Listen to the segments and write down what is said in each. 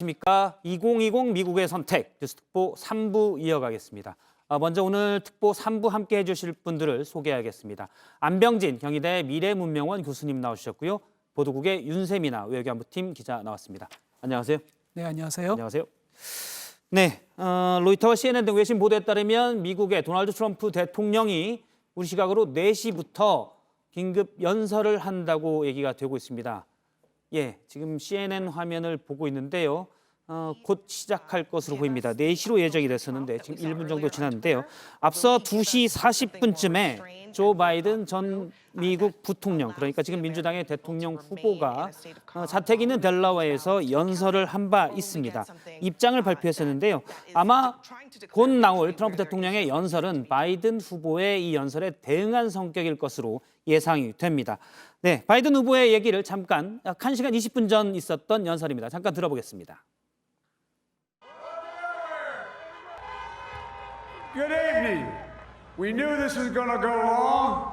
안녕하십니까. 2020 미국의 선택 뉴스특보 3부 이어가겠습니다. 먼저 오늘 특보 3부 함께 해주실 분들을 소개하겠습니다. 안병진 경희대 미래문명원 교수님 나오셨고요. 보도국의 윤세미나 외교안보팀 기자 나왔습니다. 안녕하세요. 네, 안녕하세요. 안녕하세요. 네, 로이터와 CNN 등 외신 보도에 따르면 미국의 도널드 트럼프 대통령이 우리 시각으로 4시부터 긴급 연설을 한다고 얘기가 되고 있습니다. 예, 지금 CNN 화면을 보고 있는데요. 곧 시작할 것으로 보입니다. 4시로 예정이 됐었는데 지금 1분 정도 지났는데요. 앞서 2시 40분쯤에 조 바이든 전 미국 부통령, 그러니까 지금 민주당의 대통령 후보가 자택 있는 델라웨어에서 연설을 한 바 있습니다. 입장을 발표했었는데요. 아마 곧 나올 트럼프 대통령의 연설은 바이든 후보의 이 연설에 대응한 성격일 것으로 예상이 됩니다. 네, 바이든 후보의 얘기를 잠깐 약 1시간 20분 전 있었던 연설입니다. 잠깐 들어보겠습니다. Good evening. We knew this was going to go long,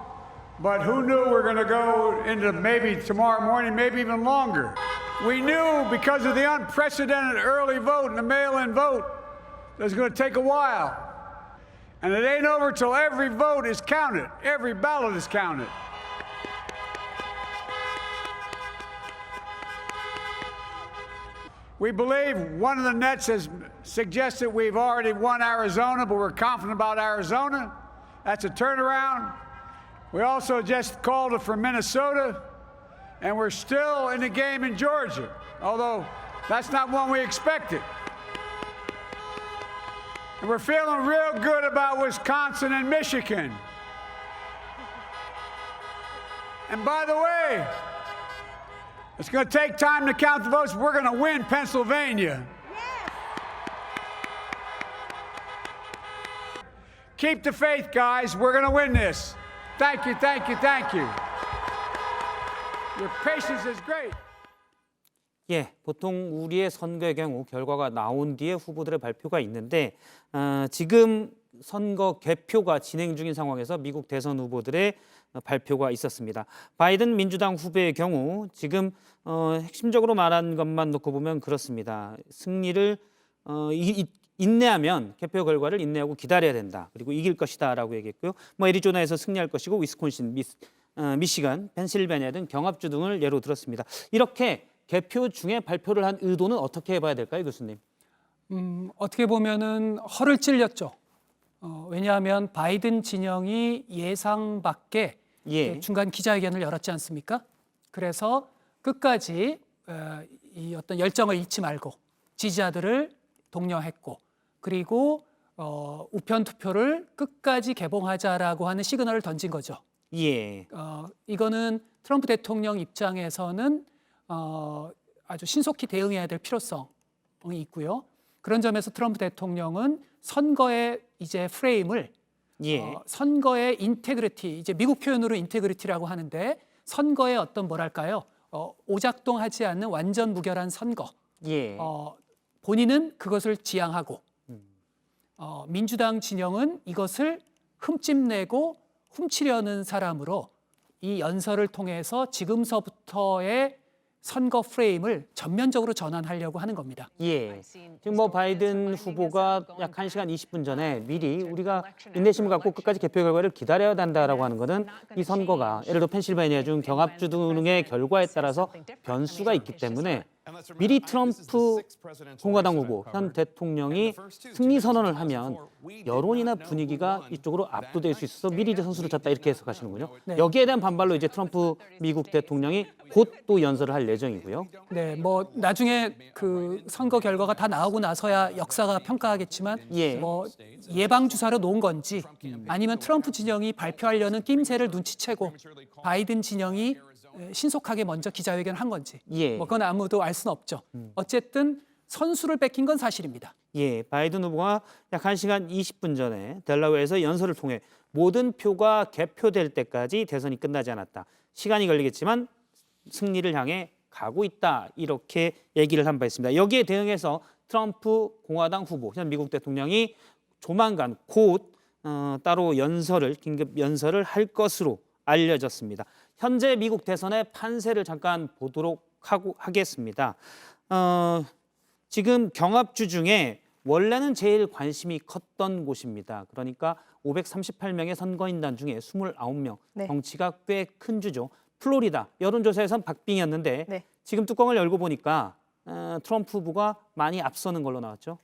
but who knew we're going to go into maybe tomorrow morning, maybe even longer. We knew because of the unprecedented early vote and the mail-in vote that it was going to take a while. And it ain't over till every vote is counted, every ballot is counted. We believe one of the nets has suggested we've already won Arizona, but we're confident about Arizona. That's a turnaround. We also just called it for Minnesota, and we're still in the game in Georgia, although that's not one we expected. And we're feeling real good about Wisconsin and Michigan. And by the way, it's going to take time to count the votes. We're going to win Pennsylvania. Keep the faith, guys. We're going to win this. Thank you, thank you, thank you. Your patience is great. 예, 보통 우리의 선거의 경우 결과가 나온 뒤에 후보들의 발표가 있는데 지금 선거 개표가 진행 중인 상황에서 미국 대선 후보들의 발표가 있었습니다. 바이든 민주당 후보의 경우 지금 핵심적으로 말한 것만 놓고 보면 그렇습니다. 승리를 인내하면 개표 결과를 인내하고 기다려야 된다. 그리고 이길 것이다라고 얘기했고요. 애리조나에서 승리할 것이고 위스콘신, 미시간, 펜실베니아 등 경합주 등을 예로 들었습니다. 이렇게 개표 중에 발표를 한 의도는 어떻게 봐야 될까요, 교수님? 어떻게 보면은 허를 찔렸죠. 왜냐하면 바이든 진영이 예상 밖에 중간 기자회견을 열었지 않습니까? 그래서 끝까지 이 어떤 열정을 잃지 말고 지지자들을 독려했고, 그리고 우편 투표를 끝까지 개봉하자라고 하는 시그널을 던진 거죠. 예. 이거는 트럼프 대통령 입장에서는 아주 신속히 대응해야 될 필요성이 있고요. 그런 점에서 트럼프 대통령은 선거의 이제 프레임을 선거의 인테그리티, 이제 미국 표현으로 인테그리티라고 하는데 선거의 어떤 뭐랄까요? 오작동하지 않는 완전 무결한 선거. 본인은 그것을 지향하고 민주당 진영은 이것을 흠집내고 훔치려는 사람으로 이 연설을 통해서 지금서부터의 선거 프레임을 전면적으로 전환하려고 하는 겁니다. 예. 지금 바이든 후보가 약 1시간 20분 전에 미리 우리가 인내심을 갖고 끝까지 개표 결과를 기다려야 된다라고 하는 것은 이 선거가 예를 들어 펜실베니아 중 경합주 등의 결과에 따라서 변수가 있기 때문에 미리 트럼프 공화당 후보 현 대통령이 승리 선언을 하면 여론이나 분위기가 이쪽으로 압도될 수 있어서 미리 이제 선수를 쳤다 이렇게 해석하시는군요. 네. 여기에 대한 반발로 이제 트럼프 미국 대통령이 곧 또 연설을 할 예정이고요. 네, 나중에 그 선거 결과가 다 나오고 나서야 역사가 평가하겠지만 예방 주사로 놓은 건지 아니면 트럼프 진영이 발표하려는 낌새를 눈치채고 바이든 진영이 신속하게 먼저 기자회견을 한 건지 그건 아무도 알 수는 없죠. 어쨌든 선수를 뺏긴 건 사실입니다. 예, 바이든 후보가 약 1시간 20분 전에 델라웨어에서 연설을 통해 모든 표가 개표될 때까지 대선이 끝나지 않았다. 시간이 걸리겠지만 승리를 향해 가고 있다. 이렇게 얘기를 한 바 있습니다. 여기에 대응해서 트럼프 공화당 후보, 현 미국 대통령이 조만간 곧 따로 긴급 연설을 할 것으로 알려졌습니다. 현재 미국 대선의 판세를 잠깐 보도록 하겠습니다. 지금 경합주 중에 원래는 제일 관심이 컸던 곳입니다. 그러니까 538명의 선거인단 중에 29명, 네. 덩치가 꽤 큰 주죠. 플로리다 여론조사에선 박빙이었는데 네. 지금 뚜껑을 열고 보니까 트럼프 후보가 많이 앞서는 걸로 나왔죠.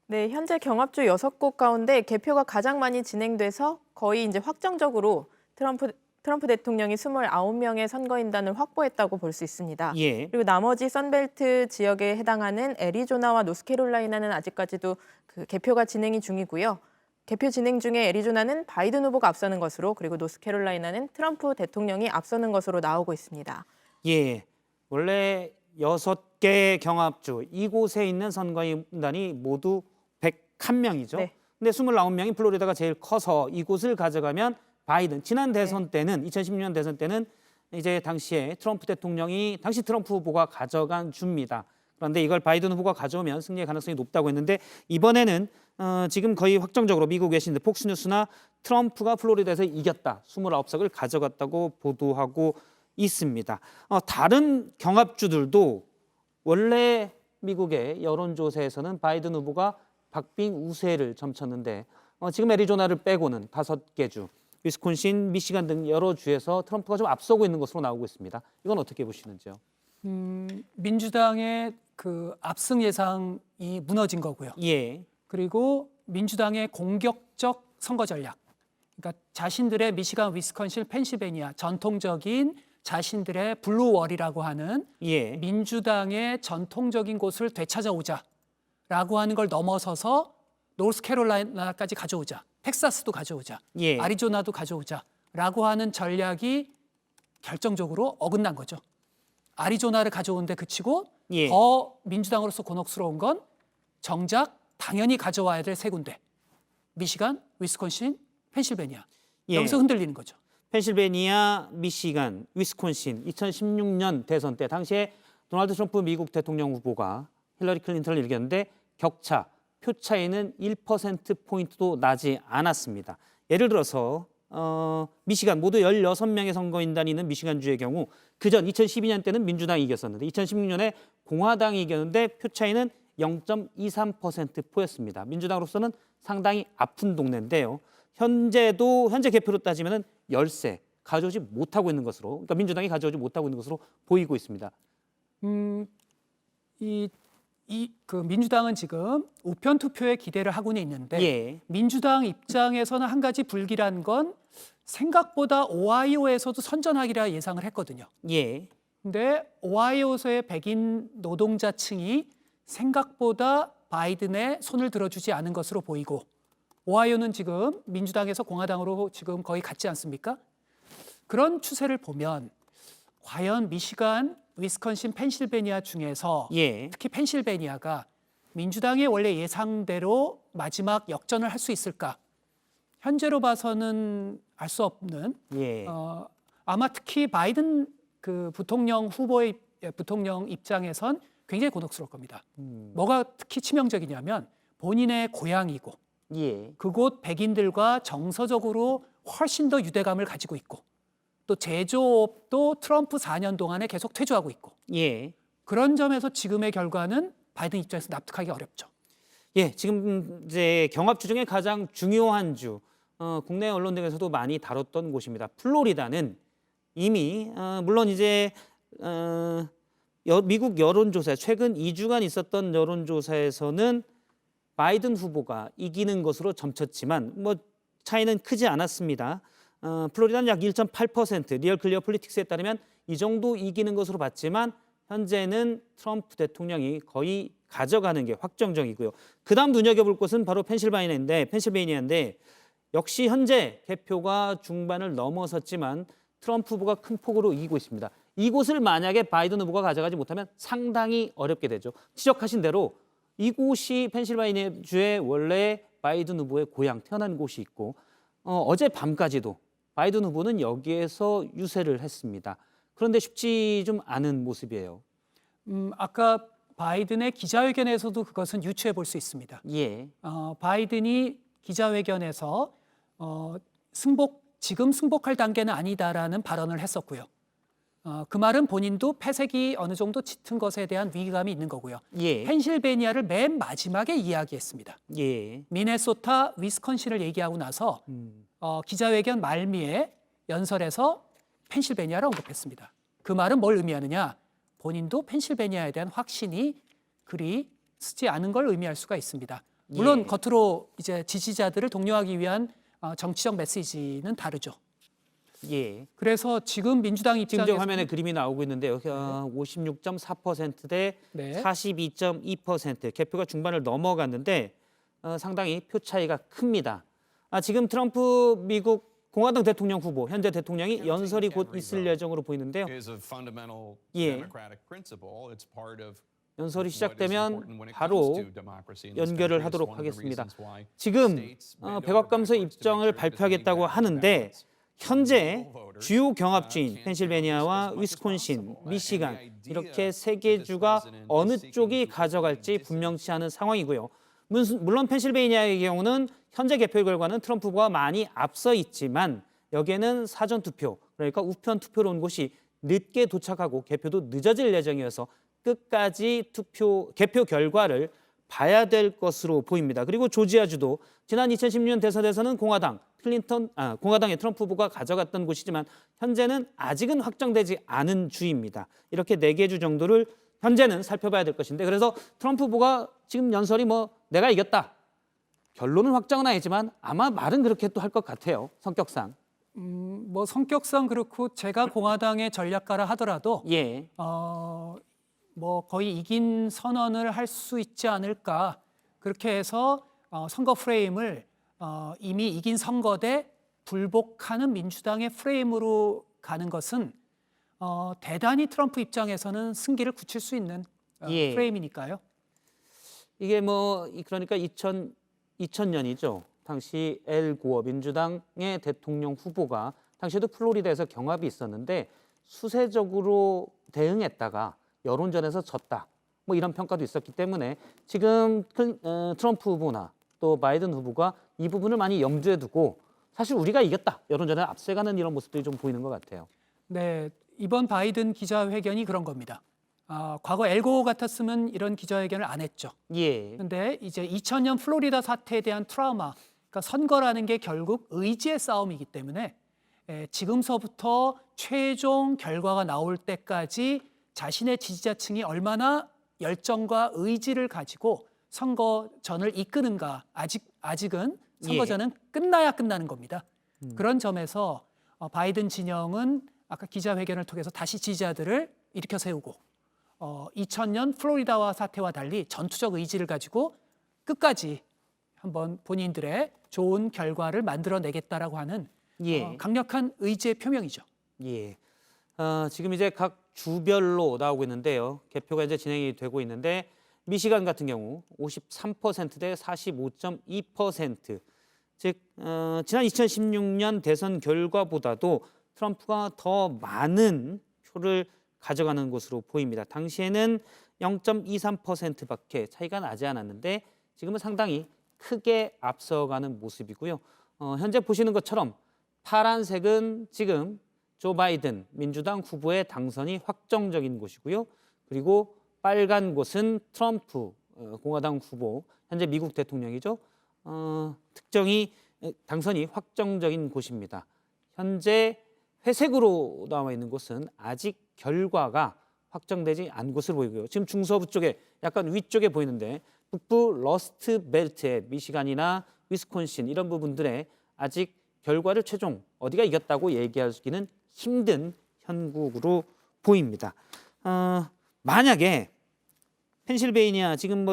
네, 현재 경합주 6곳 가운데 개표가 가장 많이 진행돼서 거의 이제 확정적으로 트럼프 대통령이 29명의 선거인단을 확보했다고 볼 수 있습니다. 예. 그리고 나머지 선벨트 지역에 해당하는 애리조나와 노스캐롤라이나는 아직까지도 그 개표가 진행이 중이고요. 개표 진행 중에 애리조나는 바이든 후보가 앞서는 것으로, 그리고 노스캐롤라이나는 트럼프 대통령이 앞서는 것으로 나오고 있습니다. 예. 원래 6개 경합주 이곳에 있는 선거인단이 모두 101명이죠. 네. 근데 29명이 플로리다가 제일 커서 이곳을 가져가면 바이든 지난 대선 때는 2016년 대선 때는 이제 당시에 트럼프 대통령이 당시 트럼프 후보가 가져간 주입니다. 그런데 이걸 바이든 후보가 가져오면 승리의 가능성이 높다고 했는데 이번에는 지금 거의 확정적으로 미국 외신들 폭스뉴스나 트럼프가 플로리다에서 이겼다. 29석을 가져갔다고 보도하고 있습니다. 다른 경합주들도 원래 미국의 여론조사에서는 바이든 후보가 박빙 우세를 점쳤는데 지금 애리조나를 빼고는 5개 주, 위스콘신, 미시간 등 여러 주에서 트럼프가 좀 앞서고 있는 것으로 나오고 있습니다. 이건 어떻게 보시는지요? 민주당의 그 압승 예상이 무너진 거고요. 예, 그리고 민주당의 공격적 선거 전략. 그러니까 자신들의 미시간, 위스콘신, 펜실베니아 전통적인 자신들의 블루월이라고 하는 예, 민주당의 전통적인 곳을 되찾아오자라고 하는 걸 넘어서서 노스캐롤라이나까지 가져오자, 텍사스도 가져오자, 예. 아리조나도 가져오자라고 하는 전략이 결정적으로 어긋난 거죠. 아리조나를 가져오는데 그치고 예. 더 민주당으로서 곤혹스러운 건 정작 당연히 가져와야 될 세 군데. 미시간, 위스콘신, 펜실베니아. 예. 여기서 흔들리는 거죠. 펜실베니아, 미시간, 위스콘신 2016년 대선 때 당시에 도널드 트럼프 미국 대통령 후보가 힐러리 클린턴을 이겼는데 격차, 표 차이는 1%포인트도 나지 않았습니다. 예를 들어서 미시간 모두 16명의 선거인단이 있는 미시간주의 경우 그전 2012년 때는 민주당이 이겼었는데 2016년에 공화당이 이겼는데 표 차이는 0.23%포였습니다. 민주당으로서는 상당히 아픈 동네인데요. 현재 개표로 따지면 열세 가져오지 못하고 있는 것으로, 그러니까 민주당이 가져오지 못하고 있는 것으로 보이고 있습니다. 그 민주당은 지금 우편 투표에 기대를 하고는 있는데 예. 민주당 입장에서는 한 가지 불길한 건 생각보다 오하이오에서도 선전하기라 예상을 했거든요. 예. 근데 오하이오에서의 백인 노동자층이 생각보다 바이든의 손을 들어주지 않은 것으로 보이고 오하이오는 지금 민주당에서 공화당으로 지금 거의 같지 않습니까? 그런 추세를 보면 과연 미시간, 위스콘신, 펜실베니아 중에서 예. 특히 펜실베니아가 민주당의 원래 예상대로 마지막 역전을 할 수 있을까? 현재로 봐서는 알 수 없는 예. 아마 특히 바이든 그 부통령 후보의 부통령 입장에선 굉장히 곤혹스러울 겁니다. 뭐가 특히 치명적이냐면 본인의 고향이고 예. 그곳 백인들과 정서적으로 훨씬 더 유대감을 가지고 있고 또 제조업도 트럼프 4년 동안에 계속 퇴조하고 있고 예. 그런 점에서 지금의 결과는 바이든 입장에서 납득하기 어렵죠. 예, 지금 이제 경합주 중에 가장 중요한 주, 국내 언론 등에서도 많이 다뤘던 곳입니다. 플로리다는 이미 물론 이제 미국 여론조사 최근 2주간 있었던 여론조사에서는 바이든 후보가 이기는 것으로 점쳤지만 뭐 차이는 크지 않았습니다. 플로리다는 약 1.8%, 리얼 클리어 폴리틱스에 따르면 이 정도 이기는 것으로 봤지만 현재는 트럼프 대통령이 거의 가져가는 게 확정적이고요. 그다음 눈여겨볼 곳은 바로 펜실베니아인데 역시 현재 개표가 중반을 넘어섰지만 트럼프 후보가 큰 폭으로 이기고 있습니다. 이곳을 만약에 바이든 후보가 가져가지 못하면 상당히 어렵게 되죠. 지적하신 대로 이곳이 펜실베니아주의 원래 바이든 후보의 고향, 태어난 곳이 있고 어제 밤까지도 바이든 후보는 여기에서 유세를 했습니다. 그런데 쉽지 좀 않은 모습이에요. 아까 바이든의 기자회견에서도 그것은 유추해 볼 수 있습니다. 예, 바이든이 기자회견에서 지금 승복할 단계는 아니다라는 발언을 했었고요. 그 말은 본인도 패색이 어느 정도 짙은 것에 대한 위기감이 있는 거고요. 예. 펜실베니아를 맨 마지막에 이야기했습니다. 예. 미네소타, 위스콘신을 얘기하고 나서 기자회견 말미에 연설에서 펜실베니아를 언급했습니다. 그 말은 뭘 의미하느냐? 본인도 펜실베니아에 대한 확신이 그리 쓰지 않은 걸 의미할 수가 있습니다. 물론 예. 겉으로 이제 지지자들을 독려하기 위한 정치적 메시지는 다르죠. 예. 그래서 지금 민주당 지금 입장에서 저 화면에 그림이 나오고 있는데요. 56.4%대 네. 42.2%. 개표가 중반을 넘어갔는데 상당히 표 차이가 큽니다. 지금 트럼프 미국 공화당 대통령 후보, 현재 대통령이 연설이 곧 있을 예정으로 보이는데요. 예. 연설이 시작되면 바로 연결을 하도록 하겠습니다. 지금 백악관서 입장을 발표하겠다고 하는데 현재 주요 경합주인 펜실베니아와 위스콘신, 미시간 이렇게 세 개 주가 어느 쪽이 가져갈지 분명치 않은 상황이고요. 물론 펜실베니아의 경우는 현재 개표 결과는 트럼프 후보가 많이 앞서 있지만 여기에는 사전 투표, 그러니까 우편 투표로 온 곳이 늦게 도착하고 개표도 늦어질 예정이어서 끝까지 개표 결과를 봐야 될 것으로 보입니다. 그리고 조지아주도 지난 2016년 대선에서는 공화당의 트럼프 후보가 가져갔던 곳이지만 현재는 아직은 확정되지 않은 주입니다. 이렇게 4개 주 정도를 현재는 살펴봐야 될 것인데 그래서 트럼프 후보가 지금 연설이 내가 이겼다. 결론은 확정은 아니지만 아마 말은 그렇게 또 할 것 같아요. 성격상. 성격상 그렇고 제가 공화당의 전략가라 하더라도 예. 거의 이긴 선언을 할 수 있지 않을까. 그렇게 해서 선거 프레임을 이미 이긴 선거대 불복하는 민주당의 프레임으로 가는 것은 대단히 트럼프 입장에서는 승기를 굳힐 수 있는 예. 프레임이니까요. 이게 그러니까 2000년이죠. 당시 엘 고어 민주당의 대통령 후보가 당시에도 플로리다에서 경합이 있었는데 수세적으로 대응했다가 여론전에서 졌다. 이런 평가도 있었기 때문에 지금 트럼프 후보나 또 바이든 후보가 이 부분을 많이 염두에 두고 사실 우리가 이겼다. 여론전에 앞서가는 이런 모습들이 좀 보이는 것 같아요. 네, 이번 바이든 기자회견이 그런 겁니다. 과거 엘고 같았으면 이런 기자회견을 안 했죠. 예. 그런데 이제 2000년 플로리다 사태에 대한 트라우마, 그러니까 선거라는 게 결국 의지의 싸움이기 때문에 지금서부터 최종 결과가 나올 때까지 자신의 지지자층이 얼마나 열정과 의지를 가지고 선거전을 이끄는가 아직은 선거전은 끝나야 끝나는 겁니다. 그런 점에서 바이든 진영은 아까 기자회견을 통해서 다시 지지자들을 일으켜 세우고 2000년 플로리다와 사태와 달리 전투적 의지를 가지고 끝까지 한번 본인들의 좋은 결과를 만들어내겠다라고 하는 예. 강력한 의지의 표명이죠. 예. 지금 이제 각 주별로 나오고 있는데요. 개표가 이제 진행이 되고 있는데 미시간 같은 경우 53%대 45.2%. 즉 지난 2016년 대선 결과보다도 트럼프가 더 많은 표를 가져가는 것으로 보입니다. 당시에는 0.23%밖에 차이가 나지 않았는데 지금은 상당히 크게 앞서가는 모습이고요. 현재 보시는 것처럼 파란색은 지금 조 바이든 민주당 후보의 당선이 확정적인 곳이고요. 그리고 빨간 곳은 트럼프 공화당 후보, 현재 미국 대통령이죠. 당선이 확정적인 곳입니다. 현재 회색으로 나와 있는 곳은 아직 결과가 확정되지 않은 것으로 보이고요. 지금 중서부 쪽에 약간 위쪽에 보이는데 북부 러스트 벨트의 미시간이나 위스콘신 이런 부분들에 아직 결과를 최종 어디가 이겼다고 얘기하기는 힘든 형국으로 보입니다. 만약에 펜실베이니아 지금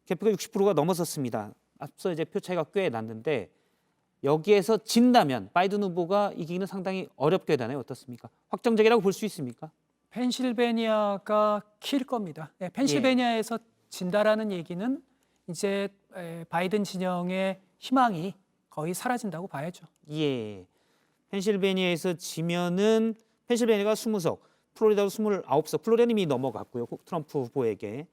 개표가 60%가 넘어섰습니다. 앞서 이제 표 차이가 꽤 났는데 여기에서 진다면 바이든 후보가 이기기는 상당히 어렵게 되나요? 어떻습니까? 확정적이라고 볼 수 있습니까? 펜실베니아가 킬 겁니다. 네, 펜실베니아에서 진다라는 얘기는 이제 바이든 진영의 희망이 거의 사라진다고 봐야죠. 예. 펜실베니아에서 지면은 펜실베니아가 20석, 플로리다도 29석, 플로리다는 이미 넘어갔고요. 트럼프 후보에게.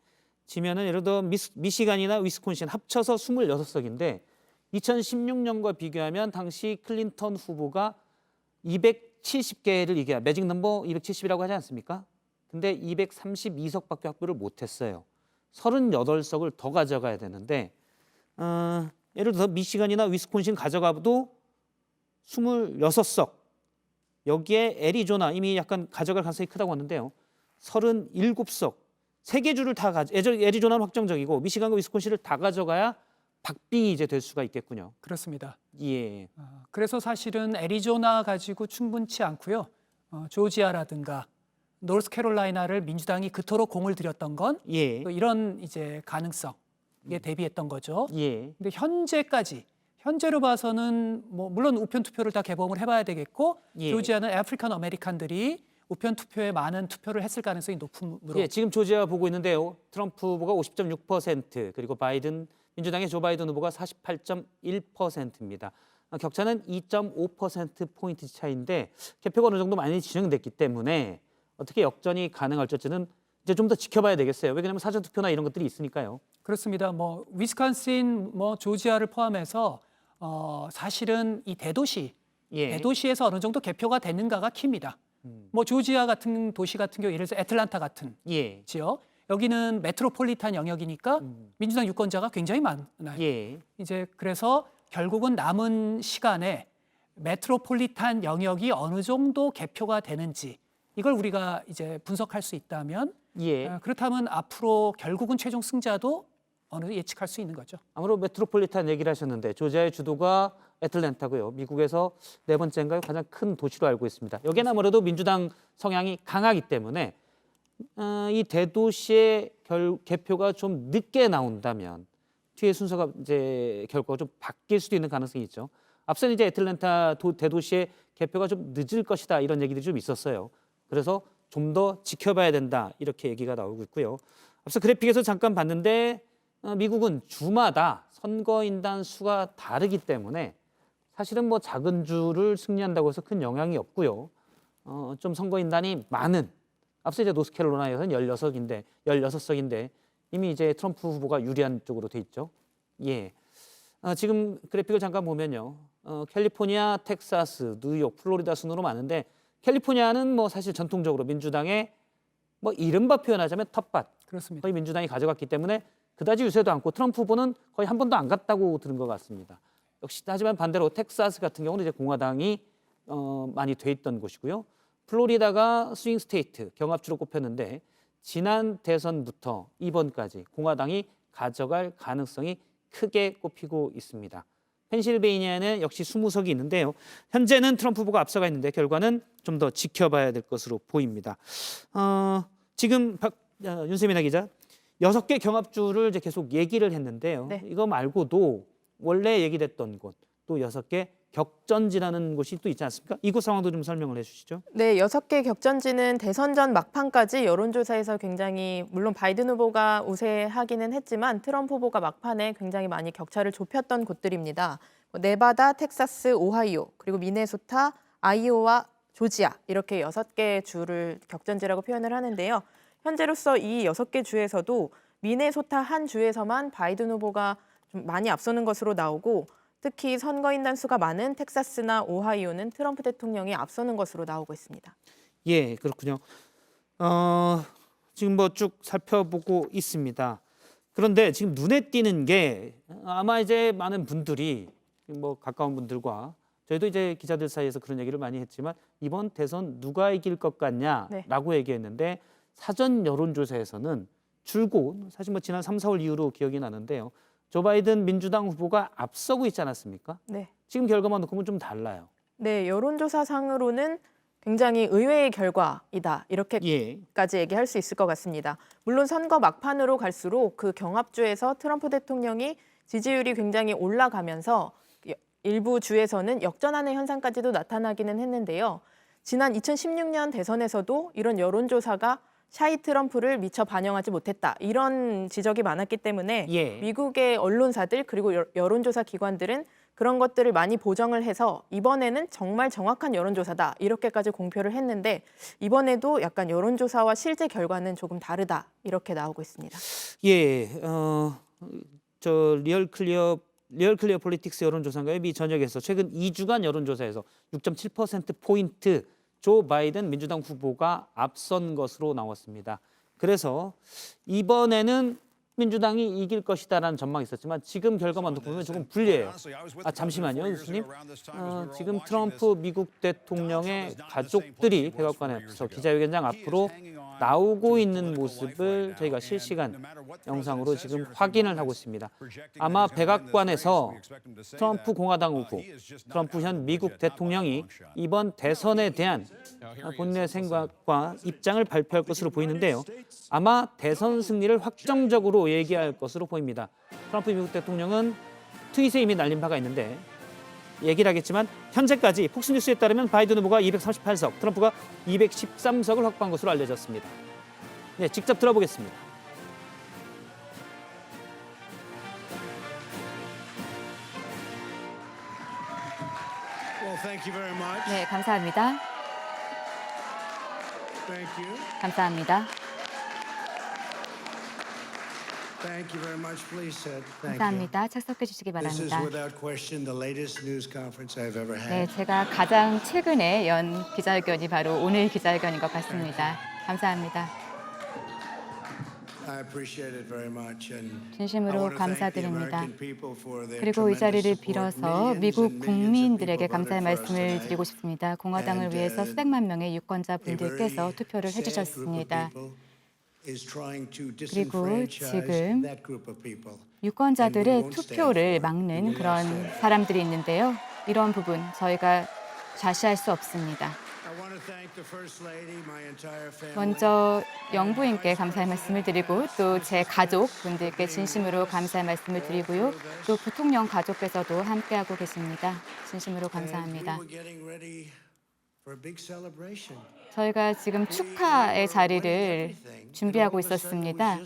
지면은 예를 들어 미시간이나 위스콘신 합쳐서 26석인데 2016년과 비교하면 당시 클린턴 후보가 270개를 이겨야 매직 넘버 270이라고 하지 않습니까? 근데 232석밖에 확보를 못했어요. 38석을 더 가져가야 되는데 예를 들어서 미시간이나 위스콘신 가져가도 26석. 여기에 애리조나 이미 약간 가져갈 가능성이 크다고 하는데요. 37석. 세 개 주를 다 애리조나는 확정적이고 미시간과 위스콘신을 다 가져가야 박빙이 이제 될 수가 있겠군요. 그렇습니다. 예. 그래서 사실은 애리조나 가지고 충분치 않고요. 조지아라든가 노스캐롤라이나를 민주당이 그토록 공을 들였던 건 예. 또 이런 이제 가능성에 대비했던 거죠. 예. 근데 현재로 봐서는 뭐 물론 우편 투표를 다 개봉을 해봐야 되겠고 예. 조지아는 아프리칸 아메리칸들이 우편 투표에 많은 투표를 했을 가능성이 높으므로 예, 지금 조지아 보고 있는데요. 트럼프 후보가 50.6% 그리고 바이든 민주당의 조 바이든 후보가 48.1%입니다. 격차는 2.5% 포인트 차이인데 개표가 어느 정도 많이 진행됐기 때문에 어떻게 역전이 가능할지는 이제 좀 더 지켜봐야 되겠어요. 왜냐하면 사전 투표나 이런 것들이 있으니까요. 그렇습니다. 뭐 위스콘신, 뭐 조지아를 포함해서 사실은 이 대도시에서 어느 정도 개표가 되는가가 키입니다. 뭐 조지아 같은 도시 같은 경우 예를 들어서 애틀란타 같은 예. 지역 여기는 메트로폴리탄 영역이니까 민주당 유권자가 굉장히 많아요. 예. 이제 그래서 결국은 남은 시간에 메트로폴리탄 영역이 어느 정도 개표가 되는지 이걸 우리가 이제 분석할 수 있다면 예. 그렇다면 앞으로 결국은 최종 승자도 어느 정도 예측할 수 있는 거죠. 아무래도 메트로폴리탄 얘기를 하셨는데 조지아의 주도가 애틀랜타고요. 미국에서 네 번째인가요? 가장 큰 도시로 알고 있습니다. 여기는 아무래도 민주당 성향이 강하기 때문에 이 대도시의 개표가 좀 늦게 나온다면 뒤에 순서가 이제 결과가 좀 바뀔 수도 있는 가능성이 있죠. 앞선 이제 애틀랜타 대도시의 개표가 좀 늦을 것이다 이런 얘기들이 좀 있었어요. 그래서 좀 더 지켜봐야 된다 이렇게 얘기가 나오고 있고요. 앞서 그래픽에서 잠깐 봤는데 미국은 주마다 선거인단 수가 다르기 때문에 사실은 뭐 작은 주를 승리한다고 해서 큰 영향이 없고요. 좀 선거인단이 많은 앞서 이제 노스캐롤라이나에서는 16석인데 이미 이제 트럼프 후보가 유리한 쪽으로 돼 있죠. 예. 지금 그래픽을 잠깐 보면요. 캘리포니아, 텍사스, 뉴욕, 플로리다 순으로 많은데 캘리포니아는 뭐 사실 전통적으로 민주당의 뭐 이른바 표현하자면 텃밭. 그렇습니다. 거의 민주당이 가져갔기 때문에 그다지 유세도 않고 트럼프 후보는 거의 한 번도 안 갔다고 들은 것 같습니다. 역시 하지만 반대로 텍사스 같은 경우는 이제 공화당이 많이 돼 있던 곳이고요. 플로리다가 스윙 스테이트 경합주로 꼽혔는데 지난 대선부터 이번까지 공화당이 가져갈 가능성이 크게 꼽히고 있습니다. 펜실베이니아는 역시 20석이 있는데요. 현재는 트럼프 후보가 앞서가 있는데 결과는 좀 더 지켜봐야 될 것으로 보입니다. 지금 윤세민아 기자 6개 경합주를 이제 계속 얘기를 했는데요. 네. 이거 말고도 원래 얘기됐던 곳 또 6개 격전지라는 곳이 또 있지 않습니까? 이곳 상황도 좀 설명을 해주시죠. 네, 6개 격전지는 대선 전 막판까지 여론조사에서 굉장히 물론 바이든 후보가 우세하기는 했지만 트럼프 후보가 막판에 굉장히 많이 격차를 좁혔던 곳들입니다. 네바다, 텍사스, 오하이오, 그리고 미네소타, 아이오와 조지아 이렇게 6개 주를 격전지라고 표현을 하는데요. 현재로서 이 6개 주에서도 미네소타 한 주에서만 바이든 후보가 좀 많이 앞서는 것으로 나오고 특히 선거인단 수가 많은 텍사스나 오하이오는 트럼프 대통령이 앞서는 것으로 나오고 있습니다. 예, 그렇군요. 지금 뭐 쭉 살펴보고 있습니다. 그런데 지금 눈에 띄는 게 아마 이제 많은 분들이 뭐 가까운 분들과 저희도 이제 기자들 사이에서 그런 얘기를 많이 했지만 이번 대선 누가 이길 것 같냐라고 얘기했는데 사전 여론조사에서는 줄곧 사실 뭐 지난 3, 4월 이후로 기억이 나는데요. 조 바이든 민주당 후보가 앞서고 있지 않았습니까? 네. 지금 결과만 놓고 보면 좀 달라요. 네, 여론조사상으로는 굉장히 의외의 결과이다. 이렇게까지 얘기할 수 있을 것 같습니다. 물론 선거 막판으로 갈수록 그 경합주에서 트럼프 대통령이 지지율이 굉장히 올라가면서 일부 주에서는 역전하는 현상까지도 나타나기는 했는데요. 지난 2016년 대선에서도 이런 여론조사가 샤이 트럼프를 미처 반영하지 못했다. 이런 지적이 많았기 때문에 미국의 언론사들 그리고 여론조사 기관들은 그런 것들을 많이 보정을 해서 이번에는 정말 정확한 여론조사다. 이렇게까지 공표를 했는데 이번에도 약간 여론조사와 실제 결과는 조금 다르다. 이렇게 나오고 있습니다. 예, 저 리얼 클리어 폴리틱스 여론조사인가요? 미 전역에서 최근 2주간 여론조사에서 6.7%포인트 조 바이든 민주당 후보가 앞선 것으로 나왔습니다. 그래서 이번에는 민주당이 이길 것이다라는 전망이 있었지만 지금 결과만 놓고 보면 조금 불리해요. 잠시만요, 교수님. 지금 트럼프 미국 대통령의 가족들이 백악관에서 기자회견장 앞으로 나오고 있는 모습을 저희가 실시간 영상으로 지금 확인을 하고 있습니다. 아마 백악관에서 트럼프 공화당 후보, 트럼프 현 미국 대통령이 이번 대선에 대한 본인의 생각과 입장을 발표할 것으로 보이는데요. 아마 대선 승리를 확정적으로 얘기할 것으로 보입니다. 트럼프 미국 대통령은 트윗에 이미 날린 바가 있는데 얘기를 하겠지만 현재까지 폭스뉴스에 따르면 바이든 후보가 238석, 트럼프가 213석을 확보한 것으로 알려졌습니다. 네, 직접 들어보겠습니다. Well, thank you very much. 네, 감사합니다. Thank you. 감사합니다. Thank you very much. Please sit. Thank you. 감사합니다. 착석해 주시기 This is 바랍니다. without question the latest news conference I've ever 네, had. 제가 가장 최근에 연 기자회견이 바로 오늘 기자회견인 것 같습니다. 감사합니다. I appreciate it very much. And I 진심으로 want to thank the 감사드립니다. American people for their 그리고 이 자리를 tremendous support. 빌어서 Millions 미국 and millions of 국민들에게 people 감사의 voted for us 말씀을 tonight. 드리고 싶습니다. 공화당을 And, 위해서 수백만 명의 유권자분들께서 A very 투표를 sad group of 해주셨습니다. people is trying to 그리고 disenfranchise 지금 that group of people. 유권자들의 투표를 막는 그런 사람들이 있는데요. 이런 부분 저희가 좌시할 수 없습니다. I want to thank the First Lady, my entire family. 먼저 영부인께 감사의 말씀을 드리고 또 제 가족분들께 진심으로 감사의 말씀을 드리고요. 또 부통령 가족께서도 함께하고 계십니다. 진심으로 감사합니다. And we were getting ready for a big celebration. 저희가 지금 축하의 자리를 준비하고 있었습니다.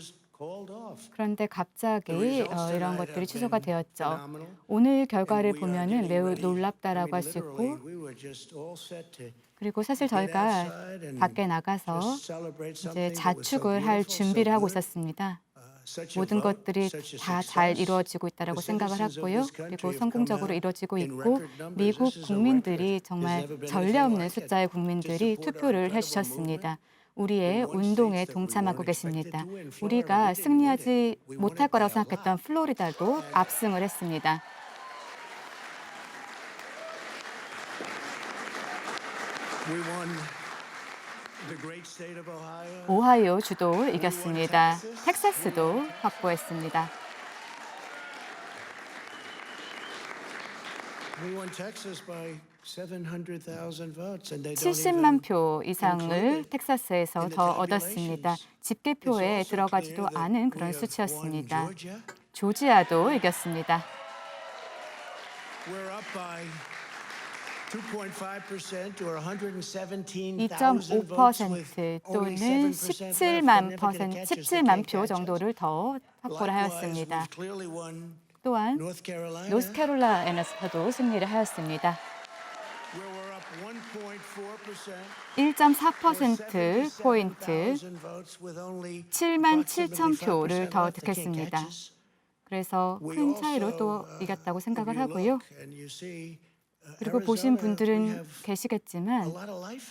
그런데 갑자기 이런 것들이 취소가 되었죠. 오늘 결과를 보면은 매우 놀랍다라고 할 수 있고, 그리고 사실 저희가 밖에 나가서 이제 자축을 할 준비를 하고 있었습니다. 모든 것들이 다 잘 이루어지고 있다라고 생각을 했고요. 그리고 성공적으로 이루어지고 있고 미국 국민들이 정말 전례 없는 숫자의 국민들이 투표를 해주셨습니다. 우리의 운동에 동참하고 계십니다. 우리가 승리하지 못할 거라고 생각했던 플로리다도 압승을 했습니다. We won the great state of Ohio. 오하이오 주도 이겼습니다. 텍사스도 확보했습니다. We won Texas by 700,000 votes, and they don't even 70만 표 이상을 텍사스에서 더 얻었습니다. 집계표에 들어가지도 않은 그런 수치였습니다. 조지아도 이겼습니다. We're up by 2.5% or 117,000 votes with 2.5% only 또는 7% left. 17만 표 정도를 더 확보를 하였습니다. We've clearly won 또한 North Carolina, 노스캐롤라이나에서도 승리를 하였습니다. where we're up 1.4%. 1.4%포인트 7만 7천 표를 더 득했습니다. 그래서 큰 차이로 또 이겼다고 생각을 하고요. 그리고 보신 분들은 계시겠지만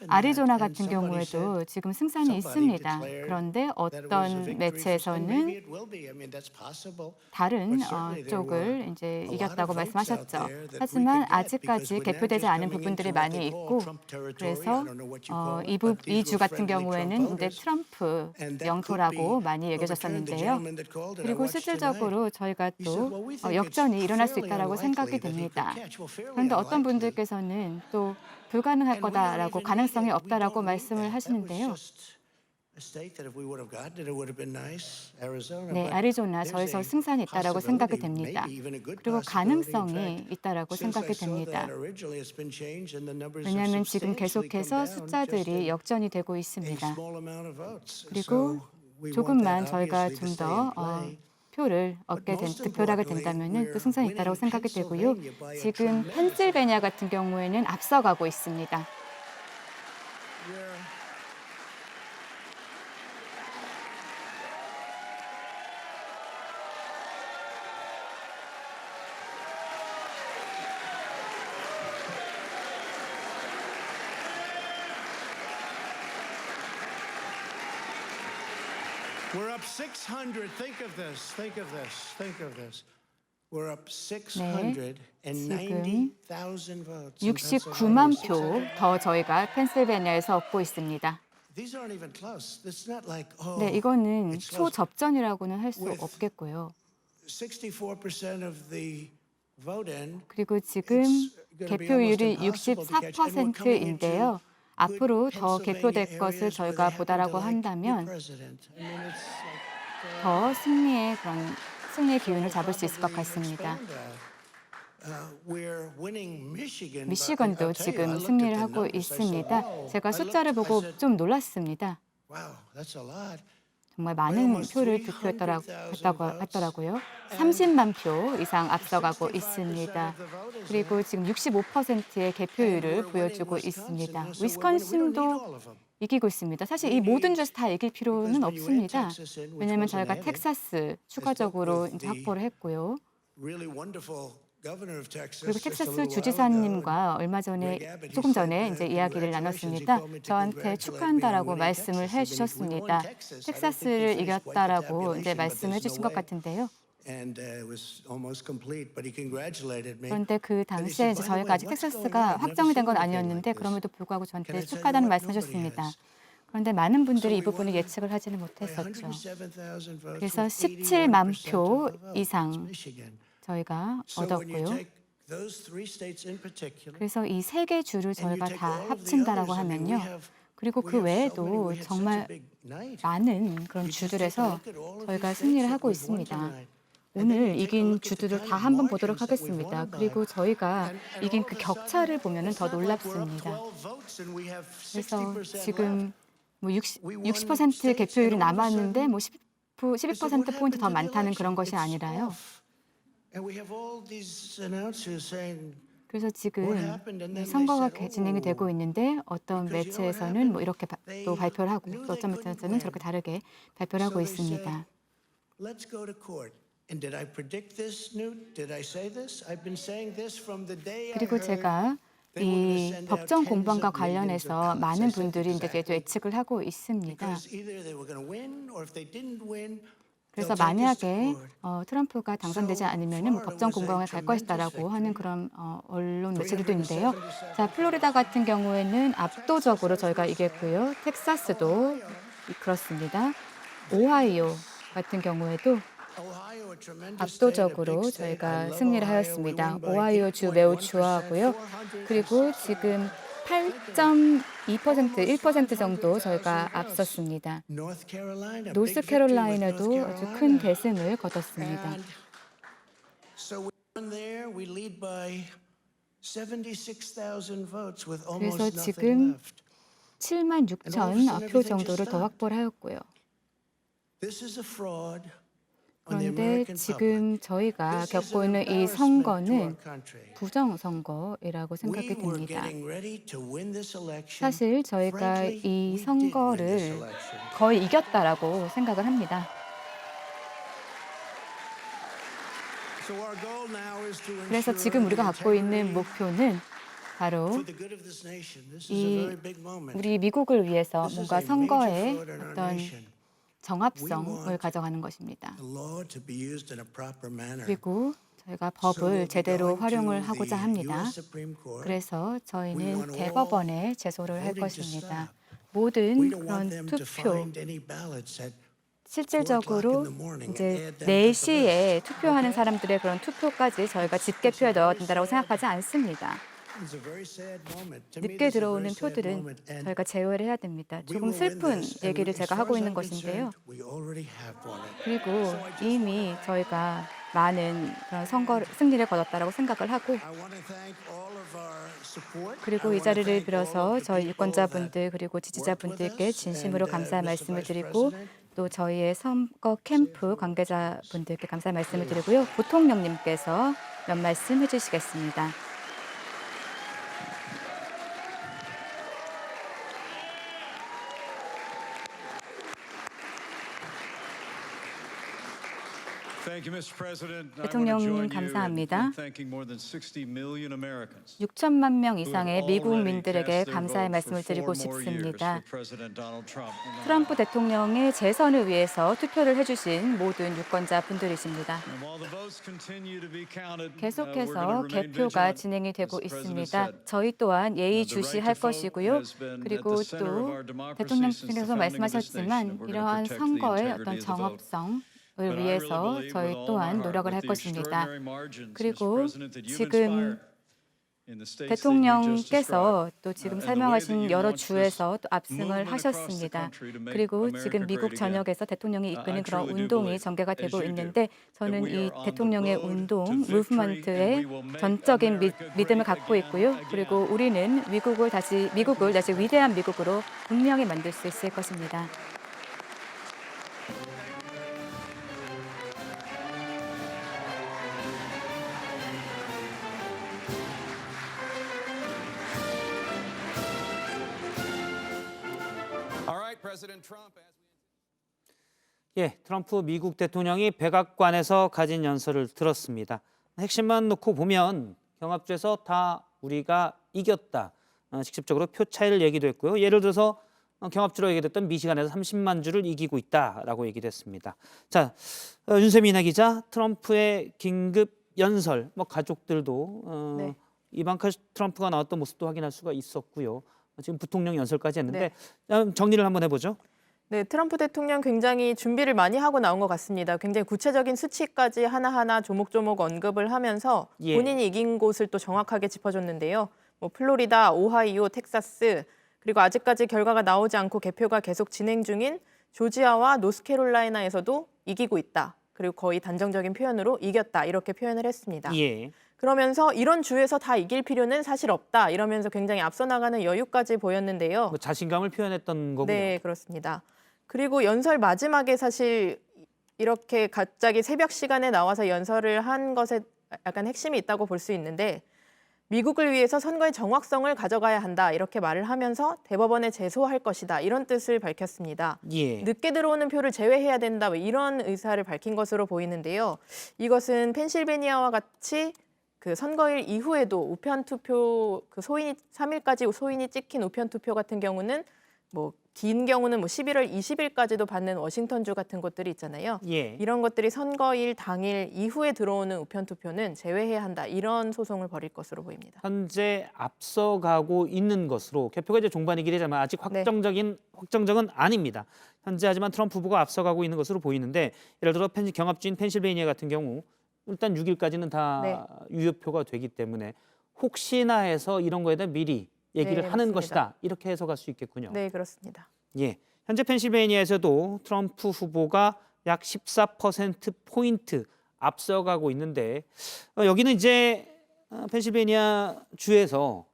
아리조나 같은 경우에도 지금 승산이 있습니다. 그런데 어떤 매체에서는 다른 쪽을 이제 이겼다고 말씀하셨죠. 하지만 아직까지 개표되지 않은 부분들이 많이 있고, 그래서 이 주 같은 경우에는 이제 트럼프 영토라고 많이 여겨졌었는데요. 그리고 실질적으로 저희가 또 역전이 일어날 수 있다라고 생각이 됩니다. 그런데 어떤 분들께서는 또 불가능할 거다라고 가능성이 없다라고 말씀을 하시는데요. 네, 아리조나 저에서 승산이 있다라고 생각이 됩니다. 그리고 가능성이 있다라고 생각이 됩니다. 왜냐하면 지금 계속해서 숫자들이 역전이 되고 있습니다. 그리고 조금만 저희가 좀 더 표를 얻게 득표하게 된다면 또 승산이 있다고 생각이 되고요. 지금 펜실베니아 같은 경우에는 앞서가고 있습니다. We're up 600. Think of this. Think of this. Think of this. We're up 690,000 votes. 69만 표 더 저희가 펜실베니아에서 얻고 있습니다. These aren't even close. It's not like oh. 네, 이거는 it's close. 초접전이라고는 할 수 없겠고요. 64% of the vote in. 그리고 지금 개표율이 64%인데요. 앞으로 더 개표될 것을 저희가 보다라고 한다면 더 승리의 기운을 잡을 수 있을 것 같습니다. 미시건도 지금 승리를 하고 있습니다. 제가 숫자를 보고 좀 놀랐습니다. 정말 많은 표를 득표했더라고요. 30만 표 이상 앞서가고 있습니다. 그리고 지금 65%의 개표율을 보여주고 있습니다. 위스콘신도 이기고 있습니다. 사실 이 모든 주에서 다 이길 필요는 없습니다. 왜냐하면 저희가 텍사스 추가적으로 이제 확보를 했고요. 그리고 텍사스 주지사님과 조금 전에 이제 이야기를 나눴습니다. 저한테 축하한다라고 말씀을 해주셨습니다. 텍사스를 이겼다라고 이제 말씀해 주신 것 같은데요. 그런데 그 당시에 이제 저희가 아직 텍사스가 확정이 된 건 아니었는데 그럼에도 불구하고 저한테 축하하다는 말씀하셨습니다. 그런데 많은 분들이 이 부분을 예측을 하지는 못했었죠. 그래서 17만 표 이상 저희가 얻었고요. 그래서 이 세 개 주를 저희가 다 합친다라고 하면요. 그리고 그 외에도 정말 많은 그런 주들에서 저희가 승리를 하고 있습니다. 오늘 이긴 주들을 다 한번 보도록 하겠습니다. 그리고 저희가 이긴 그 격차를 보면 더 놀랍습니다. 그래서 지금 뭐 60% 개표율이 남았는데 뭐 12% 더 많다는 그런 것이 아니라요. 그래서 지금 선거가 진행이 되고 있는데 어떤 매체에서는 뭐 이렇게 또 발표를 하고 또 어떤 매체에서는 저렇게 다르게 발표를 하고 있습니다. 그리고 제가 이 법정 공방과 관련해서 많은 분들이 이제 예측을 하고 있습니다. 그래서 만약에 트럼프가 당선되지 않으면 뭐 법정 공방에 갈 것이다라고 하는 그런 언론 매체들도 있는데요. 자, 플로리다 같은 경우에는 압도적으로 저희가 이겼고요. 텍사스도 그렇습니다. 오하이오 같은 경우에도 압도적으로 저희가 승리를 하였습니다. 오하이오 주 매우 좋아하고요. 그리고 지금 8.2%, 1% 정도 저희가 앞섰습니다. 노스캐롤라이나도 아주 큰 대승을 거뒀습니다. 그래서 지금 7만 6천 표 정도를 더 확보를 하였고요. 그런데 지금 저희가 겪고 있는 이 선거는 부정선거이라고 생각이 듭니다. 사실 저희가 이 선거를 거의 이겼다라고 생각을 합니다. 그래서 지금 우리가 갖고 있는 목표는 바로 우리 미국을 위해서 뭔가 선거에 어떤 정합성을 가져가는 것입니다. 그리고 저희가 법을 제대로 활용을 하고자 합니다. 그래서 저희는 대법원에 제소를 할 것입니다. 모든 그런 투표, 실질적으로 이제 4시에 투표하는 사람들의 그런 투표까지 저희가 집계표에 넣어야 된다고 생각하지 않습니다. 늦게 들어오는 표들은 저희가 제어를 해야 됩니다. 조금 슬픈 얘기를 제가 하고 있는 것인데요. 그리고 이미 저희가 많은 그런 승리를 거뒀다고 생각을 하고 그리고 이 자리를 빌어서 저희 유권자분들 그리고 지지자분들께 진심으로 감사의 말씀을 드리고 또 저희의 선거 캠프 관계자분들께 감사의 말씀을 드리고요. 부통령님께서 몇 말씀 해주시겠습니다. 대통령 감사합니다. 6천만 명 이상의 미국 국민들에게 감사의 말씀을 드리고 싶습니다. 트럼프 대통령의 재선을 위해서 투표를 해주신 모든 유권자 분들이십니다. 계속해서 개표가 진행이 되고 있습니다. 저희 또한 예의주시할 것이고요. 그리고 또 대통령께서 말씀하셨지만 이러한 선거의 어떤 정합성을 위해서 저희 또한 노력을 할 것입니다. 그리고 지금 대통령께서 또 지금 설명하신 여러 주에서 또 압승을 하셨습니다. 그리고 지금 미국 전역에서 대통령이 이끄는 그런 운동이 전개가 되고 있는데 저는 이 대통령의 운동, 무브먼트에 전적인 믿음을 갖고 있고요. 그리고 우리는 미국을 다시 위대한 미국으로 분명히 만들 수 있을 것입니다. 예, 트럼프 미국 대통령이 백악관에서 가진 연설을 들었습니다. 핵심만 놓고 보면 경합주에서 다 우리가 이겼다. 직접적으로 표 차이를 얘기도 했고요. 예를 들어서 경합주로 얘기됐던 미시간에서 30만 주를 이기고 있다라고 얘기도 했습니다. 자, 윤세민아 기자, 트럼프의 긴급 연설, 네. 가족들도 이방카 트럼프가 나왔던 모습도 확인할 수가 있었고요. 지금 부통령 연설까지 했는데 정리를 한번 해보죠. 네, 트럼프 대통령 굉장히 준비를 많이 하고 나온 것 같습니다. 굉장히 구체적인 수치까지 하나하나 조목조목 언급을 하면서 예. 본인이 이긴 곳을 또 정확하게 짚어줬는데요. 플로리다, 오하이오, 텍사스, 그리고 아직까지 결과가 나오지 않고 개표가 계속 진행 중인 조지아와 노스캐롤라이나에서도 이기고 있다. 그리고 거의 단정적인 표현으로 이겼다. 이렇게 표현을 했습니다. 예. 그러면서 이런 주에서 다 이길 필요는 사실 없다. 이러면서 굉장히 앞서 나가는 여유까지 보였는데요. 자신감을 표현했던 거고요. 네, 그렇습니다. 그리고 연설 마지막에 사실 이렇게 갑자기 새벽 시간에 나와서 연설을 한 것에 약간 핵심이 있다고 볼 수 있는데 미국을 위해서 선거의 정확성을 가져가야 한다 이렇게 말을 하면서 대법원에 제소할 것이다 이런 뜻을 밝혔습니다. 예. 늦게 들어오는 표를 제외해야 된다 이런 의사를 밝힌 것으로 보이는데요. 이것은 펜실베니아와 같이 그 선거일 이후에도 우편 투표 그 소인이 3일까지 소인이 찍힌 우편 투표 같은 경우는 긴 경우는 11월 20일까지도 받는 워싱턴주 같은 곳들이 있잖아요. 예. 이런 것들이 선거일 당일 이후에 들어오는 우편 투표는 제외해야 한다. 이런 소송을 벌일 것으로 보입니다. 현재 앞서가고 있는 것으로 개표가 이제 종반이긴 하지만 아직 확정적은 아닙니다. 현재 하지만 트럼프 후보가 앞서가고 있는 것으로 보이는데 예를 들어 경합주인 펜실베이니아 같은 경우 일단 6일까지는 다 유효표가 되기 때문에 혹시나 해서 이런 거에 대한 미리 얘기를 하는 맞습니다. 것이다. 이렇게 해석할 수 있겠군요. 네, 그렇습니다. 예. 현재 펜실베이니아에서도 트럼프 후보가 약 14%포인트 앞서가고 있는데 여기는 이제 펜실베이니아 주에서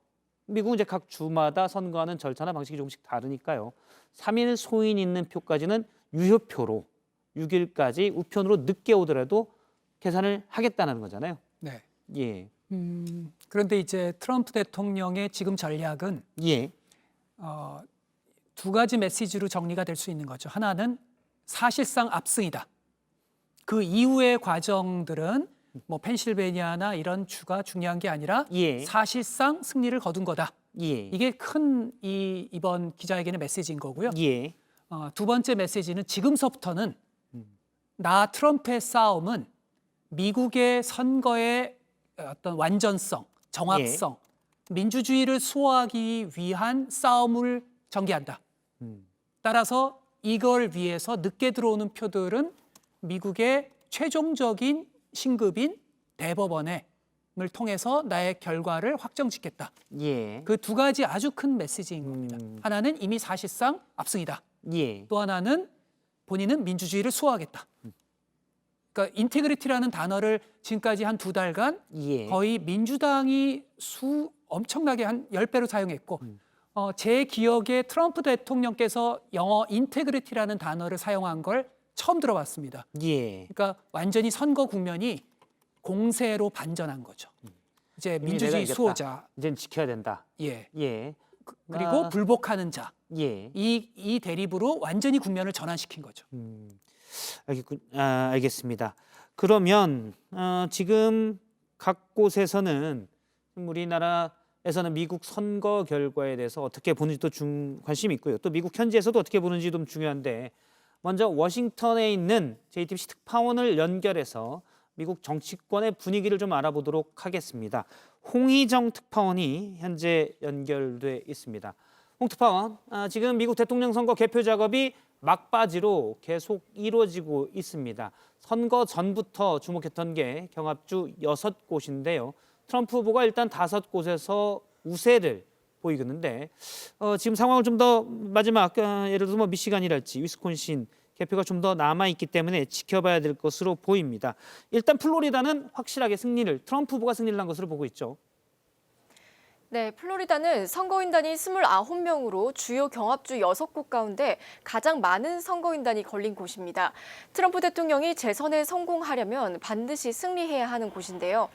미국은 이제 각 주마다 선거하는 절차나 방식이 조금씩 다르니까요. 3일 소인 있는 표까지는 유효표로 6일까지 우편으로 늦게 오더라도 계산을 하겠다는 거잖아요. 네. 예. 그런데 이제 트럼프 대통령의 지금 전략은 예. 두 가지 메시지로 정리가 될 수 있는 거죠. 하나는 사실상 압승이다. 그 이후의 과정들은 펜실베니아나 이런 주가 중요한 게 아니라 사실상 승리를 거둔 거다. 예. 이게 큰 이번 기자회견의 메시지인 거고요. 예. 두 번째 메시지는 지금서부터는 나 트럼프의 싸움은 미국의 선거의 어떤 완전성, 정확성, 민주주의를 수호하기 위한 싸움을 전개한다. 따라서 이걸 위해서 늦게 들어오는 표들은 미국의 최종적인 신급인 대법원을 통해서 나의 결과를 확정짓겠다. 예. 그 두 가지 아주 큰 메시지인 겁니다. 하나는 이미 사실상 압승이다. 예. 또 하나는 본인은 민주주의를 수호하겠다. 그러니까 인테그리티라는 단어를 지금까지 한 2달간 거의 민주당이 엄청나게 한 10배로 사용했고 제 기억에 트럼프 대통령께서 영어 인테그리티라는 단어를 사용한 걸 처음 들어봤습니다. 예. 그러니까 완전히 선거 국면이 공세로 반전한 거죠. 이제 민주주의 수호자. 이제는 지켜야 된다. 예. 예. 그리고 불복하는 자. 예. 이 대립으로 완전히 국면을 전환시킨 거죠. 알겠습니다. 그러면 지금 각 곳에서는 우리나라에서는 미국 선거 결과에 대해서 어떻게 보는지도 관심이 있고요. 또 미국 현지에서도 어떻게 보는지도 중요한데 먼저 워싱턴에 있는 JTBC 특파원을 연결해서 미국 정치권의 분위기를 좀 알아보도록 하겠습니다. 홍희정 특파원이 현재 연결돼 있습니다. 홍 특파원, 지금 미국 대통령 선거 개표 작업이 막바지로 계속 이루어지고 있습니다. 선거 전부터 주목했던 게 경합주 6곳인데요. 트럼프 후보가 일단 5곳에서 우세를 보이는데 지금 상황을 좀 더 마지막 예를 들어서 뭐 미시간이랄지 위스콘신 개표가 좀 더 남아있기 때문에 지켜봐야 될 것으로 보입니다. 일단 플로리다는 확실하게 트럼프 후보가 승리를 한 것으로 보고 있죠. 네, 플로리다는 선거인단이 29명으로 주요 경합주 6곳 가운데 가장 많은 선거인단이 걸린 곳입니다. 트럼프 대통령이 재선에 성공하려면 반드시 승리해야 하는 곳인데요.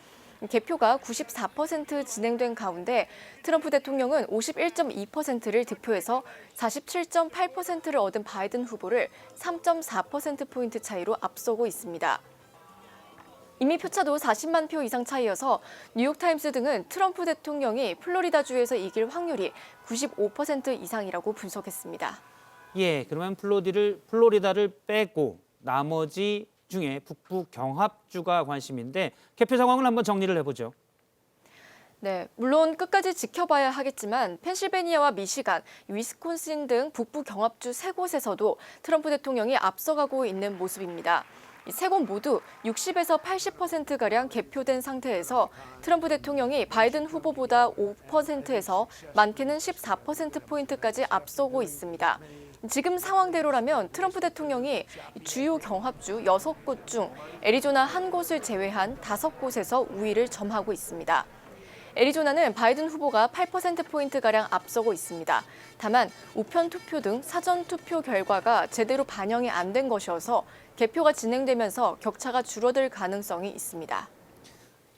개표가 94% 진행된 가운데 트럼프 대통령은 51.2%를 득표해서 47.8%를 얻은 바이든 후보를 3.4%포인트 차이로 앞서고 있습니다. 이미 표차도 40만 표 이상 차이여서 뉴욕타임스 등은 트럼프 대통령이 플로리다주에서 이길 확률이 95% 이상이라고 분석했습니다. 예, 그러면 플로리다를 빼고 나머지 중에 북부 경합주가 관심인데 개표 상황을 한번 정리를 해보죠. 네, 물론 끝까지 지켜봐야 하겠지만 펜실베니아와 미시간, 위스콘신 등 북부 경합주 3곳에서도 트럼프 대통령이 앞서가고 있는 모습입니다. 이 3곳 모두 60에서 80%가량 개표된 상태에서 트럼프 대통령이 바이든 후보보다 5%에서 많게는 14%포인트까지 앞서고 있습니다. 지금 상황대로라면 트럼프 대통령이 주요 경합주 6곳 중 애리조나 한 곳을 제외한 5곳에서 우위를 점하고 있습니다. 애리조나는 바이든 후보가 8%포인트가량 앞서고 있습니다. 다만 우편 투표 등 사전 투표 결과가 제대로 반영이 안 된 것이어서 개표가 진행되면서 격차가 줄어들 가능성이 있습니다.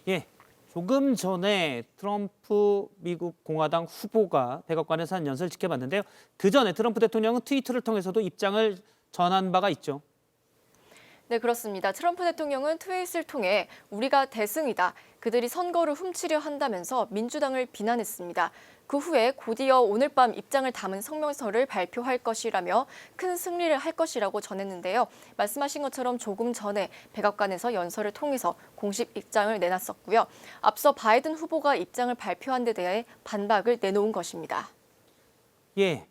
예, 조금 전에 트럼프 미국 공화당 후보가 백악관에서 한 연설을 지켜봤는데요. 그 전에 트럼프 대통령은 트위터를 통해서도 입장을 전한 바가 있죠. 네, 그렇습니다. 트럼프 대통령은 트윗을 통해 우리가 대승이다. 그들이 선거를 훔치려 한다면서 민주당을 비난했습니다. 그 후에 곧이어 오늘 밤 입장을 담은 성명서를 발표할 것이라며 큰 승리를 할 것이라고 전했는데요. 말씀하신 것처럼 조금 전에 백악관에서 연설을 통해서 공식 입장을 내놨었고요. 앞서 바이든 후보가 입장을 발표한 데 대해 반박을 내놓은 것입니다. 예,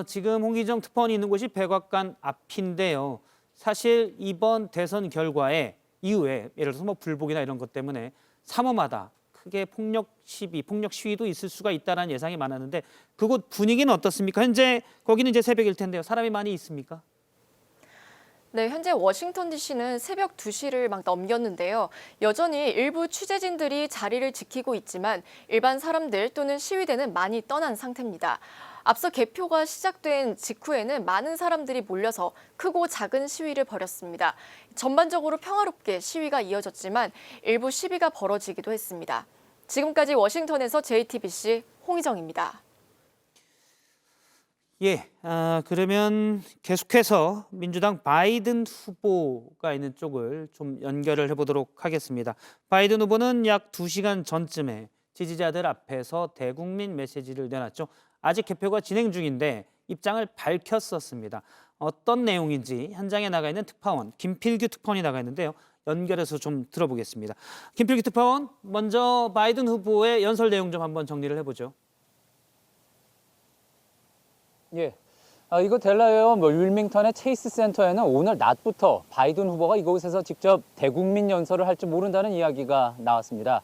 지금 홍희정 특파원이 있는 곳이 백악관 앞인데요. 사실 이번 대선 결과에 이후에 예를 들어서 뭐 불복이나 이런 것 때문에 3호마다 크게 폭력 시위도 있을 수가 있다는 예상이 많았는데 그곳 분위기는 어떻습니까? 현재 거기는 이제 새벽일 텐데요. 사람이 많이 있습니까? 네, 현재 워싱턴 DC는 새벽 2시를 막 넘겼는데요. 여전히 일부 취재진들이 자리를 지키고 있지만 일반 사람들 또는 시위대는 많이 떠난 상태입니다. 앞서 개표가 시작된 직후에는 많은 사람들이 몰려서 크고 작은 시위를 벌였습니다. 전반적으로 평화롭게 시위가 이어졌지만 일부 시비가 벌어지기도 했습니다. 지금까지 워싱턴에서 JTBC 홍희정입니다. 예, 그러면 계속해서 민주당 바이든 후보가 있는 쪽을 좀 연결을 해보도록 하겠습니다. 바이든 후보는 약 2시간 전쯤에 지지자들 앞에서 대국민 메시지를 내놨죠. 아직 개표가 진행 중인데 입장을 밝혔었습니다. 어떤 내용인지 현장에 나가 있는 특파원 김필규 특파원이 나가 있는데요. 연결해서 좀 들어보겠습니다. 김필규 특파원, 먼저 바이든 후보의 연설 내용 좀 한번 정리를 해보죠. 예. 이곳 델라웨어 윌밍턴의 체이스 센터에는 오늘 낮부터 바이든 후보가 이곳에서 직접 대국민 연설을 할 줄 모른다는 이야기가 나왔습니다.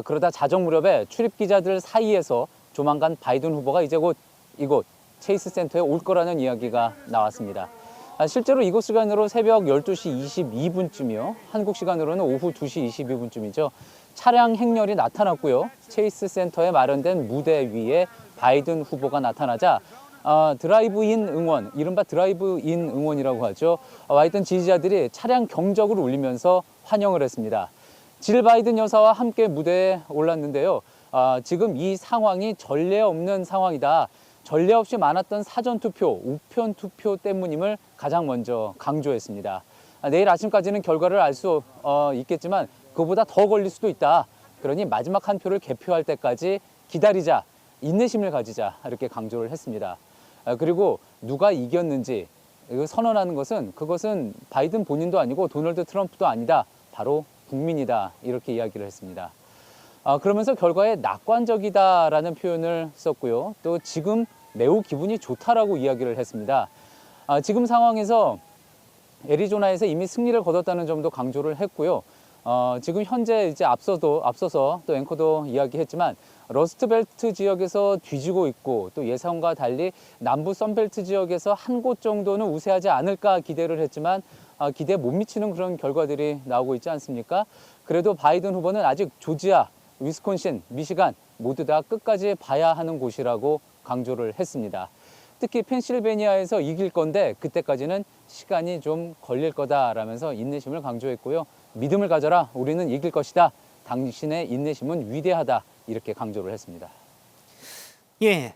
그러다 자정 무렵에 출입 기자들 사이에서 조만간 바이든 후보가 이제 곧 이곳 체이스 센터에 올 거라는 이야기가 나왔습니다. 실제로 이곳 시간으로 새벽 12시 22분쯤이요. 한국 시간으로는 오후 2시 22분쯤이죠. 차량 행렬이 나타났고요. 체이스 센터에 마련된 무대 위에 바이든 후보가 나타나자 드라이브인 응원, 이른바 드라이브인 응원이라고 하죠. 와 있던 지지자들이 차량 경적을 울리면서 환영을 했습니다. 질 바이든 여사와 함께 무대에 올랐는데요. 지금 이 상황이 전례 없는 상황이다. 전례 없이 많았던 사전투표, 우편투표 때문임을 가장 먼저 강조했습니다. 내일 아침까지는 결과를 알 수 있겠지만 그보다 더 걸릴 수도 있다. 그러니 마지막 한 표를 개표할 때까지 기다리자, 인내심을 가지자 이렇게 강조를 했습니다. 그리고 누가 이겼는지 선언하는 것은 그것은 바이든 본인도 아니고 도널드 트럼프도 아니다. 바로 국민이다. 이렇게 이야기를 했습니다. 그러면서 결과에 낙관적이다라는 표현을 썼고요. 또 지금 매우 기분이 좋다라고 이야기를 했습니다. 지금 상황에서 애리조나에서 이미 승리를 거뒀다는 점도 강조를 했고요. 지금 현재 이제 앞서서 또 앵커도 이야기했지만 러스트벨트 지역에서 뒤지고 있고 또 예상과 달리 남부 선벨트 지역에서 한 곳 정도는 우세하지 않을까 기대를 했지만 기대에 못 미치는 그런 결과들이 나오고 있지 않습니까? 그래도 바이든 후보는 아직 조지아, 위스콘신, 미시간 모두 다 끝까지 봐야 하는 곳이라고 강조를 했습니다. 특히 펜실베니아에서 이길 건데 그때까지는 시간이 좀 걸릴 거다라면서 인내심을 강조했고요. 믿음을 가져라. 우리는 이길 것이다. 당신의 인내심은 위대하다. 이렇게 강조를 했습니다. 예,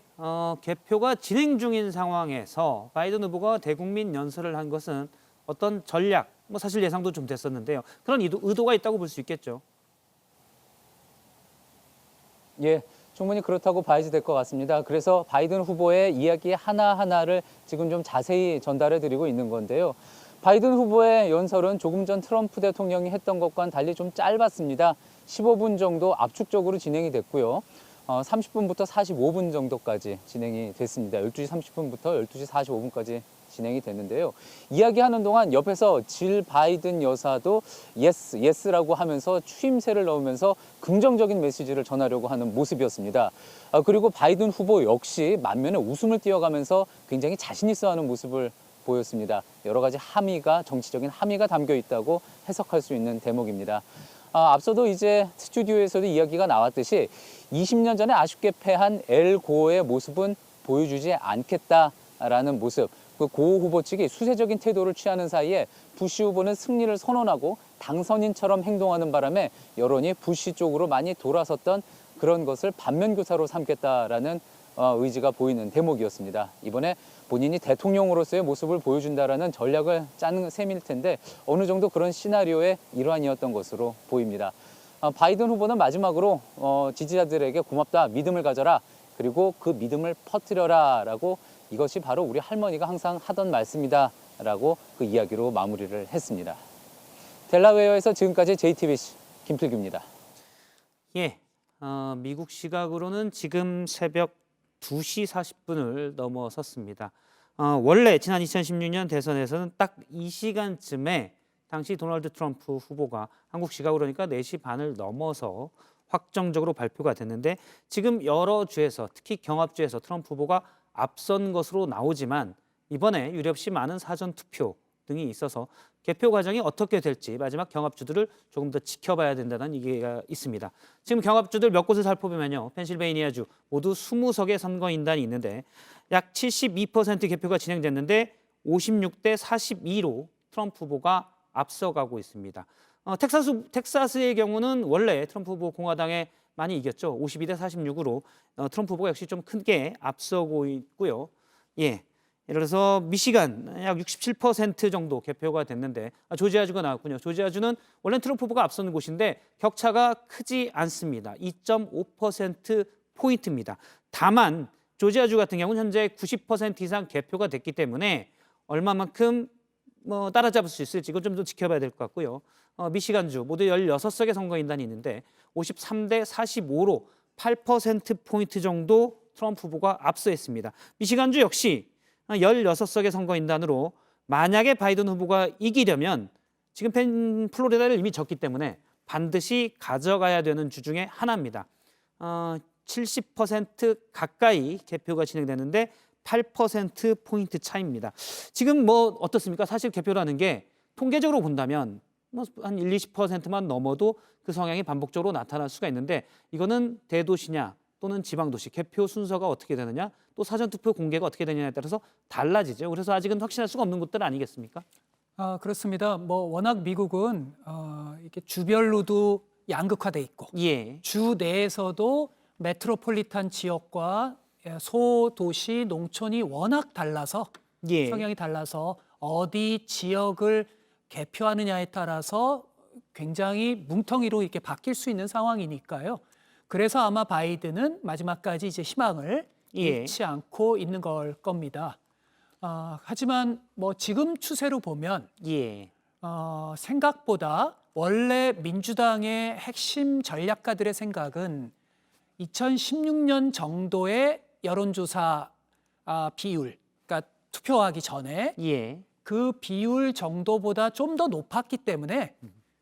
개표가 진행 중인 상황에서 바이든 후보가 대국민 연설을 한 것은 어떤 전략, 뭐 사실 예상도 좀 됐었는데요. 그런 의도가 있다고 볼 수 있겠죠. 예, 충분히 그렇다고 봐야지 될 것 같습니다. 그래서 바이든 후보의 이야기 하나하나를 지금 좀 자세히 전달해 드리고 있는 건데요. 바이든 후보의 연설은 조금 전 트럼프 대통령이 했던 것과는 달리 좀 짧았습니다. 15분 정도 압축적으로 진행이 됐고요. 30분부터 45분 정도까지 진행이 됐습니다. 12시 30분부터 12시 45분까지 진행이 됐는데요. 이야기하는 동안 옆에서 질 바이든 여사도 예스라고 하면서 추임새를 넣으면서 긍정적인 메시지를 전하려고 하는 모습이었습니다. 그리고 바이든 후보 역시 만면에 웃음을 띄워가면서 굉장히 자신 있어 하는 모습을 보였습니다. 여러 가지 정치적인 함의가 담겨 있다고 해석할 수 있는 대목입니다. 앞서도 이제 스튜디오에서도 이야기가 나왔듯이 20년 전에 아쉽게 패한 엘 고어의 모습은 보여주지 않겠다라는 모습. 그 고 후보 측이 수세적인 태도를 취하는 사이에 부시 후보는 승리를 선언하고 당선인처럼 행동하는 바람에 여론이 부시 쪽으로 많이 돌아섰던 그런 것을 반면교사로 삼겠다라는 의지가 보이는 대목이었습니다. 이번에 본인이 대통령으로서의 모습을 보여준다라는 전략을 짜는 셈일 텐데 어느 정도 그런 시나리오의 일환이었던 것으로 보입니다. 바이든 후보는 마지막으로 지지자들에게 고맙다, 믿음을 가져라, 그리고 그 믿음을 퍼뜨려라라고 이것이 바로 우리 할머니가 항상 하던 말씀이다 라고 그 이야기로 마무리를 했습니다. 델라웨어에서 지금까지 JTBC 김필규입니다. 예, 미국 시각으로는 지금 새벽 2시 40분을 넘어섰습니다. 원래 지난 2016년 대선에서는 딱 이 시간쯤에 당시 도널드 트럼프 후보가 한국 시각으로 그러니까 4시 반을 넘어서 확정적으로 발표가 됐는데 지금 여러 주에서 특히 경합주에서 트럼프 후보가 앞선 것으로 나오지만 이번에 유례없이 많은 사전투표 등이 있어서 개표 과정이 어떻게 될지 마지막 경합주들을 조금 더 지켜봐야 된다는 얘기가 있습니다. 지금 경합주들 몇 곳을 살펴보면요. 펜실베이니아주 모두 20석의 선거인단이 있는데 약 72% 개표가 진행됐는데 56대 42로 트럼프 후보가 앞서가고 있습니다. 텍사스의 경우는 원래 트럼프 후보 공화당에 많이 이겼죠. 52대 46으로 트럼프 후보가 역시 좀 크게 앞서고 있고요. 예. 예를 들어서 미시간 약 67% 정도 개표가 됐는데 조지아주가 나왔군요. 조지아주는 원래 트럼프 후보가 앞서는 곳인데 격차가 크지 않습니다. 2.5% 포인트입니다. 다만 조지아주 같은 경우는 현재 90% 이상 개표가 됐기 때문에 얼마만큼 따라잡을 수 있을지 이건 좀 더 지켜봐야 될 것 같고요. 미시간주 모두 16석의 선거인단이 있는데 53대 45로 8%포인트 정도 트럼프 후보가 앞서 있습니다. 미시간주 역시 16석의 선거인단으로 만약에 바이든 후보가 이기려면 지금 플로리다를 이미 졌기 때문에 반드시 가져가야 되는 주 중에 하나입니다. 70% 가까이 개표가 진행되는데 8%포인트 차이입니다. 지금 어떻습니까? 사실 개표라는 게 통계적으로 본다면 한 1, 20%만 넘어도 그 성향이 반복적으로 나타날 수가 있는데 이거는 대도시냐 또는 지방도시 개표 순서가 어떻게 되느냐 또 사전투표 공개가 어떻게 되느냐에 따라서 달라지죠. 그래서 아직은 확신할 수가 없는 것들 아니겠습니까? 그렇습니다. 워낙 미국은 이렇게 주별로도 양극화돼 있고 예. 주 내에서도 메트로폴리탄 지역과 소도시, 농촌이 워낙 달라서 예. 성향이 달라서 어디 지역을 개표하느냐에 따라서 굉장히 뭉텅이로 이렇게 바뀔 수 있는 상황이니까요. 그래서 아마 바이든은 마지막까지 이제 희망을 예. 잃지 않고 있는 걸 겁니다. 하지만 뭐 지금 추세로 보면 예. 생각보다 원래 민주당의 핵심 전략가들의 생각은 2016년 정도의 여론조사 비율, 그러니까 투표하기 전에 예. 그 비율 정도보다 좀 더 높았기 때문에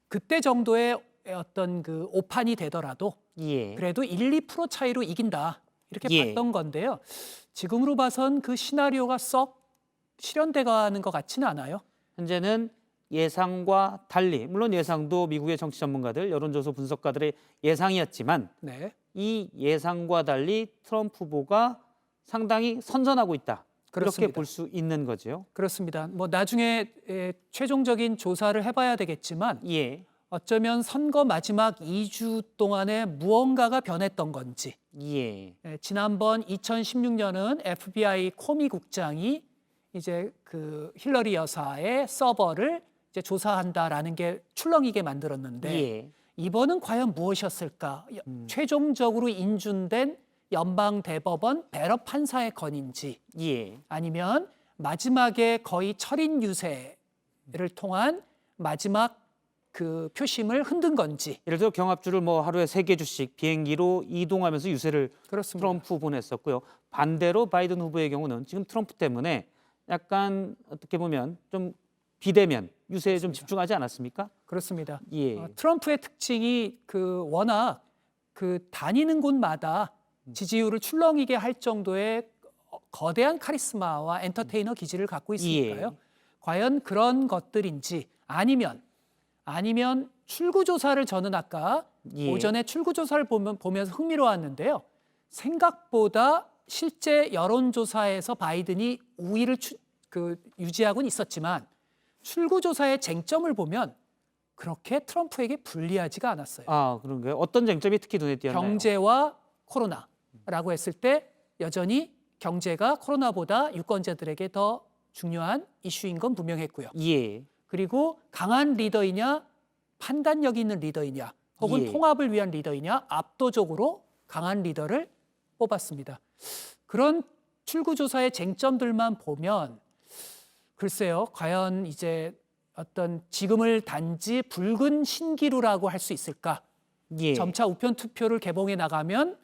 그때 정도의 어떤 그 오판이 되더라도 예. 그래도 1, 2% 차이로 이긴다 이렇게 예. 봤던 건데요. 지금으로 봐선 그 시나리오가 썩 실현돼가는 것 같지는 않아요. 현재는 예상과 달리, 물론 예상도 미국의 정치 전문가들, 여론조사 분석가들의 예상이었지만 네, 이 예상과 달리 트럼프 후보가 상당히 선전하고 있다. 이렇게 그렇습니다. 볼 수 있는 거죠. 그렇습니다. 뭐 나중에 최종적인 조사를 해봐야 되겠지만 예. 어쩌면 선거 마지막 2주 동안에 무언가가 변했던 건지 예. 지난번 2016년은 FBI 코미 국장이 이제 그 힐러리 여사의 서버를 이제 조사한다라는 게 출렁이게 만들었는데 예. 이번은 과연 무엇이었을까? 최종적으로 인준된 연방 대법원 베러 판사의 건인지 예. 아니면 마지막에 거의 철인 유세를 통한 마지막 그 표심을 흔든 건지. 예를 들어 경합주를 뭐 하루에 3개 주씩 비행기로 이동하면서 유세를 그렇습니다. 트럼프 후보는 했었고요. 반대로 바이든 후보의 경우는 지금 트럼프 때문에 약간 어떻게 보면 좀 비대면 유세에 좀 집중하지 않았습니까? 그렇습니다. 예. 트럼프의 특징이 그 워낙 그 다니는 곳마다 지지율을 출렁이게 할 정도의 거대한 카리스마와 엔터테이너 기질을 갖고 있으니까요. 예. 과연 그런 것들인지 아니면 출구조사를 저는 아까 예. 오전에 출구조사를 보면서 흥미로웠는데요. 생각보다 실제 여론조사에서 바이든이 우위를 유지하고는 있었지만 출구조사의 쟁점을 보면 그렇게 트럼프에게 불리하지가 않았어요. 아, 그런가요? 어떤 쟁점이 특히 눈에 띄었나요? 경제와 코로나라고 했을 때 여전히 경제가 코로나보다 유권자들에게 더 중요한 이슈인 건 분명했고요. 예. 그리고 강한 리더이냐 판단력 있는 리더이냐 혹은 예. 통합을 위한 리더이냐 압도적으로 강한 리더를 뽑았습니다. 그런 출구조사의 쟁점들만 보면 글쎄요, 과연 이제 어떤 지금을 단지 붉은 신기루라고 할 수 있을까? 예. 점차 우편 투표를 개봉해 나가면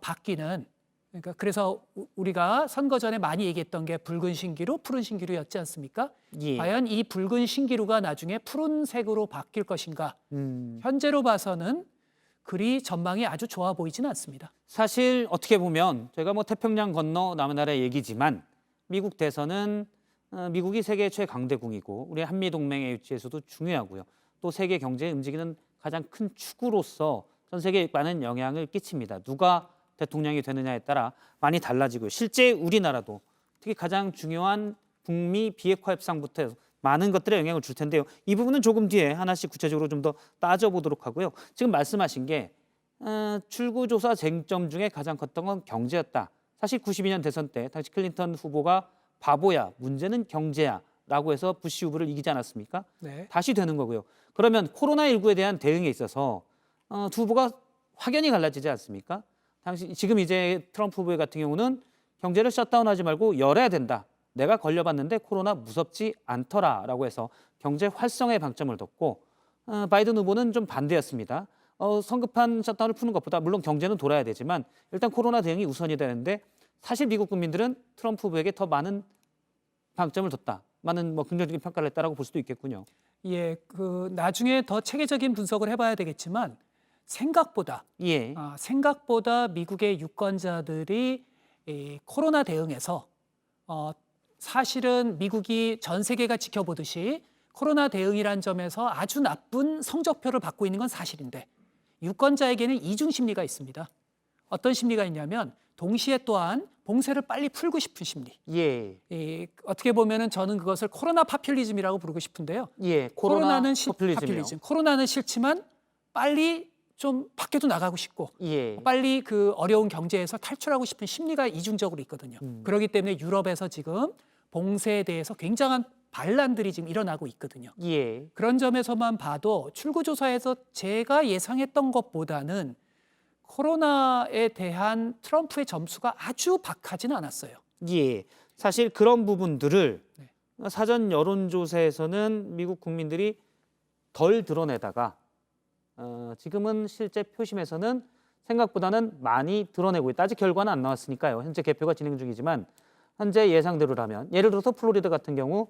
바뀌는. 그러니까 그래서 우리가 선거 전에 많이 얘기했던 게 붉은 신기루, 푸른 신기루였지 않습니까? 예. 과연 이 붉은 신기루가 나중에 푸른색으로 바뀔 것인가? 현재로 봐서는 그리 전망이 아주 좋아 보이지는 않습니다. 사실 어떻게 보면 저희가 뭐 태평양 건너 남의 나라의 얘기지만 미국 대선은 미국이 세계 최강대국이고 우리 한미 동맹의 위치에서도 중요하고요. 또 세계 경제에 움직이는 가장 큰 축으로서 전 세계에 많은 영향을 끼칩니다. 누가 대통령이 되느냐에 따라 많이 달라지고요. 실제 우리나라도 특히 가장 중요한 북미 비핵화 협상부터 해서 많은 것들에 영향을 줄 텐데요. 이 부분은 조금 뒤에 하나씩 구체적으로 좀 더 따져보도록 하고요. 지금 말씀하신 게 출구조사 쟁점 중에 가장 컸던 건 경제였다. 사실 92년 대선 때 당시 클린턴 후보가 바보야, 문제는 경제야 라고 해서 부시 후보를 이기지 않았습니까? 네. 다시 되는 거고요. 그러면 코로나19에 대한 대응에 있어서 두 후보가 확연히 갈라지지 않습니까? 지금 이제 트럼프 후보 같은 경우는 경제를 셧다운하지 말고 열어야 된다. 내가 걸려봤는데 코로나 무섭지 않더라라고 해서 경제 활성화에 방점을 뒀고 바이든 후보는 좀 반대였습니다. 성급한 셧다운을 푸는 것보다 물론 경제는 돌아야 되지만 일단 코로나 대응이 우선이 되는데 사실 미국 국민들은 트럼프 후보에게 더 많은 방점을 뒀다. 많은 뭐 긍정적인 평가를 했다라고 볼 수도 있겠군요. 예, 그 나중에 더 체계적인 분석을 해봐야 되겠지만 생각보다 미국의 유권자들이 이 코로나 대응에서 사실은 미국이 전 세계가 지켜보듯이 코로나 대응이란 점에서 아주 나쁜 성적표를 받고 있는 건 사실인데 유권자에게는 이중 심리가 있습니다. 어떤 심리가 있냐면 동시에 또한 봉쇄를 빨리 풀고 싶은 심리. 예. 어떻게 보면은 저는 그것을 코로나 파퓰리즘이라고 부르고 싶은데요. 예. 코로나는 포퓰리즘이요. 파퓰리즘. 코로나는 싫지만 빨리 좀 밖에도 나가고 싶고 예. 빨리 그 어려운 경제에서 탈출하고 싶은 심리가 이중적으로 있거든요. 그렇기 때문에 유럽에서 지금 봉쇄에 대해서 굉장한 반란들이 지금 일어나고 있거든요. 예. 그런 점에서만 봐도 출구조사에서 제가 예상했던 것보다는 코로나에 대한 트럼프의 점수가 아주 박하지는 않았어요. 예. 사실 그런 부분들을 네. 사전 여론조사에서는 미국 국민들이 덜 드러내다가 지금은 실제 표심에서는 생각보다는 많이 드러내고 있다. 아직 결과는 안 나왔으니까요. 현재 개표가 진행 중이지만 현재 예상대로라면 예를 들어서 플로리다 같은 경우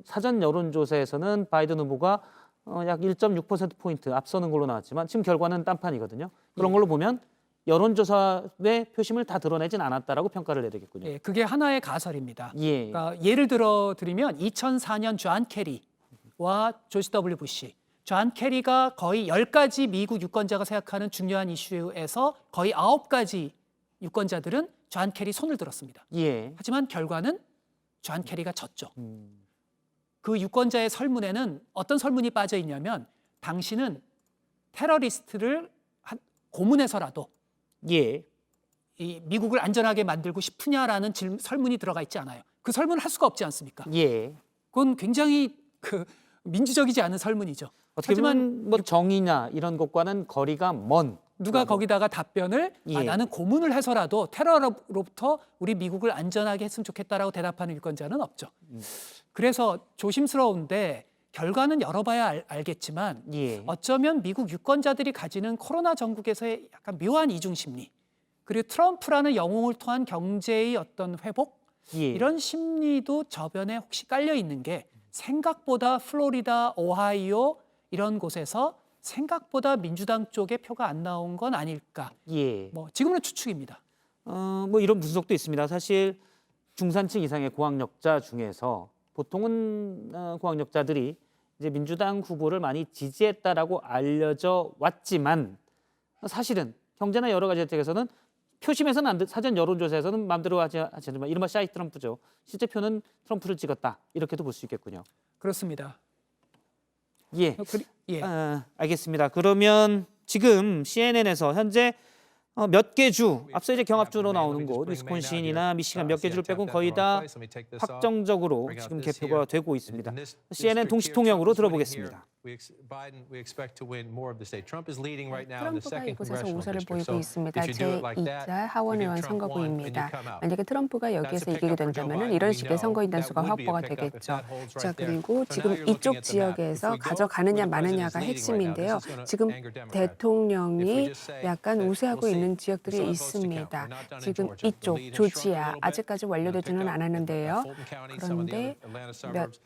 사전 여론조사에서는 바이든 후보가 약 1.6%포인트 앞서는 걸로 나왔지만 지금 결과는 딴판이거든요. 그런 걸로 보면 여론조사의 표심을 다 드러내진 않았다라고 평가를 해야 되겠군요. 예, 그게 하나의 가설입니다. 예. 그러니까 예를 들어 드리면 2004년 존 캐리와 조지 W. 부시. 존 캐리가 거의 10가지 미국 유권자가 생각하는 중요한 이슈에서 거의 9가지 유권자들은 존 캐리 손을 들었습니다. 예. 하지만 결과는 존 캐리가 졌죠. 그 유권자의 설문에는 어떤 설문이 빠져 있냐면 당신은 테러리스트를 고문해서라도 예. 이 미국을 안전하게 만들고 싶으냐라는 설문이 들어가 있지 않아요. 그 설문을 할 수가 없지 않습니까? 예. 그건 굉장히 민주적이지 않은 설문이죠. 어떻게 보면 뭐 정의나 이런 것과는 거리가 먼. 누가 거기다가 답변을 예. 나는 고문을 해서라도 테러로부터 우리 미국을 안전하게 했으면 좋겠다라고 대답하는 유권자는 없죠. 그래서 조심스러운데 결과는 열어봐야 알겠지만 예. 어쩌면 미국 유권자들이 가지는 코로나 전국에서의 약간 묘한 이중심리 그리고 트럼프라는 영웅을 통한 경제의 어떤 회복 예. 이런 심리도 저변에 혹시 깔려 있는 게 생각보다 플로리다, 오하이오 이런 곳에서 생각보다 민주당 쪽에 표가 안 나온 건 아닐까. 예. 뭐 지금은 추측입니다. 뭐 이런 분석도 있습니다. 사실 중산층 이상의 고학력자 중에서 보통은 고학력자들이 이제 민주당 후보를 많이 지지했다라고 알려져 왔지만 사실은 경제나 여러 가지 혜택에서는 표심에서는 사전 여론조사에서는 마음대로 하지 않지만 이른바 샤이 트럼프죠. 실제 표는 트럼프를 찍었다 이렇게도 볼 수 있겠군요. 그렇습니다. 예. 예. 알겠습니다. 그러면 지금 CNN에서 현재 몇 개 주, 앞서 이제 경합주로 나오는 곳, 위스콘신이나 미시간 몇 개 주를 빼고 거의 다 확정적으로 지금 개표가 되고 있습니다. CNN 동시 통역으로 들어보겠습니다. 트럼프가 이곳에서 우세를 보이고 있습니다. 제2자 하원 의원 선거구입니다. 만약에 트럼프가 여기에서 이기게 된다면 이런 식의 선거인 단수가 확보가 되겠죠. 자, 그리고 지금 이쪽 지역에서 가져가느냐 마느냐가 핵심인데요. 지금 대통령이 약간 우세하고 있는 지역들이 있습니다. 지금 이쪽 조지아 아직까지 완료되지는 않았는데요. 그런데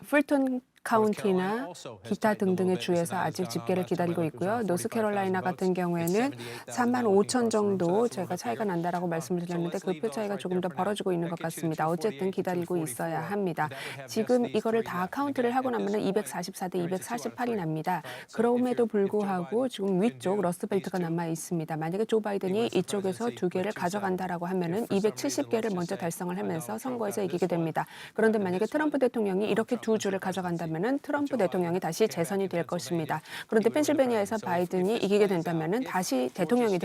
풀턴 카운티나 기타 등등의 주에서 아직 집계를 기다리고 있고요. 노스캐롤라이나 같은 경우에는 3만 5천 정도 제가 차이가 난다라고 말씀을 드렸는데 그 표 차이가 조금 더 벌어지고 있는 것 같습니다. 어쨌든 기다리고 있어야 합니다. 지금 이거를 다 카운트를 하고 나면 244대 248이 납니다. 그럼에도 불구하고 지금 위쪽 러스트벨트가 남아 있습니다. 만약에 조 바이든이 이쪽에서 2개를 가져간다라고 하면은 270개를 먼저 달성을 하면서 선거에서 이기게 됩니다. 그런데 만약에 트럼프 대통령이 이렇게 2주를 가져간다면 트럼프 대통령이 다시 재선이 될 것입니다. 그런데 펜실베니아에서 바이든이 이기게 된다면 다시 대통령이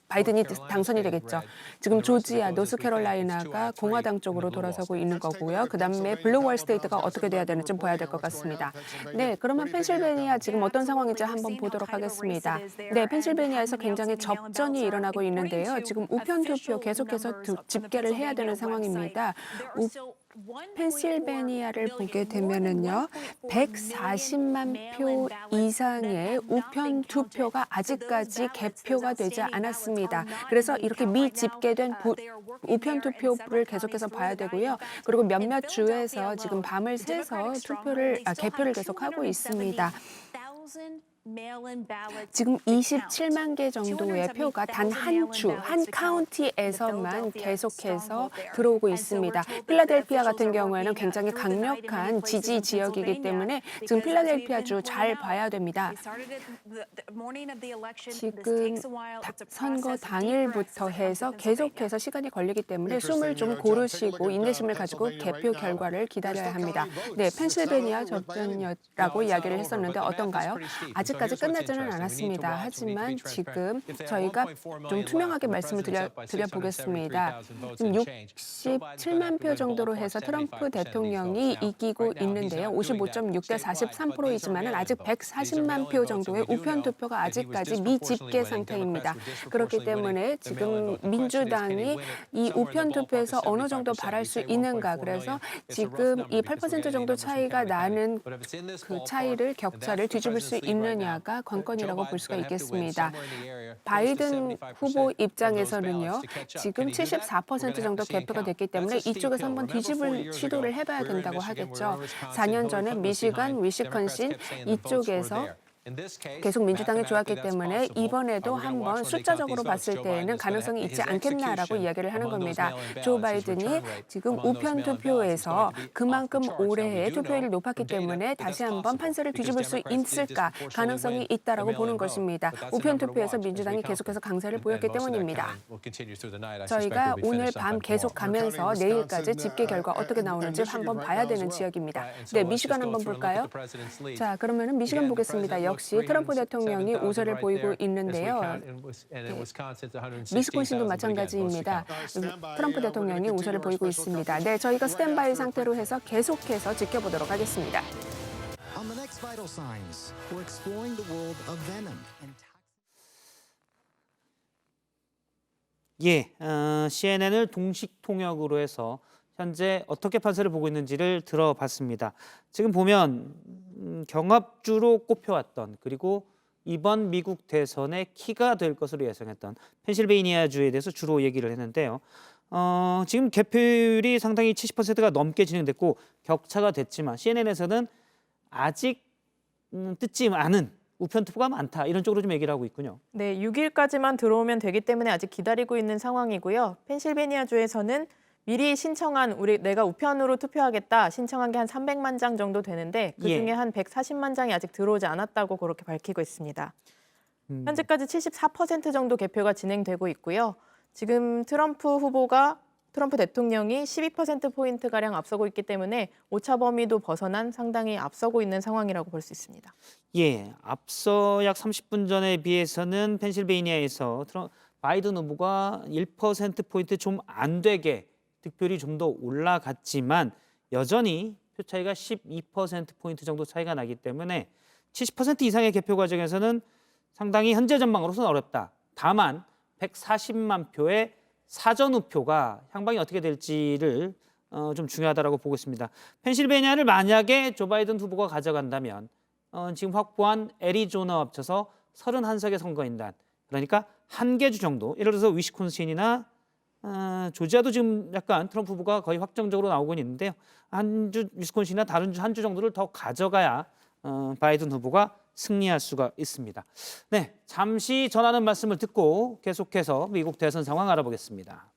바이든이 당선이 되겠죠. 지금 조지아, 노스캐롤라이나가 공화당 쪽으로 돌아서고 있는 거고요. 그다음에 블루월 스테이트가 어떻게 돼야 되는지 좀 봐야 될 것 같습니다. 네, 그러면 펜실베니아 지금 어떤 상황인지 한번 보도록 하겠습니다. 네, 펜실베니아에서 굉장히 접전이 일어나고 있는데요. 지금 우편 투표 계속해서 집계를 해야 되는 상황입니다. 펜실베니아를 보게 되면은요, 140만 표 이상의 우편 투표가 아직까지 개표가 되지 않았습니다. 그래서 이렇게 미집계된 우편 투표를 계속해서 봐야 되고요. 그리고 몇몇 주에서 지금 밤을 새서 개표를 계속하고 있습니다. 지금 27만 개 정도의 표가 단 한 주, 한 카운티에서만 계속해서 들어오고 있습니다. 필라델피아 같은 경우에는 굉장히 강력한 지지 지역이기 때문에 지금 필라델피아 주 잘 봐야 됩니다. 지금 선거 당일부터 해서 계속해서 시간이 걸리기 때문에 숨을 좀 고르시고 인내심을 가지고 개표 결과를 기다려야 합니다. 네, 펜실베니아 접전이라고 이야기를 했었는데 어떤가요? 아직까지 아직까지 끝나지는 않았습니다. 하지만 지금 저희가 좀 투명하게 말씀을 드려보겠습니다. 지금 67만 표 정도로 해서 트럼프 대통령이 이기고 있는데요. 55.6 대 43%이지만 아직 140만 표 정도의 우편 투표가 아직까지 미집계 상태입니다. 그렇기 때문에 지금 민주당이 이 우편 투표에서 어느 정도 발할 수 있는가. 그래서 지금 이 8% 정도 차이가 나는 그 차이를 격차를 뒤집을 수 있느냐가 관건이라고 볼 수가 있겠습니다. 바이든 후보 입장에서는요. 지금 74% 정도 개표가 됐기 때문에 이쪽에서 한번 뒤집을 시도를 해봐야 된다고 하겠죠. 4년 전에 미시간, 위스콘신 이쪽에서 계속 민주당이 좋았기 때문에 이번에도 한번 숫자적으로 봤을 때에는 가능성이 있지 않겠나라고 이야기를 하는 겁니다. 조 바이든이 지금 우편 투표에서 그만큼 올해의 투표율이 높았기 때문에 다시 한번 판세를 뒤집을 수 있을까 가능성이 있다라고 보는 것입니다. 우편 투표에서 민주당이 계속해서 강세를 보였기 때문입니다. 저희가 오늘 밤 계속 가면서 내일까지 집계 결과 어떻게 나오는지 한번 봐야 되는 지역입니다. 네, 미시간 한번 볼까요? 자, 그러면은 미시간 보겠습니다. 역시 트럼프 대통령이 우세를 보이고 있는데요. 네. 위스콘신도 마찬가지입니다. 트럼프 대통령이 우세를 보이고 있습니다. 네, 저희가 스탠바이 상태로 해서 계속해서 지켜보도록 하겠습니다. On the next Vital Signs, we're exploring the world of venom and CNN을 동식 통역으로 해서 현재 어떻게 판세를 보고 있는지를 들어봤습니다. 지금 보면 경합주로 꼽혀왔던 그리고 이번 미국 대선의 키가 될 것으로 예상했던 펜실베이니아주에 대해서 주로 얘기를 했는데요. 지금 개표율이 상당히 70%가 넘게 진행됐고 격차가 됐지만 CNN에서는 아직 뜯지 않은 우편 투표가 많다 이런 쪽으로 좀 얘기를 하고 있군요. 네, 6일까지만 들어오면 되기 때문에 아직 기다리고 있는 상황이고요. 펜실베니아주에서는 미리 신청한 내가 우편으로 투표하겠다 신청한 게 한 300만 장 정도 되는데 그중에 한 140만 장이 아직 들어오지 않았다고 그렇게 밝히고 있습니다. 현재까지 74% 정도 개표가 진행되고 있고요. 지금 트럼프 대통령이 12%포인트가량 앞서고 있기 때문에 오차 범위도 벗어난 상당히 앞서고 있는 상황이라고 볼 수 있습니다. 앞서 약 30분 전에 비해서는 펜실베이니아에서 바이든 후보가 1%포인트 좀 안 되게 득표율이 좀 더 올라갔지만 여전히 표 차이가 12%포인트 정도 차이가 나기 때문에 70% 이상의 개표 과정에서는 상당히 현재 전망으로서는 어렵다. 다만 140만 표의 사전 우표가 향방이 어떻게 될지를 좀 중요하다고 보고 있습니다. 펜실베니아를 만약에 조 바이든 후보가 가져간다면 지금 확보한 애리조나와 합쳐서 31석의 선거인단, 그러니까 한 개 주 정도, 예를 들어서 위스콘신이나 조지아도 지금 약간 트럼프 후보가 거의 확정적으로 나오고 있는데요. 한 주 위스콘신이나 다른 주 한 주 정도를 더 가져가야 바이든 후보가 승리할 수가 있습니다. 네, 잠시 전하는 말씀을 듣고 계속해서 미국 대선 상황 알아보겠습니다.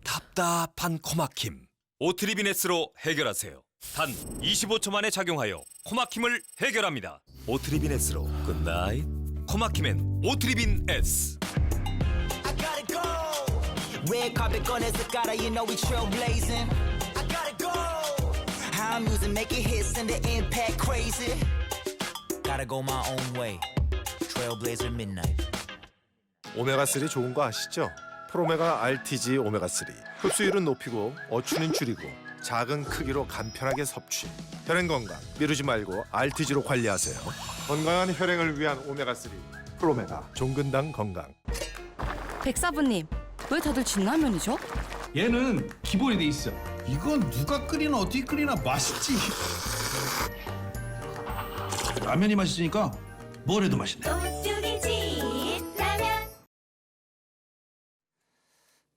답답한 코막힘, 오트리비네스로 해결하세요. 단 25초 만에 작용하여 코막힘을 해결합니다. 오트리비네스로 굿나잇. 코막힘엔 오트리빈 S. Red carpet 꺼내서 깔아, you know we trailblazing. I gotta go. How I'm using, make it hit, send the impact crazy. Gotta go my own way. Trailblazer midnight. 오메가3 좋은 거 아시죠? 프로메가 RTG 오메가3. 흡수율은 높이고 어추는 줄이고 작은 크기로 간편하게 섭취. 혈행 건강 미루지 말고 RTG로 관리하세요. 건강한 혈행을 위한 오메가3 프로메가. 종근당 건강. 백사부님, 왜 다들 진라면이죠? 얘는 기본이 돼 있어. 이건 누가 끓이나 어떻게 끓이나 맛있지. 라면이 맛있으니까 뭘 해도 맛있네.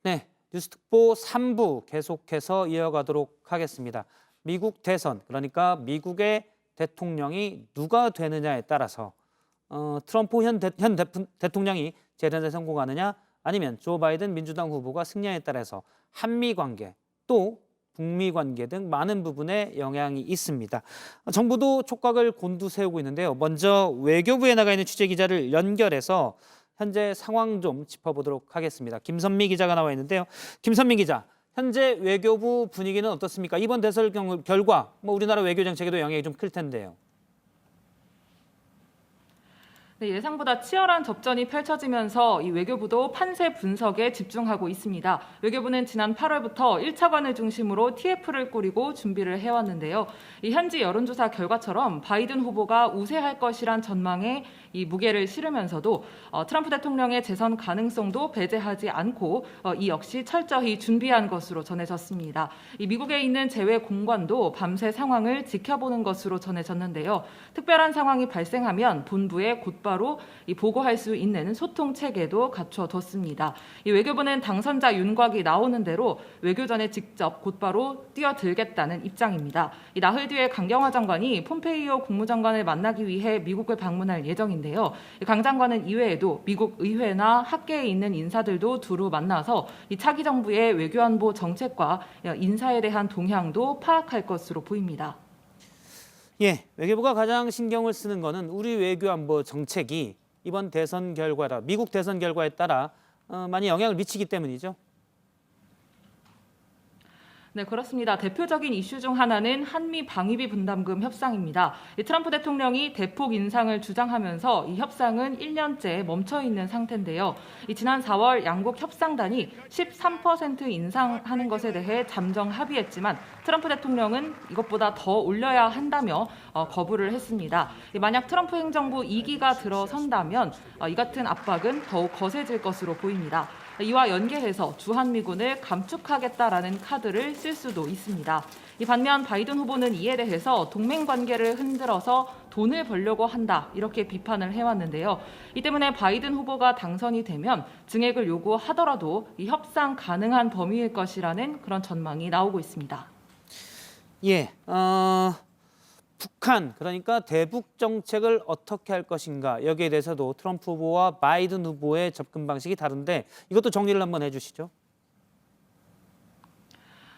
네, 뉴스특보 3부 계속해서 이어가도록 하겠습니다. 미국 대선, 그러니까 미국의 대통령이 누가 되느냐에 따라서 트럼프 현 대통령이 재선에 성공하느냐 아니면 조 바이든 민주당 후보가 승리에 따라서 한미 관계 또 북미 관계 등 많은 부분에 영향이 있습니다. 정부도 촉각을 곤두세우고 있는데요. 먼저 외교부에 나가 있는 취재기자를 연결해서 현재 상황 좀 짚어보도록 하겠습니다. 김선미 기자가 나와 있는데요. 김선미 기자, 현재 외교부 분위기는 어떻습니까? 이번 대선 결과 뭐 우리나라 외교 정책에도 영향이 좀 클 텐데요. 네, 예상보다 치열한 접전이 펼쳐지면서 이 외교부도 판세 분석에 집중하고 있습니다. 외교부는 지난 8월부터 1차관을 중심으로 TF를 꾸리고 준비를 해왔는데요. 이 현지 여론조사 결과처럼 바이든 후보가 우세할 것이란 전망에 이 무게를 실으면서도 트럼프 대통령의 재선 가능성도 배제하지 않고 이 역시 철저히 준비한 것으로 전해졌습니다. 이 미국에 있는 재외 공관도 밤새 상황을 지켜보는 것으로 전해졌는데요. 특별한 상황이 발생하면 본부에 곧바로 보고할 수 있는 소통 체계도 갖춰뒀습니다. 이 외교부는 당선자 윤곽이 나오는 대로 외교전에 직접 곧바로 뛰어들겠다는 입장입니다. 이 나흘 뒤에 강경화 장관이 폼페이오 국무장관을 만나기 위해 미국을 방문할 예정인데요. 강 장관은 이외에도 미국 의회나 학계에 있는 인사들도 두루 만나서 이 차기 정부의 외교안보 정책과 인사에 대한 동향도 파악할 것으로 보입니다. 예, 외교부가 가장 신경을 쓰는 거는 우리 외교안보 정책이 이번 대선 결과라 미국 대선 결과에 따라 많이 영향을 미치기 때문이죠. 네, 그렇습니다. 대표적인 이슈 중 하나는 한미 방위비 분담금 협상입니다. 트럼프 대통령이 대폭 인상을 주장하면서 이 협상은 1년째 멈춰 있는 상태인데요. 지난 4월 양국 협상단이 13% 인상하는 것에 대해 잠정 합의했지만 트럼프 대통령은 이것보다 더 올려야 한다며 거부를 했습니다. 만약 트럼프 행정부 2기가 들어선다면 이 같은 압박은 더욱 거세질 것으로 보입니다. 이와 연계해서 주한미군을 감축하겠다라는 카드를 쓸 수도 있습니다. 반면 바이든 후보는 이에 대해서 동맹 관계를 흔들어서 돈을 벌려고 한다 이렇게 비판을 해왔는데요. 이 때문에 바이든 후보가 당선이 되면 증액을 요구하더라도 이 협상 가능한 범위일 것이라는 그런 전망이 나오고 있습니다. 예, 북한 그러니까 대북 정책을 어떻게 할 것인가 여기에 대해서도 트럼프 후보와 바이든 후보의 접근 방식이 다른데 이것도 정리를 한번 해주시죠.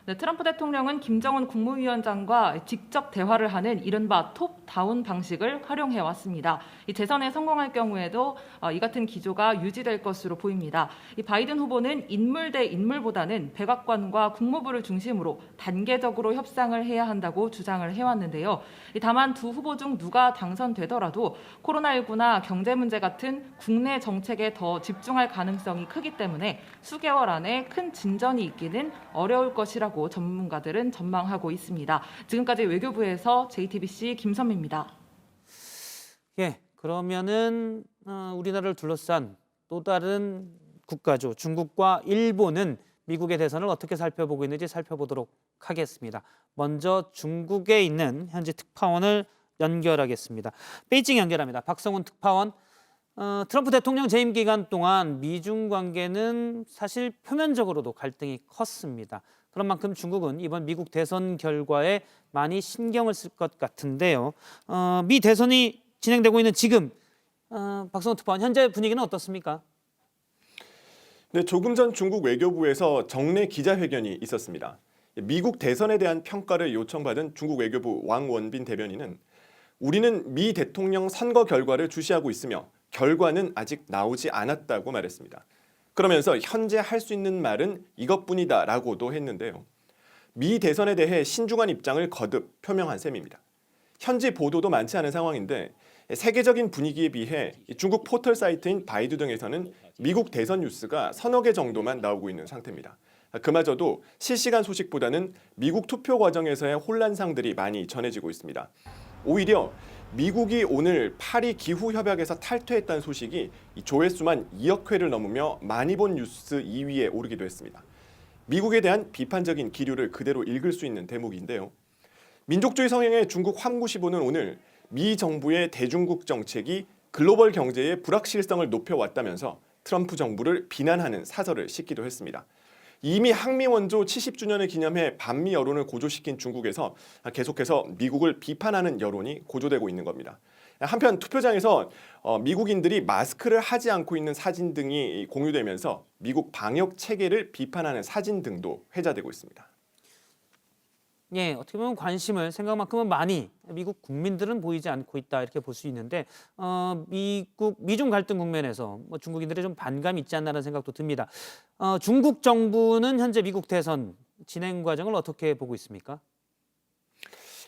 네, 트럼프 대통령은 김정은 국무위원장과 직접 대화를 하는 이른바 톱다운 방식을 활용해 왔습니다. 이 재선에 성공할 경우에도 이 같은 기조가 유지될 것으로 보입니다. 이 바이든 후보는 인물 대 인물보다는 백악관과 국무부를 중심으로 단계적으로 협상을 해야 한다고 주장을 해왔는데요. 다만 두 후보 중 누가 당선되더라도 코로나19나 경제 문제 같은 국내 정책에 더 집중할 가능성이 크기 때문에 수개월 안에 큰 진전이 있기는 어려울 것이라고 전문가들은 전망하고 있습니다. 지금까지 외교부에서 JTBC 김선미입니다. 예, 그러면은 우리나라를 둘러싼 또 다른 국가죠. 중국과 일본은 미국의 대선을 어떻게 살펴보고 있는지 살펴보도록 하겠습니다. 먼저 중국에 있는 현지 특파원을 연결하겠습니다. 베이징 연결합니다. 박성훈 특파원. 트럼프 대통령 재임 기간 동안 미중 관계는 사실 표면적으로도 갈등이 컸습니다. 그런 만큼 중국은 이번 미국 대선 결과에 많이 신경을 쓸 것 같은데요. 미 대선이 진행되고 있는 지금 박성훈 특파원 현재 분위기는 어떻습니까? 네, 조금 전 중국 외교부에서 정례 기자회견이 있었습니다. 미국 대선에 대한 평가를 요청받은 중국 외교부 왕원빈 대변인은 우리는 미 대통령 선거 결과를 주시하고 있으며 결과는 아직 나오지 않았다고 말했습니다. 그러면서 현재 할 수 있는 말은 이것뿐이다라고도 했는데요. 미 대선에 대해 신중한 입장을 거듭 표명한 셈입니다. 현지 보도도 많지 않은 상황인데 세계적인 분위기에 비해 중국 포털 사이트인 바이두 등에서는 미국 대선 뉴스가 서너 개 정도만 나오고 있는 상태입니다. 그마저도 실시간 소식보다는 미국 투표 과정에서의 혼란상들이 많이 전해지고 있습니다. 오히려 미국이 오늘 파리 기후협약에서 탈퇴했다는 소식이 조회수만 2억 회를 넘으며 많이 본 뉴스 2위에 오르기도 했습니다. 미국에 대한 비판적인 기류를 그대로 읽을 수 있는 대목인데요. 민족주의 성향의 중국 환구시보는 오늘 미 정부의 대중국 정책이 글로벌 경제의 불확실성을 높여왔다면서 트럼프 정부를 비난하는 사설을 싣기도 했습니다. 이미 항미 원조 70주년을 기념해 반미 여론을 고조시킨 중국에서 계속해서 미국을 비판하는 여론이 고조되고 있는 겁니다. 한편 투표장에서 미국인들이 마스크를 하지 않고 있는 사진 등이 공유되면서 미국 방역 체계를 비판하는 사진 등도 회자되고 있습니다. 예, 어떻게 보면 관심을 생각만큼은 많이 미국 국민들은 보이지 않고 있다 이렇게 볼 수 있는데 미중 갈등 국면에서 중국인들의 좀 반감이 있지 않나라는 생각도 듭니다. 중국 정부는 현재 미국 대선 진행 과정을 어떻게 보고 있습니까?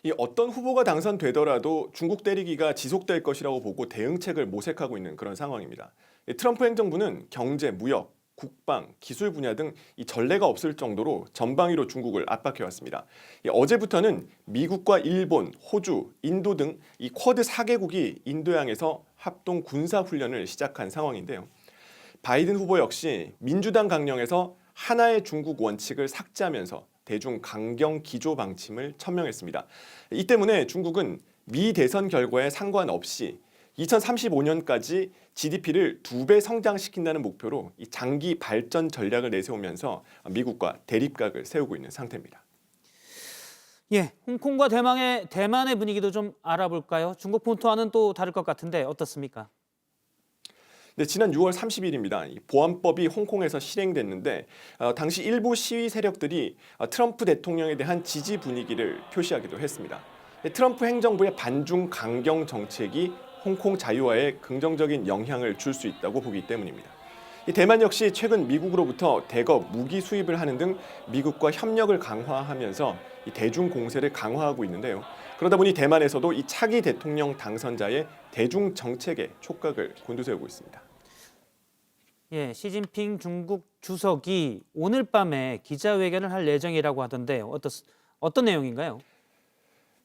이 어떤 후보가 당선되더라도 중국 때리기가 지속될 것이라고 보고 대응책을 모색하고 있는 그런 상황입니다. 트럼프 행정부는 경제, 무역, 국방, 기술 분야 등 이 전례가 없을 정도로 전방위로 중국을 압박해왔습니다. 어제부터는 미국과 일본, 호주, 인도 등 이 쿼드 4개국이 인도양에서 합동 군사 훈련을 시작한 상황인데요. 바이든 후보 역시 민주당 강령에서 하나의 중국 원칙을 삭제하면서 대중 강경 기조 방침을 천명했습니다. 이 때문에 중국은 미 대선 결과에 상관없이 2035년까지 GDP를 2배 성장시킨다는 목표로 이 장기 발전 전략을 내세우면서 미국과 대립각을 세우고 있는 상태입니다. 예, 홍콩과 대만의 분위기도 좀 알아볼까요? 중국 본토와는 또 다를 것 같은데 어떻습니까? 네, 지난 6월 30일입니다. 이 보안법이 홍콩에서 실행됐는데 당시 일부 시위 세력들이 트럼프 대통령에 대한 지지 분위기를 표시하기도 했습니다. 트럼프 행정부의 반중 강경 정책이 홍콩 자유화에 긍정적인 영향을 줄 수 있다고 보기 때문입니다. 대만 역시 최근 미국으로부터 대거 무기 수입을 하는 등 미국과 협력을 강화하면서 대중 공세를 강화하고 있는데요. 그러다 보니 대만에서도 이 차기 대통령 당선자의 대중 정책에 촉각을 곤두세우고 있습니다. 예, 시진핑 중국 주석이 오늘 밤에 기자회견을 할 예정이라고 하던데 어떤 내용인가요?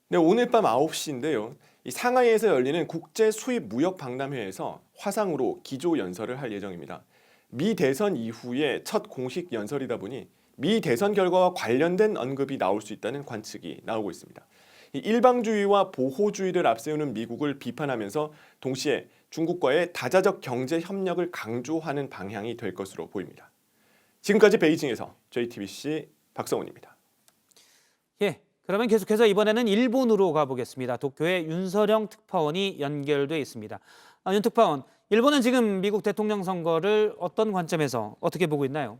네, 오늘 밤 9시인데요. 이 상하이에서 열리는 국제 수입 무역 박람회에서 화상으로 기조 연설을 할 예정입니다. 미 대선 이후에 첫 공식 연설이다 보니 미 대선 결과와 관련된 언급이 나올 수 있다는 관측이 나오고 있습니다. 일방주의와 보호주의를 앞세우는 미국을 비판하면서 동시에 중국과의 다자적 경제 협력을 강조하는 방향이 될 것으로 보입니다. 지금까지 베이징에서 JTBC 박성훈입니다. 예, 그러면 계속해서 이번에는 일본으로 가보겠습니다. 도쿄에 윤서령 특파원이 연결돼 있습니다. 윤 특파원, 일본은 지금 미국 대통령 선거를 어떤 관점에서 어떻게 보고 있나요?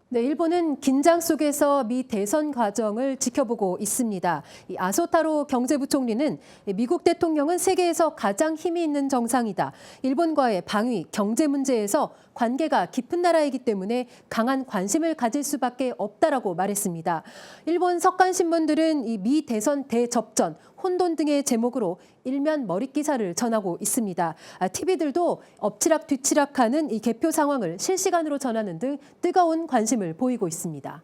네, 일본은 긴장 속에서 미 대선 과정을 지켜보고 있습니다. 이 아소타로 경제부총리는 미국 대통령은 세계에서 가장 힘이 있는 정상이다. 일본과의 방위, 경제 문제에서 관계가 깊은 나라이기 때문에 강한 관심을 가질 수밖에 없다라고 말했습니다. 일본 석간 신문들은 이 미 대선 대접전, 혼돈 등의 제목으로 일면 머릿 기사를 전하고 있습니다. TV들도 엎치락 뒤치락하는 이 개표 상황을 실시간으로 전하는 등 뜨거운 관심을 보이고 있습니다.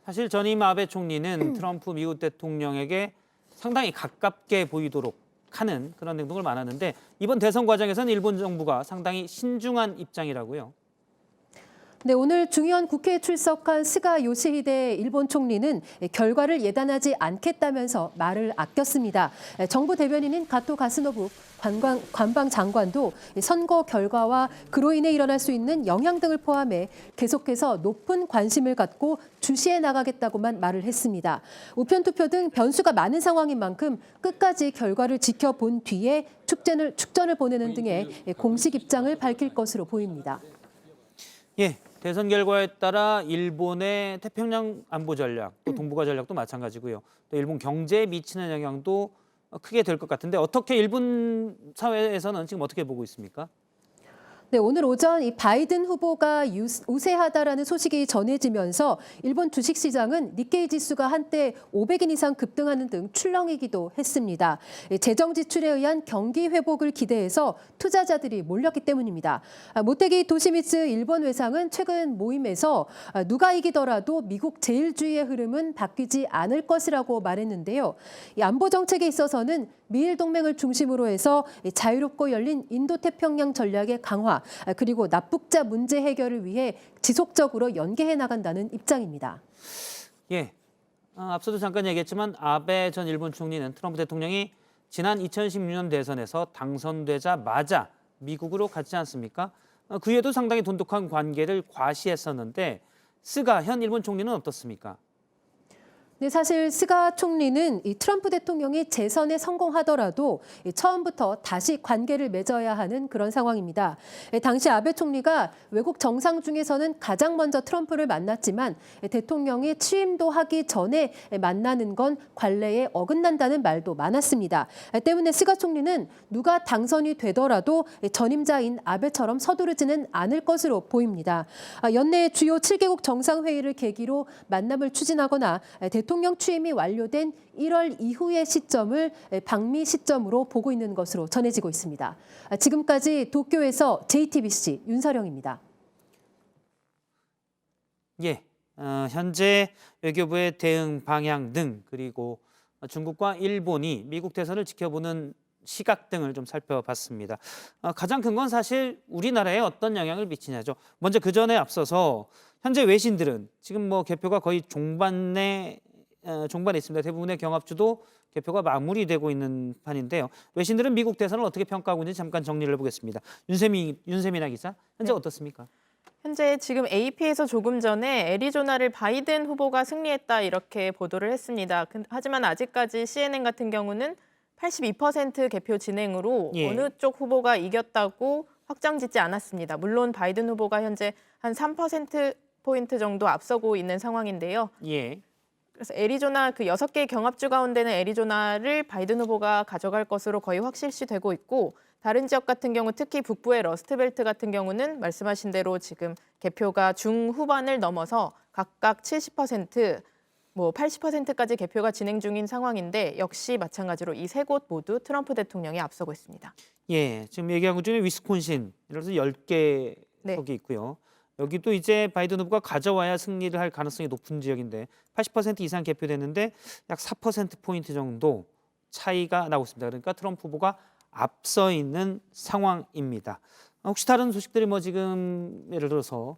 사실 전임 아베 총리는 트럼프 미국 대통령에게 상당히 가깝게 보이도록 하는 그런 행동을 많았는데 이번 대선 과정에서는 일본 정부가 상당히 신중한 입장이라고요. 네, 오늘 중의원 국회에 출석한 스가 요시히데 일본 총리는 결과를 예단하지 않겠다면서 말을 아꼈습니다. 정부 대변인인 가토 가스노부 관방 장관도 선거 결과와 그로 인해 일어날 수 있는 영향 등을 포함해 계속해서 높은 관심을 갖고 주시해 나가겠다고만 말을 했습니다. 우편 투표 등 변수가 많은 상황인 만큼 끝까지 결과를 지켜본 뒤에 축전을 보내는 등의 공식 입장을 밝힐 것으로 보입니다. 예, 대선 결과에 따라 일본의 태평양 안보 전략, 또 동북아 전략도 마찬가지고요. 또 일본 경제에 미치는 영향도 크게 될 것 같은데 어떻게 일본 사회에서는 지금 어떻게 보고 있습니까? 네, 오늘 오전 이 바이든 후보가 우세하다라는 소식이 전해지면서 일본 주식시장은 니케이 지수가 한때 500인 이상 급등하는 등 출렁이기도 했습니다. 재정 지출에 의한 경기 회복을 기대해서 투자자들이 몰렸기 때문입니다. 모테기 도시미츠 일본 외상은 최근 모임에서 누가 이기더라도 미국 제일주의의 흐름은 바뀌지 않을 것이라고 말했는데요. 이 안보 정책에 있어서는 미일 동맹을 중심으로 해서 자유롭고 열린 인도태평양 전략의 강화 그리고 납북자 문제 해결을 위해 지속적으로 연계해 나간다는 입장입니다. 예, 앞서도 잠깐 얘기했지만 아베 전 일본 총리는 트럼프 대통령이 지난 2016년 대선에서 당선되자마자 미국으로 갔지 않습니까? 그 후에도 상당히 돈독한 관계를 과시했었는데 스가 현 일본 총리는 어떻습니까? 네, 사실 스가 총리는 이 트럼프 대통령이 재선에 성공하더라도 처음부터 다시 관계를 맺어야 하는 그런 상황입니다. 당시 아베 총리가 외국 정상 중에서는 가장 먼저 트럼프를 만났지만 대통령이 취임도 하기 전에 만나는 건 관례에 어긋난다는 말도 많았습니다. 때문에 스가 총리는 누가 당선이 되더라도 전임자인 아베처럼 서두르지는 않을 것으로 보입니다. 연내 주요 7개국 정상회의를 계기로 만남을 추진하거나 대통령 취임이 완료된 1월 이후의 시점을 방미 시점으로 보고 있는 것으로 전해지고 있습니다. 지금까지 도쿄에서 JTBC 윤서령입니다. 예, 현재 외교부의 대응 방향 등 그리고 중국과 일본이 미국 대선을 지켜보는 시각 등을 좀 살펴봤습니다. 가장 큰 건 사실 우리나라에 어떤 영향을 미치냐죠. 먼저 그 전에 앞서서 현재 외신들은 지금 뭐 개표가 거의 종반에 있습니다. 대부분의 경합주도 개표가 마무리되고 있는 판인데요. 외신들은 미국 대선을 어떻게 평가하고 있는지 잠깐 정리를 해보겠습니다. 윤세민아 기자, 현재 어떻습니까? 현재 지금 AP에서 조금 전에 애리조나를 바이든 후보가 승리했다 이렇게 보도를 했습니다. 하지만 아직까지 CNN 같은 경우는 82% 개표 진행으로 어느 쪽 후보가 이겼다고 확정짓지 않았습니다. 물론 바이든 후보가 현재 한 3%포인트 정도 앞서고 있는 상황인데요. 그래서 애리조나 그 6개의 경합주 가운데는 애리조나를 바이든 후보가 가져갈 것으로 거의 확실시되고 있고 다른 지역 같은 경우 특히 북부의 러스트벨트 같은 경우는 말씀하신 대로 지금 개표가 중후반을 넘어서 각각 70%, 뭐 80%까지 개표가 진행 중인 상황인데 역시 마찬가지로 이 세 곳 모두 트럼프 대통령이 앞서고 있습니다. 예, 지금 얘기한 것 중에 위스콘신, 예를 들어서 10개 석이 있고요. 여기도 이제 바이든 후보가 가져와야 승리를 할 가능성이 높은 지역인데 80% 이상 개표됐는데 약 4%포인트 정도 차이가 나고 있습니다. 그러니까 트럼프 후보가 앞서 있는 상황입니다. 혹시 다른 소식들이 뭐 지금 예를 들어서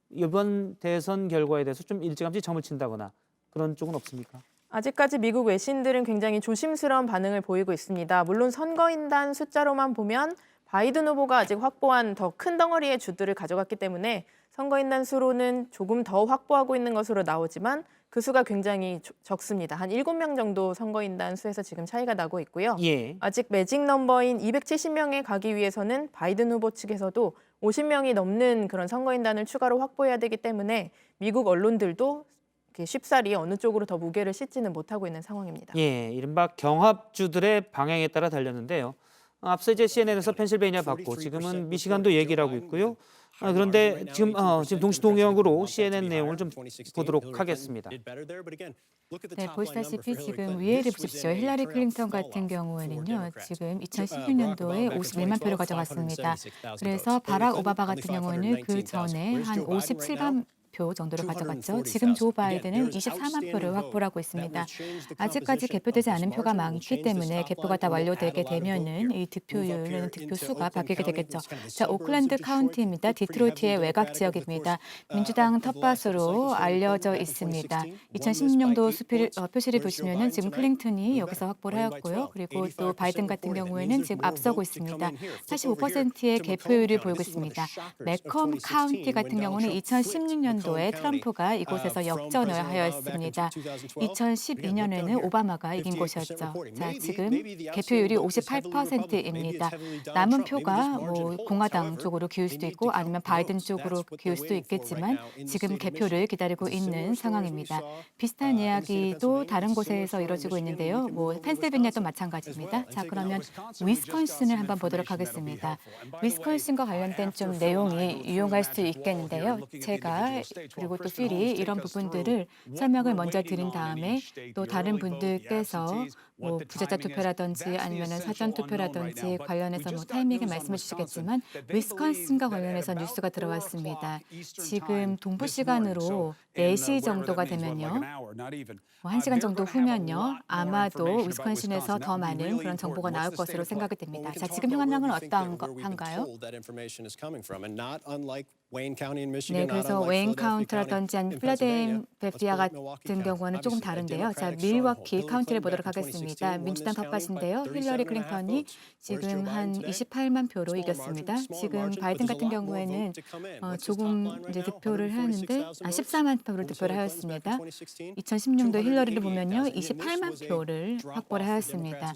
이번 대선 결과에 대해서 좀 일찌감치 점을 친다거나 그런 쪽은 없습니까? 아직까지 미국 외신들은 굉장히 조심스러운 반응을 보이고 있습니다. 물론 선거인단 숫자로만 보면 바이든 후보가 아직 확보한 더 큰 덩어리의 주들을 가져갔기 때문에 선거인단 수로는 조금 더 확보하고 있는 것으로 나오지만 그 수가 굉장히 적습니다. 한 7명 정도 선거인단 수에서 지금 차이가 나고 있고요. 아직 매직 넘버인 270명에 가기 위해서는 바이든 후보 측에서도 50명이 넘는 그런 선거인단을 추가로 확보해야 되기 때문에 미국 언론들도 쉽사리 어느 쪽으로 더 무게를 싣지는 못하고 있는 상황입니다. 예, 이른바 경합주들의 방향에 따라 달렸는데요. 앞서 이제 CNN에서 펜실베이니아 받고 지금은 미시간도 얘기를 하고 있고요. 그런데 지금 동시동역으로 CNN 내용을 좀 보도록 하겠습니다. 네, 보시다시피 지금 위에를 보십시오. 힐러리 클린턴 같은 경우에는요, 지금 2016년도에 51만 표를 가져갔습니다. 그래서 바락 오바마 같은 경우에는 그 전에 한 57만 표 정도를 가져갔죠. 지금 조 바이든은 24만 표를 확보하고 있습니다. 아직까지 개표되지 않은 표가 많기 때문에 개표가 다 완료되게 되면은 이 득표율은 득표 수가 바뀌게 되겠죠. 자, 오클랜드 카운티입니다. 디트로이트의 외곽 지역입니다. 민주당 텃밭으로 알려져 있습니다. 2016년도 표시를 보시면은 지금 클린턴이 여기서 확보를 하였고요. 그리고 또 바이든 같은 경우에는 지금 앞서고 있습니다. 85%의 개표율을 보이고 있습니다. 매컴 카운티 같은 경우는 2016년도에 트럼프가 이곳에서 역전을 하였습니다. 2012년에는 오바마가 이긴 곳이었죠. 자, 지금 개표율이 58%입니다. 남은 표가 뭐 공화당 쪽으로 기울 수도 있고 아니면 바이든 쪽으로 기울 수도 있겠지만 지금 개표를 기다리고 있는 상황입니다. 비슷한 이야기도 다른 곳에서 이루어지고 있는데요. 뭐 펜실베니아도 마찬가지입니다. 자, 그러면 위스콘신을 한번 보도록 하겠습니다. 위스콘신과 관련된 좀 내용이 유용할 수 있겠는데요. 제가 그리고 또 필이 이런 부분들을 설명을 먼저 드린 다음에 또 다른 분들께서 뭐 부재자 투표라든지 아니면 사전 투표라든지 관련해서 뭐 타이밍에 말씀해 주시겠지만 위스콘신과 관련해서 뉴스가 들어왔습니다. 지금 동부 시간으로 4시 정도가 되면요. 뭐 1시간 정도 후면요. 아마도 위스콘신에서 더 많은 그런 정보가 나올 것으로 생각이 됩니다. 자, 지금 현황은 어떠한가요? 네, 그래서 웨인 카운티라든지 아니면 필라델피아 같은 경우는 조금 다른데요. 자, 밀워키 카운티를 보도록 하겠습니다. 민주당 텃밭인데요. 힐러리 클린턴이 지금 한 28만 표로 이겼습니다. 지금 바이든 같은 경우에는 조금 이제 득표를 하는데 14만 표를 득표를 하였습니다. 2016년 힐러리를 보면요, 28만 표를 확보를 하였습니다.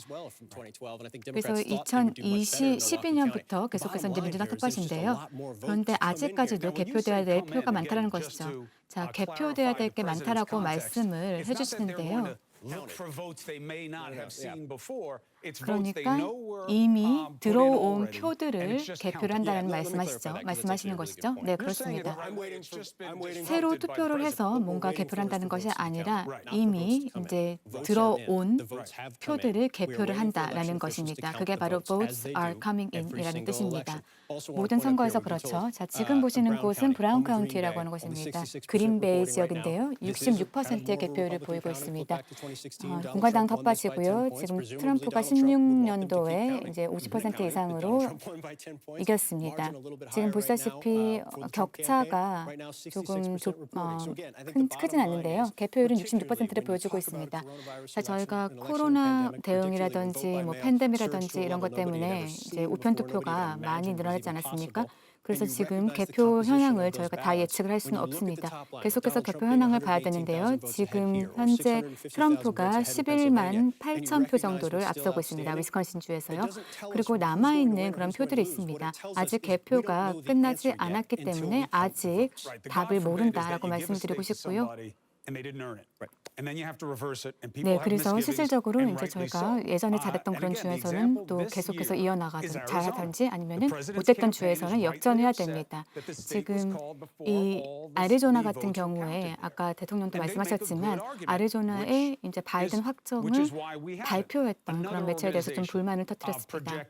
그래서 2012년부터 계속해서 이제 민주당 텃밭인데요. 그런데 아직까지도 개표돼야 될 표가 많다는 것이죠. 자, 개표돼야 될 게 많다라고 말씀을 해주시는데요. 그러니까 이미 들어온 표들을 개표를 한다는 말씀하시는 것이죠. 네, 그렇습니다. 새로 투표를 해서 뭔가 개표를 한다는 것이 아니라 이미 이제 들어온 표들을 개표를 한다라는 것입니다. 그게 바로 votes are coming in이라는 뜻입니다. 모든 선거에서 그렇죠. 자, 지금 보시는 곳은 브라운 카운티라고 하는 곳입니다. 그린베이 지역인데요. 66%의 개표율을 보이고 있습니다. 공화당 텃밭이고요. 지금 트럼프가 16년도에 이제 50% 이상으로 이겼습니다. 지금 보시다시피 격차가 조금 크진 않는데요. 개표율은 66%를 보여주고 있습니다. 자, 저희가 코로나 대응이라든지 뭐 팬데믹이라든지 이런 것 때문에 이제 우편 투표가 많이 늘어나지 않았습니까? 그래서 지금 개표 현황을 저희가 다 예측을 할 수는 없습니다. 계속해서 개표 현황을 봐야 되는데요. 지금 현재 트럼프가 11만 8천 표 정도를 앞서고 있습니다. 위스콘신주에서요. 그리고 남아있는 그런 표들이 있습니다. 아직 개표가 끝나지 않았기 때문에 아직 답을 모른다라고 말씀드리고 싶고요. 네, 그래서 실질적으로 이제 저희가 예전에 잘했던 그런 주에서는 또 계속해서 이어나가든 잘하든지 아니면은 못했던 주에서는 역전해야 됩니다. 지금 이 애리조나 같은 경우에 아까 대통령도 말씀하셨지만 애리조나의 이제 바이든 확정을 발표했던 그런 매체에 대해서 좀 불만을 터뜨렸습니다.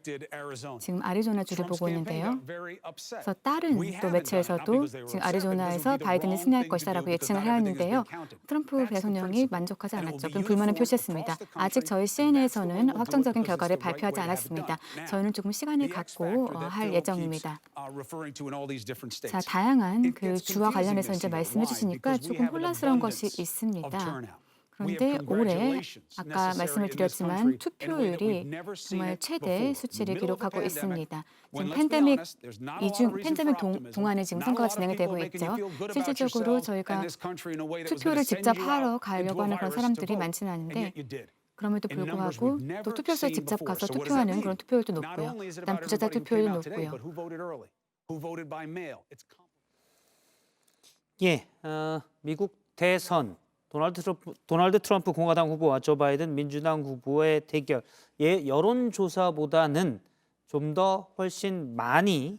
지금 애리조나 주를 보고 있는데요. 그래서 다른 또 매체에서도 지금 애리조나에서 바이든이 승리할 것이다라고 예측을 하였는데요. 트럼프 대통령이 만족하지 않았죠. 그럼 불만을 표시했습니다. 아직 저희 CNN에서는 확정적인 결과를 발표하지 않았습니다. 저희는 조금 시간을 갖고 할 예정입니다. 자, 다양한 그 주와 관련해서 이제 말씀해 주시니까 조금 혼란스러운 것이 있습니다. 그런데 올해 아까 말씀을 드렸지만 투표율이 정말 최대 수치를 기록하고 있습니다. 지금 팬데믹 동안에 지금 선거가 진행이 되고 있죠. 실질적으로 저희가 투표를 직접 하러 가려고 하는 그런 사람들이 많지는 않은데 그럼에도 불구하고 또 투표소에 직접 가서 투표하는 그런 투표율도 높고요. 그다음 부재자 투표율도 높고요. 예, 미국 대선 도널드 트럼프 공화당 후보와 조 바이든 민주당 후보의 대결. 예, 여론조사보다는 좀 더 훨씬 많이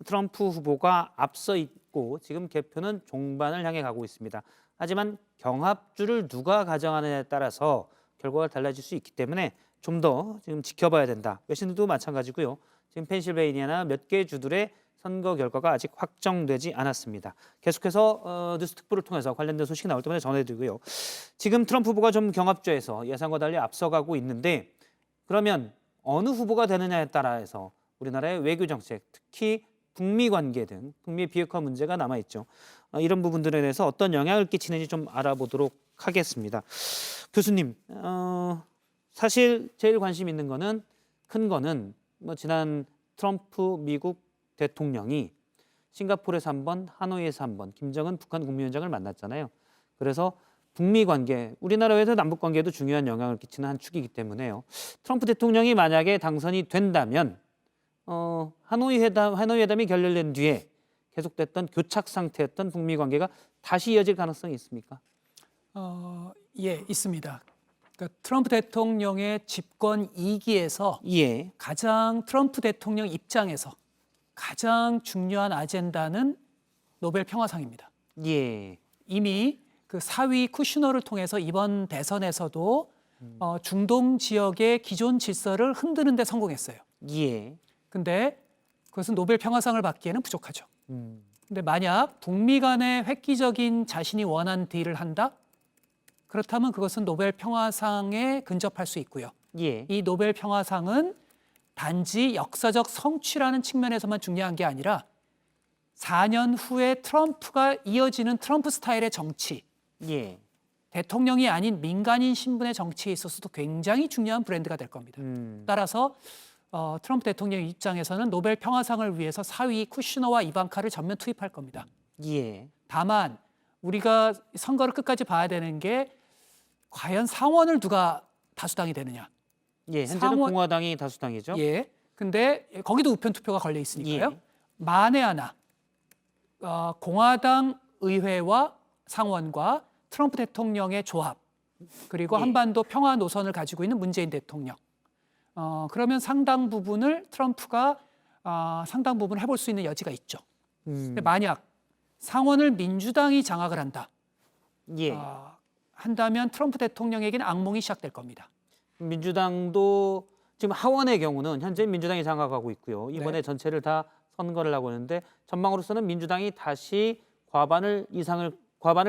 트럼프 후보가 앞서 있고 지금 개표는 종반을 향해 가고 있습니다. 하지만 경합주를 누가 가져가느냐에 따라서 결과가 달라질 수 있기 때문에 좀 더 지금 지켜봐야 된다. 외신들도 마찬가지고요. 지금 펜실베이니아나 몇 개 주들의 선거 결과가 아직 확정되지 않았습니다. 계속해서 뉴스 특보를 통해서 관련된 소식이 나올 때마다 전해드리고요. 지금 트럼프 후보가 좀 경합주에서 예상과 달리 앞서가고 있는데 그러면 어느 후보가 되느냐에 따라서 우리나라의 외교 정책, 특히 북미 관계 등 북미의 비핵화 문제가 남아있죠. 이런 부분들에 대해서 어떤 영향을 끼치는지 좀 알아보도록 하겠습니다. 교수님, 사실 제일 관심 있는 거는 큰 거는 뭐 지난 트럼프 미국 대통령이 싱가포르에서 한 번, 하노이에서 한 번, 김정은 북한 국무위원장을 만났잖아요. 그래서 북미 관계, 우리나라 외에도 남북 관계에도 중요한 영향을 끼치는 한 축이기 때문에요. 트럼프 대통령이 만약에 당선이 된다면 하노이 회담이 결렬된 뒤에 계속됐던 교착 상태였던 북미 관계가 다시 이어질 가능성이 있습니까? 예, 있습니다. 그러니까 트럼프 대통령의 집권 2기에서 가장 트럼프 대통령 입장에서 가장 중요한 아젠다는 노벨 평화상입니다. 예. 이미 그 사위 쿠슈너를 통해서 이번 대선에서도 중동 지역의 기존 질서를 흔드는 데 성공했어요. 예. 근데 그것은 노벨 평화상을 받기에는 부족하죠. 근데 만약 북미 간의 획기적인 자신이 원한 딜을 한다? 그렇다면 그것은 노벨 평화상에 근접할 수 있고요. 이 노벨 평화상은 단지 역사적 성취라는 측면에서만 중요한 게 아니라 4년 후에 트럼프가 이어지는 트럼프 스타일의 정치, 예. 대통령이 아닌 민간인 신분의 정치에 있어서도 굉장히 중요한 브랜드가 될 겁니다. 따라서 트럼프 대통령 입장에서는 노벨 평화상을 위해서 사위 쿠시너와 이방카를 전면 투입할 겁니다. 예. 다만 우리가 선거를 끝까지 봐야 되는 게 과연 상원을 누가 다수당이 되느냐. 예, 현재는 공화당이 다수당이죠. 예. 근데 거기도 우편 투표가 걸려 있으니까요. 예. 만에 하나 공화당 의회와 상원과 트럼프 대통령의 조합 그리고 예. 한반도 평화 노선을 가지고 있는 문재인 대통령. 그러면 상당 부분을 트럼프가 상당 부분 해볼 수 있는 여지가 있죠. 근데 만약 상원을 민주당이 장악을 한다. 예. 한다면 트럼프 대통령에게는 악몽이 시작될 겁니다. 민주당도 지금 하원의 경우는 현재 민주당이 장악하고 있고요. 이번에 네. 전체를 다 선거를 하고 있는데 전망으로서는 민주당이 다시 과반을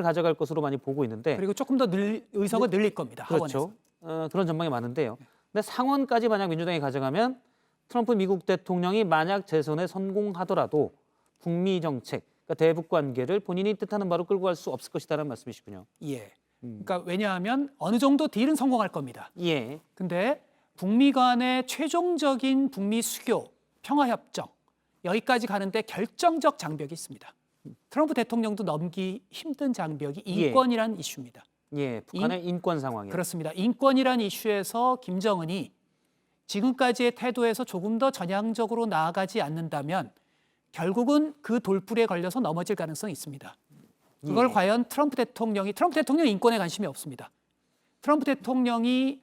가져갈 것으로 많이 보고 있는데 그리고 조금 더 의석을 늘릴 겁니다. 그렇죠. 하원에서. 그런 전망이 많은데요. 근데 상원까지 만약 민주당이 가져가면 트럼프 미국 대통령이 만약 재선에 성공하더라도 북미 정책, 그러니까 대북 관계를 본인이 뜻하는 바로 끌고 갈 수 없을 것이다라는 말씀이시군요. 예. 그러니까 왜냐하면 어느 정도 딜은 성공할 겁니다. 예. 근데 북미 간의 최종적인 북미 수교, 평화협정 여기까지 가는데 결정적 장벽이 있습니다. 트럼프 대통령도 넘기 힘든 장벽이 인권이라는 이슈입니다. 예, 북한의 인권 상황이요. 그렇습니다. 인권이라는 이슈에서 김정은이 지금까지의 태도에서 조금 더 전향적으로 나아가지 않는다면 결국은 그 돌불에 걸려서 넘어질 가능성이 있습니다. 그걸 과연 트럼프 대통령이 인권에 관심이 없습니다. 트럼프 대통령이는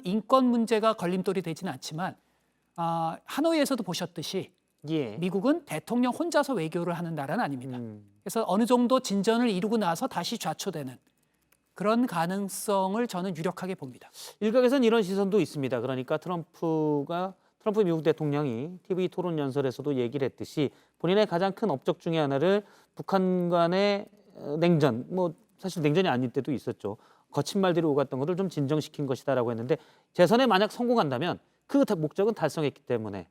인권 문제가 걸림돌이 되지는 않지만 하노이에서도 보셨듯이 예. 미국은 대통령 혼자서 외교를 하는 나라는 아닙니다. 그래서 어느 정도 진전을 이루고 나서 다시 좌초되는 그런 가능성을 저는 유력하게 봅니다. 일각에서는 이런 시선도 있습니다. 그러니까 트럼프 미국 대통령이 TV 토론 연설에서도 얘기를 했듯이 본인의 가장 큰 업적 중에 하나를 북한 간의 냉전, 사실 냉전이 아닐 때도 있었죠. 거친 말들이 오갔던 것을 좀 진정시킨 것이다라고 했는데 재선에 만약 성공한다면 그 목적은 달성했기 때문에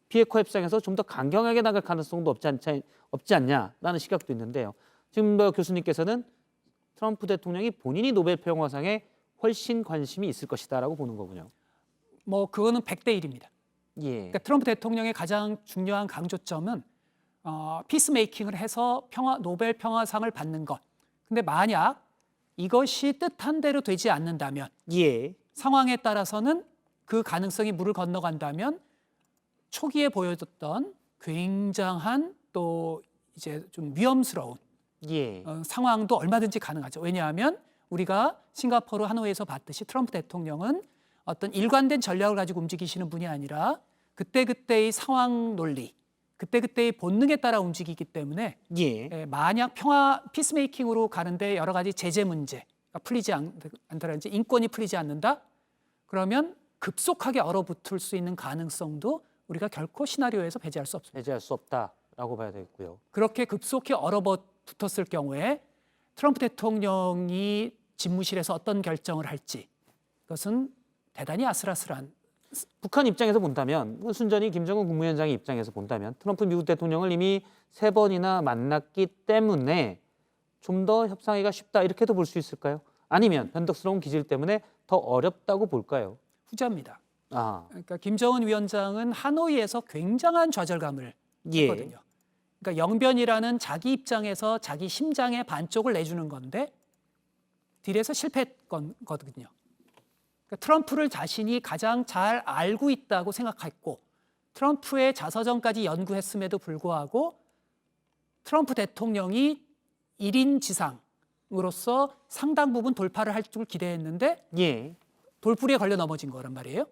비핵화 협상에서 좀 더 강경하게 나갈 가능성도 없지 않냐라는 시각도 있는데요. 지금 교수님께서는 트럼프 대통령이 본인이 노벨 평화상에 훨씬 관심이 있을 것이다라고 보는 거군요. 그거는 100대 1입니다. 예. 그러니까 트럼프 대통령의 가장 중요한 강조점은 피스메이킹을 해서 노벨 평화상을 받는 것. 근데 만약 이것이 뜻한 대로 되지 않는다면 예. 상황에 따라서는 그 가능성이 물을 건너간다면 초기에 보여줬던 굉장한 또 이제 좀 위험스러운 예. 상황도 얼마든지 가능하죠. 왜냐하면 우리가 싱가포르 하노이에서 봤듯이 트럼프 대통령은 어떤 일관된 전략을 가지고 움직이시는 분이 아니라 그때그때의 상황 논리, 그때그때의 본능에 따라 움직이기 때문에 예. 만약 피스메이킹으로 가는데 여러 가지 제재 문제가 풀리지 않다든지 인권이 풀리지 않는다? 그러면 급속하게 얼어붙을 수 있는 가능성도 우리가 결코 시나리오에서 배제할 수 없습니다. 배제할 수 없다라고 봐야 되겠고요. 그렇게 급속히 얼어붙었을 경우에 트럼프 대통령이 집무실에서 어떤 결정을 할지 그것은 대단히 아슬아슬한. 북한 입장에서 본다면 순전히 김정은 국무위원장의 입장에서 본다면 트럼프 미국 대통령을 이미 3번이나 만났기 때문에 좀 더 협상하기가 쉽다 이렇게도 볼 수 있을까요? 아니면 변덕스러운 기질 때문에 더 어렵다고 볼까요? 후자입니다. 그러니까 김정은 위원장은 하노이에서 굉장한 좌절감을 했거든요. 그러니까 영변이라는 자기 입장에서 자기 심장의 반쪽을 내주는 건데 딜에서 실패했거든요. 그러니까 트럼프를 자신이 가장 잘 알고 있다고 생각했고 트럼프의 자서전까지 연구했음에도 불구하고 트럼프 대통령이 1인 지상으로서 상당 부분 돌파를 할 줄 기대했는데 돌불이에 걸려 넘어진 거란 말이에요.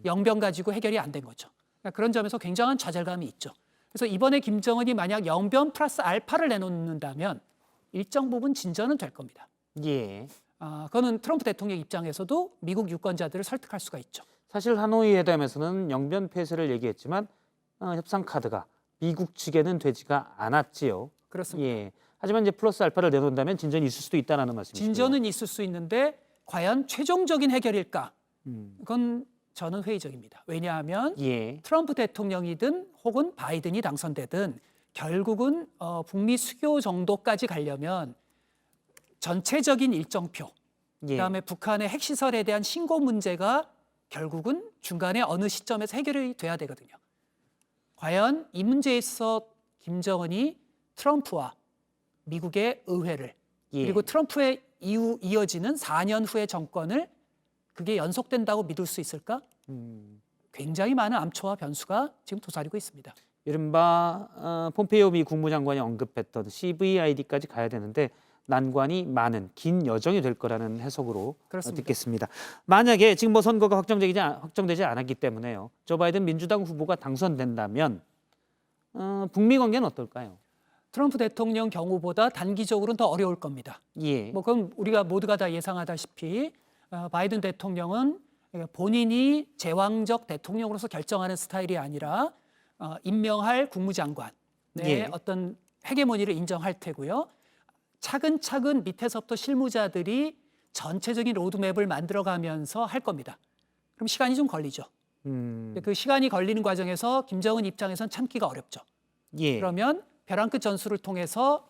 영변 가지고 해결이 안 된 거죠. 그러니까 그런 점에서 굉장한 좌절감이 있죠. 그래서 이번에 김정은이 만약 영변 플러스 알파를 내놓는다면 일정 부분 진전은 될 겁니다. 예. 그거는 트럼프 대통령 입장에서도 미국 유권자들을 설득할 수가 있죠. 사실 하노이 회담에서는 영변 폐쇄를 얘기했지만 협상 카드가 미국 측에는 되지가 않았지요. 그렇습니다. 예. 하지만 이제 플러스 알파를 내놓는다면 진전이 있을 수도 있다는 말씀이시죠. 진전은 있을 수 있는데 과연 최종적인 해결일까? 그건 저는 회의적입니다. 왜냐하면 트럼프 대통령이든 혹은 바이든이 당선되든 결국은 북미 수교 정도까지 가려면 전체적인 일정표, 그다음에 북한의 핵시설에 대한 신고 문제가 결국은 중간에 어느 시점에서 해결이 돼야 되거든요. 과연 이 문제에 있어 김정은이 트럼프와 미국의 의회를 그리고 트럼프의 이후 이어지는 4년 후의 정권을 그게 연속된다고 믿을 수 있을까? 굉장히 많은 암초와 변수가 지금 도사리고 있습니다. 이른바 폼페이오 미 국무장관이 언급했던 CVID까지 가야 되는데 난관이 많은 긴 여정이 될 거라는 해석으로 듣겠습니다. 만약에 지금 뭐 선거가 확정되지 않았기 때문에요. 조 바이든 민주당 후보가 당선된다면 북미 관계는 어떨까요? 트럼프 대통령 경우보다 단기적으로는 더 어려울 겁니다. 예. 뭐 그럼 우리가 모두가 다 예상하다시피 바이든 대통령은 본인이 제왕적 대통령으로서 결정하는 스타일이 아니라 임명할 국무장관의 어떤 헤게모니를 인정할 테고요. 차근차근 밑에서부터 실무자들이 전체적인 로드맵을 만들어가면서 할 겁니다. 그럼 시간이 좀 걸리죠. 그 시간이 걸리는 과정에서 김정은 입장에선 참기가 어렵죠. 그러면 벼랑 끝 전술을 통해서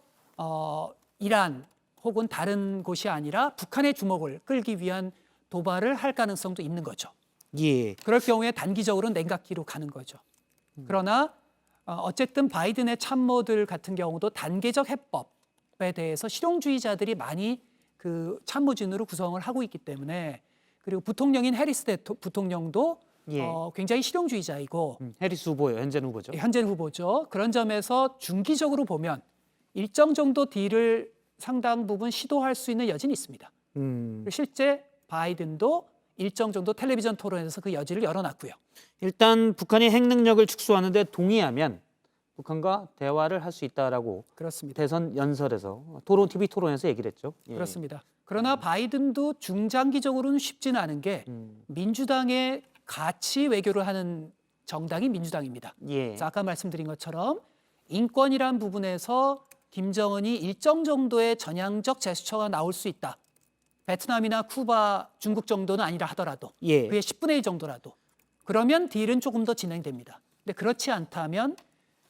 이란 혹은 다른 곳이 아니라 북한의 주목을 끌기 위한 도발을 할 가능성도 있는 거죠. 그럴 경우에 단기적으로는 냉각기로 가는 거죠. 그러나 어쨌든 바이든의 참모들 같은 경우도 단계적 해법에 대해서 실용주의자들이 많이 그 참모진으로 구성을 하고 있기 때문에 그리고 부통령인 해리스 부통령도 굉장히 실용주의자이고 해리스 후보예요. 현재는 후보죠. 현재는 후보죠. 그런 점에서 중기적으로 보면 일정 정도 딜을 상당 부분 시도할 수 있는 여지는 있습니다. 실제 바이든도 일정 정도 텔레비전 토론에서 그 여지를 열어놨고요. 일단 북한이 핵 능력을 축소하는 데 동의하면 북한과 대화를 할 수 있다라고 그렇습니다. 대선 연설에서 TV 토론에서 얘기를 했죠. 그렇습니다. 그러나 바이든도 중장기적으로는 쉽지는 않은 게 민주당의 가치 외교를 하는 정당이 민주당입니다. 그래서 아까 말씀드린 것처럼 인권이란 부분에서 김정은이 일정 정도의 전향적 제스처가 나올 수 있다. 베트남이나 쿠바, 중국 정도는 아니라 하더라도 그의 10분의 1 정도라도 그러면 딜은 조금 더 진행됩니다. 근데 그렇지 않다면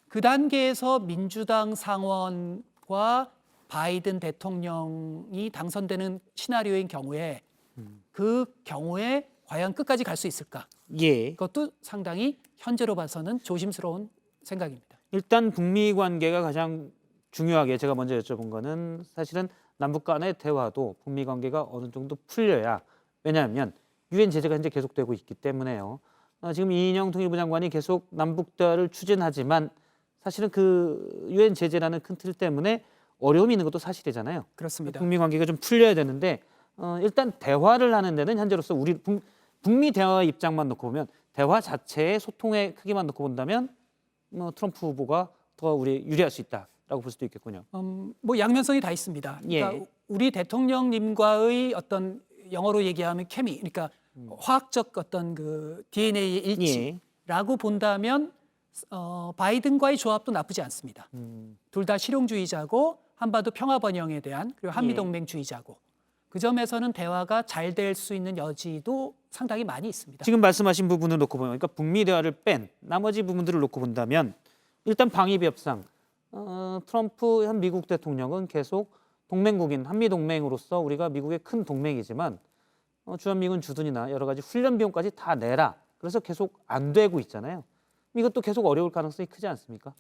그 단계에서 민주당 상원과 바이든 대통령이 당선되는 시나리오인 경우에 그 경우에 과연 끝까지 갈 수 있을까? 그것도 상당히 현재로 봐서는 조심스러운 생각입니다. 일단 북미 관계가 가장 중요하게 제가 먼저 여쭤본 거는 사실은 남북 간의 대화도 북미 관계가 어느 정도 풀려야 왜냐하면 유엔 제재가 현재 계속되고 있기 때문에요. 지금 이인영 통일부 장관이 계속 남북 대화를 추진하지만 사실은 그 유엔 제재라는 큰 틀 때문에 어려움이 있는 것도 사실이잖아요. 그렇습니다. 북미 관계가 좀 풀려야 되는데 일단 대화를 하는 데는 현재로서 우리 북미 대화 입장만 놓고 보면 대화 자체의 소통의 크기만 놓고 본다면 트럼프 후보가 더 우리 유리할 수 있다라고 볼 수도 있겠군요. 뭐 양면성이 다 있습니다. 그러니까 우리 대통령님과의 어떤 영어로 얘기하면 케미, 그러니까 화학적 어떤 그 DNA의 일치라고 본다면 바이든과의 조합도 나쁘지 않습니다. 둘 다 실용주의자고 한반도 평화 번영에 대한 그리고 한미동맹주의자고 그 점에서는 대화가 잘 될 수 있는 여지도 상당히 많이 있습니다. 지금 말씀하신 부분을 놓고 보면 그러니까 북미 대화를 뺀 나머지 부분들을 놓고 본다면 일단 방위비 협상 트럼프 현 미국 대통령은 계속 동맹국인 한미동맹으로서 우리가 미국의 큰 동맹이지만 주한미군 주둔이나 여러 가지 훈련 비용까지 다 내라. 그래서 계속 안 되고 있잖아요. 이것도 계속 어려울 가능성이 크지 않습니까?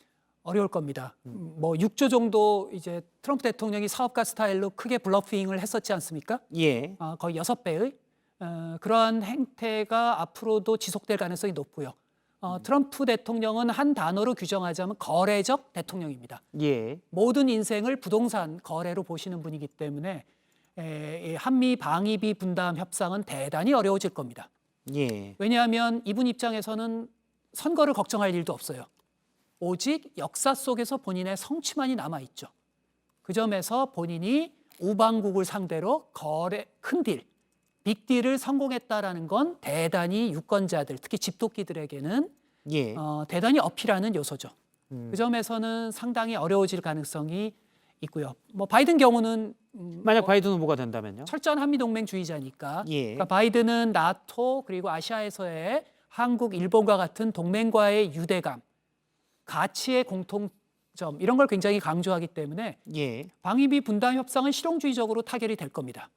어려울 겁니다. 뭐 6조 정도 이제 트럼프 대통령이 사업가 스타일로 크게 블러핑을 했었지 않습니까? 거의 6배의 그러한 행태가 앞으로도 지속될 가능성이 높고요. 트럼프 대통령은 한 단어로 규정하자면 거래적 대통령입니다. 모든 인생을 부동산 거래로 보시는 분이기 때문에 한미 방위비 분담 협상은 대단히 어려워질 겁니다. 왜냐하면 이분 입장에서는 선거를 걱정할 일도 없어요. 오직 역사 속에서 본인의 성취만이 남아있죠. 그 점에서 본인이 우방국을 상대로 큰 딜, 빅딜을 성공했다라는 건 대단히 유권자들, 특히 집토끼들에게는 대단히 어필하는 요소죠. 그 점에서는 상당히 어려워질 가능성이 있고요. 뭐 바이든 경우는 만약 바이든 후보가 된다면요? 철저한 한미동맹주의자니까 그러니까 바이든은 나토 그리고 아시아에서의 한국, 일본과 같은 동맹과의 유대감, 가치의 점 이런 걸 굉장히 강조하기 때문에 예. 방위비 분담 협상은 실용주의적으로 타결이 될 겁니다.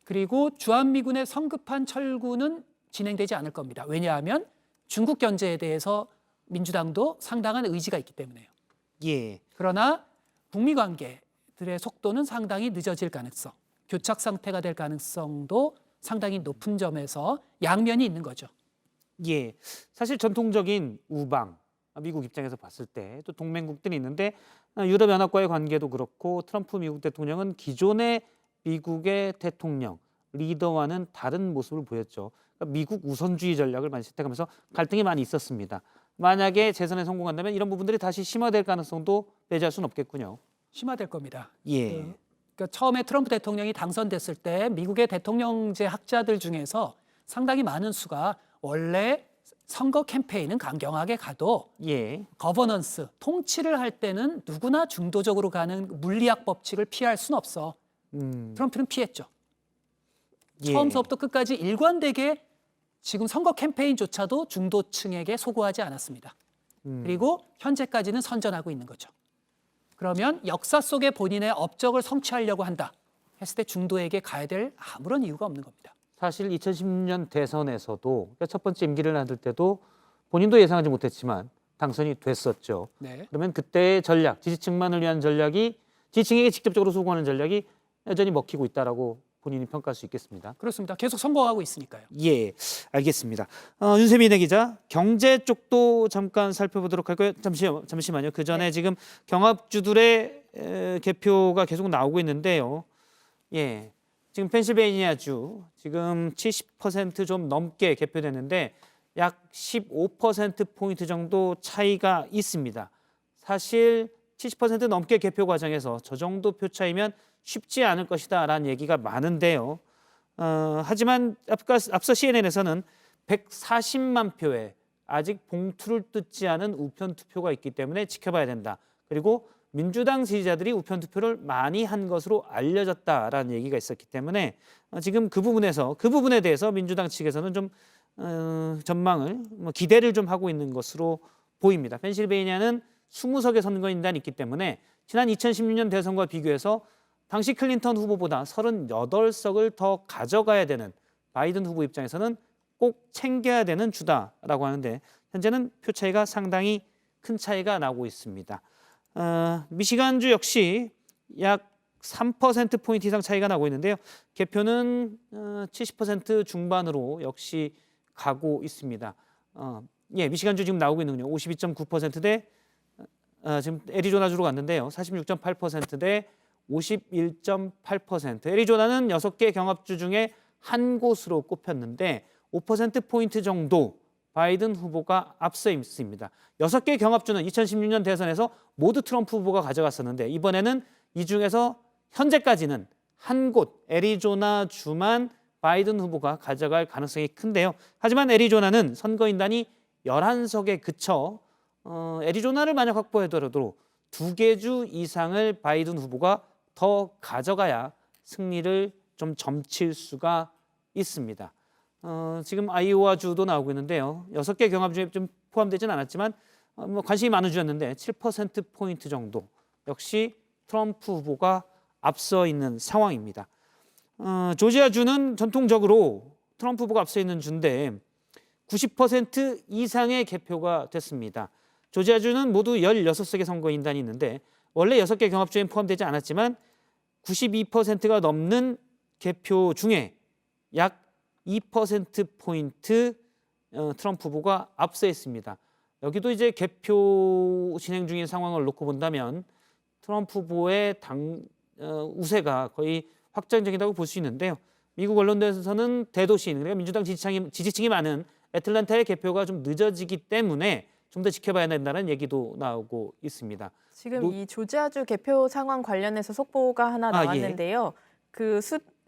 그리고 주한미군의 성급한 철구는 진행되지 않을 겁니다. 왜냐하면 중국 견제에 대해서 민주당도 상당한 의지가 있기 때문에요. 예. 그러나 북미 관계들의 속도는 상당히 늦어질 가능성, 교착 상태가 될 가능성도 상당히 높은 점에서 양면이 있는 거죠. 예. 사실 전통적인 우방, 미국 입장에서 봤을 때 또 동맹국들이 있는데 유럽연합과의 관계도 그렇고 트럼프 미국 대통령은 기존의 미국의 대통령, 리더와는 다른 모습을 보였죠. 그러니까 미국 우선주의 전략을 많이 채택하면서 갈등이 많이 있었습니다. 만약에 재선에 성공한다면 이런 부분들이 다시 심화될 가능성도 배제할 수는 없겠군요. 심화될 겁니다. 예. 그러니까 처음에 트럼프 대통령이 당선됐을 때 미국의 대통령제 학자들 중에서 상당히 많은 수가 원래 선거 캠페인은 강경하게 가도 예. 거버넌스, 통치를 할 때는 누구나 중도적으로 가는 물리학 법칙을 피할 수는 없어. 트럼프는 피했죠. 예. 처음서부터 끝까지 일관되게 지금 선거 캠페인조차도 중도층에게 소구하지 않았습니다. 그리고 현재까지는 선전하고 있는 거죠. 그러면 역사 속에 본인의 업적을 성취하려고 한다 했을 때 중도에게 가야 될 아무런 이유가 없는 겁니다. 사실 2016년 대선에서도 첫 번째 임기를 나둘 때도 본인도 예상하지 못했지만 당선이 됐었죠. 네. 그러면 그때의 전략, 지지층만을 위한 전략이 지지층에게 직접적으로 소구하는 전략이 여전히 먹히고 있다라고 본인이 평가할 수 있겠습니다. 그렇습니다. 계속 성공하고 있으니까요. 예, 알겠습니다. 윤세민의 기자, 경제 쪽도 잠깐 살펴보도록 할까요? 잠시만요. 그 전에 지금 경합주들의 개표가 계속 나오고 있는데요. 예, 지금 펜실베이니아주 지금 70% 좀 넘게 개표됐는데 약 15%포인트 정도 차이가 있습니다. 사실 70% 넘게 개표 과정에서 저 정도 표 차이면 쉽지 않을 것이다라는 얘기가 많은데요. 하지만 앞서 CNN에서는 140만 표에 아직 봉투를 뜯지 않은 우편 투표가 있기 때문에 지켜봐야 된다. 그리고 민주당 지지자들이 우편 투표를 많이 한 것으로 알려졌다라는 얘기가 있었기 때문에 지금 그 부분에 대해서 민주당 측에서는 좀 전망을 기대를 좀 하고 있는 것으로 보입니다. 펜실베이니아는 20석의 선거인단이 있기 때문에 지난 2016년 대선과 비교해서 당시 클린턴 후보보다 38석을 더 가져가야 되는 바이든 후보 입장에서는 꼭 챙겨야 되는 주다라고 하는데 현재는 표 차이가 상당히 큰 차이가 나고 있습니다. 미시간주 역시 약 3%포인트 이상 차이가 나고 있는데요. 개표는 70% 중반으로 역시 가고 있습니다. 예, 미시간주 지금 나오고 있는군요. 52.9% 대 지금 애리조나주로 갔는데요. 46.8% 대 51.8%. 애리조나는 6개 경합주 중에 한 곳으로 꼽혔는데 5%포인트 정도 바이든 후보가 앞서 있습니다. 6개 경합주는 2016년 대선에서 모두 트럼프 후보가 가져갔었는데 이번에는 이 중에서 현재까지는 한 곳 애리조나주만 바이든 후보가 가져갈 가능성이 큰데요. 하지만 애리조나는 선거인단이 11석에 그쳐 애리조나를 만약 확보하더라도 2개 주 이상을 바이든 후보가 더 가져가야 승리를 좀 점칠 수가 있습니다. 지금 아이오와주도 나오고 있는데요. 6개 경합주에 좀 포함되지는 않았지만 관심이 많은 주였는데 7%포인트 정도 역시 트럼프 후보가 앞서 있는 상황입니다. 조지아주는 전통적으로 트럼프 후보가 앞서 있는 주인데 90% 이상의 개표가 됐습니다. 조지아주는 모두 16석의 선거인단이 있는데 원래 6개 경합주에 포함되지 않았지만 92%가 넘는 개표 중에 약 2%포인트 트럼프 후보가 앞서 있습니다. 여기도 이제 개표 진행 중인 상황을 놓고 본다면 트럼프 후보의 우세가 거의 확정적이라고 볼 수 있는데요. 미국 언론에서는 대도시인, 그러니까 민주당 지지층이 많은 애틀랜타의 개표가 좀 늦어지기 때문에 좀 더 지켜봐야 된다는 얘기도 나오고 있습니다. 지금 이 조지아주 개표 상황 관련해서 속보가 하나 나왔는데요. 그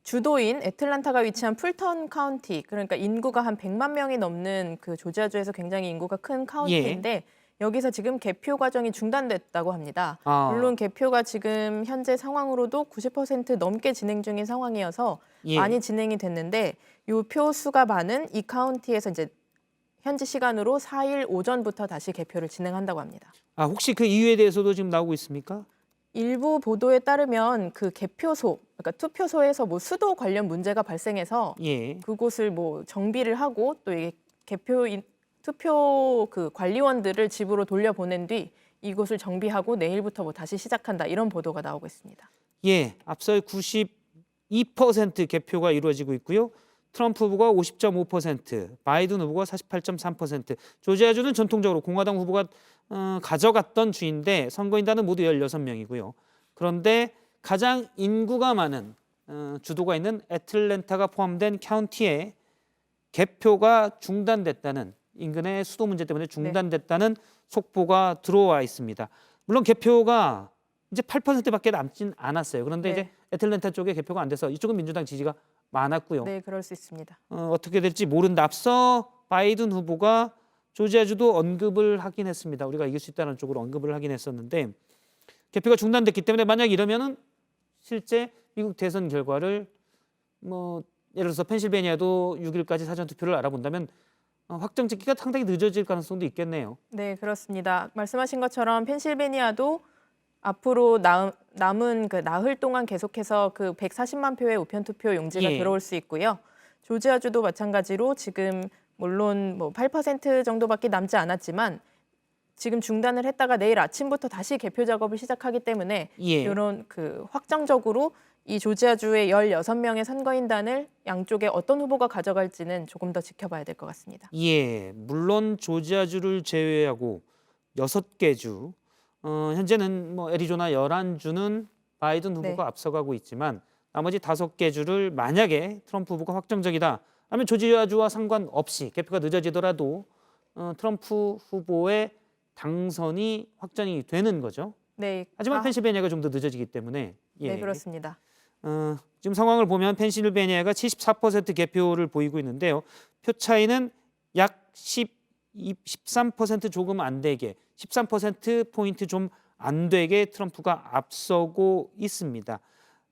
주도인 애틀란타가 위치한 풀턴 카운티, 그러니까 인구가 한 100만 명이 넘는 그 조지아주에서 굉장히 인구가 큰 카운티인데 여기서 지금 개표 과정이 중단됐다고 합니다. 물론 개표가 지금 현재 상황으로도 90% 넘게 진행 중인 상황이어서 많이 진행이 됐는데 이 표 수가 많은 이 카운티에서 이제 현지 시간으로 4일 오전부터 다시 개표를 진행한다고 합니다. 아, 혹시 그 이유에 대해서도 지금 나오고 있습니까? 일부 보도에 따르면 그 개표소, 그러니까 투표소에서 뭐 수도 관련 문제가 발생해서 예. 그곳을 뭐 정비를 하고 또 이게 투표 그 관리원들을 집으로 돌려보낸 뒤 이곳을 정비하고 내일부터 뭐 다시 시작한다 이런 보도가 나오고 있습니다. 예, 앞서 92% 개표가 이루어지고 있고요. 트럼프 후보가 50.5%, 바이든 후보가 48.3%. 조지아주는 전통적으로 공화당 후보가 가져갔던 주인데 선거인단은 모두 16명이고요. 그런데 가장 인구가 많은 주도가 있는 애틀랜타가 포함된 카운티에 개표가 중단됐다는 인근의 수도 문제 때문에 중단됐다는 속보가 들어와 있습니다. 물론 개표가 이제 8%밖에 남진 않았어요. 그런데 이제 애틀랜타 쪽에 개표가 안 돼서 이쪽은 민주당 지지가 많았고요. 네, 그럴 수 있습니다. 어떻게 될지 모른다. 앞서 바이든 후보가 조지아주도 언급을 하긴 했습니다. 우리가 이길 수 있다는 쪽으로 언급을 하긴 했었는데 개표가 중단됐기 때문에 만약 이러면은 실제 미국 대선 결과를 뭐 예를 들어서 펜실베니아도 6일까지 사전 투표를 알아본다면 확정 짓기가 상당히 늦어질 가능성도 있겠네요. 네, 그렇습니다. 말씀하신 것처럼 펜실베니아도 앞으로 남은 그 나흘 동안 계속해서 그 140만 표의 우편 투표 용지가 들어올 수 있고요. 조지아주도 마찬가지로 지금 물론 뭐 8% 정도밖에 남지 않았지만 지금 중단을 했다가 내일 아침부터 다시 개표 작업을 시작하기 때문에 이런 그 확정적으로 이 조지아주의 16명의 선거인단을 양쪽에 어떤 후보가 가져갈지는 조금 더 지켜봐야 될 것 같습니다. 예, 물론 조지아주를 제외하고 6개 주, 현재는 뭐 애리조나 11주는 바이든 후보가 앞서가고 있지만 나머지 5개 주를 만약에 트럼프 후보가 확정적이다 하면 조지아주와 상관없이 개표가 늦어지더라도 트럼프 후보의 당선이 확정이 되는 거죠. 네. 하지만 펜실베니아가 좀 더 늦어지기 때문에 네, 그렇습니다. 지금 상황을 보면 펜실베니아가 74% 개표를 보이고 있는데요. 표 차이는 약 13% 조금 안 되게 13%포인트 좀 안 되게 트럼프가 앞서고 있습니다.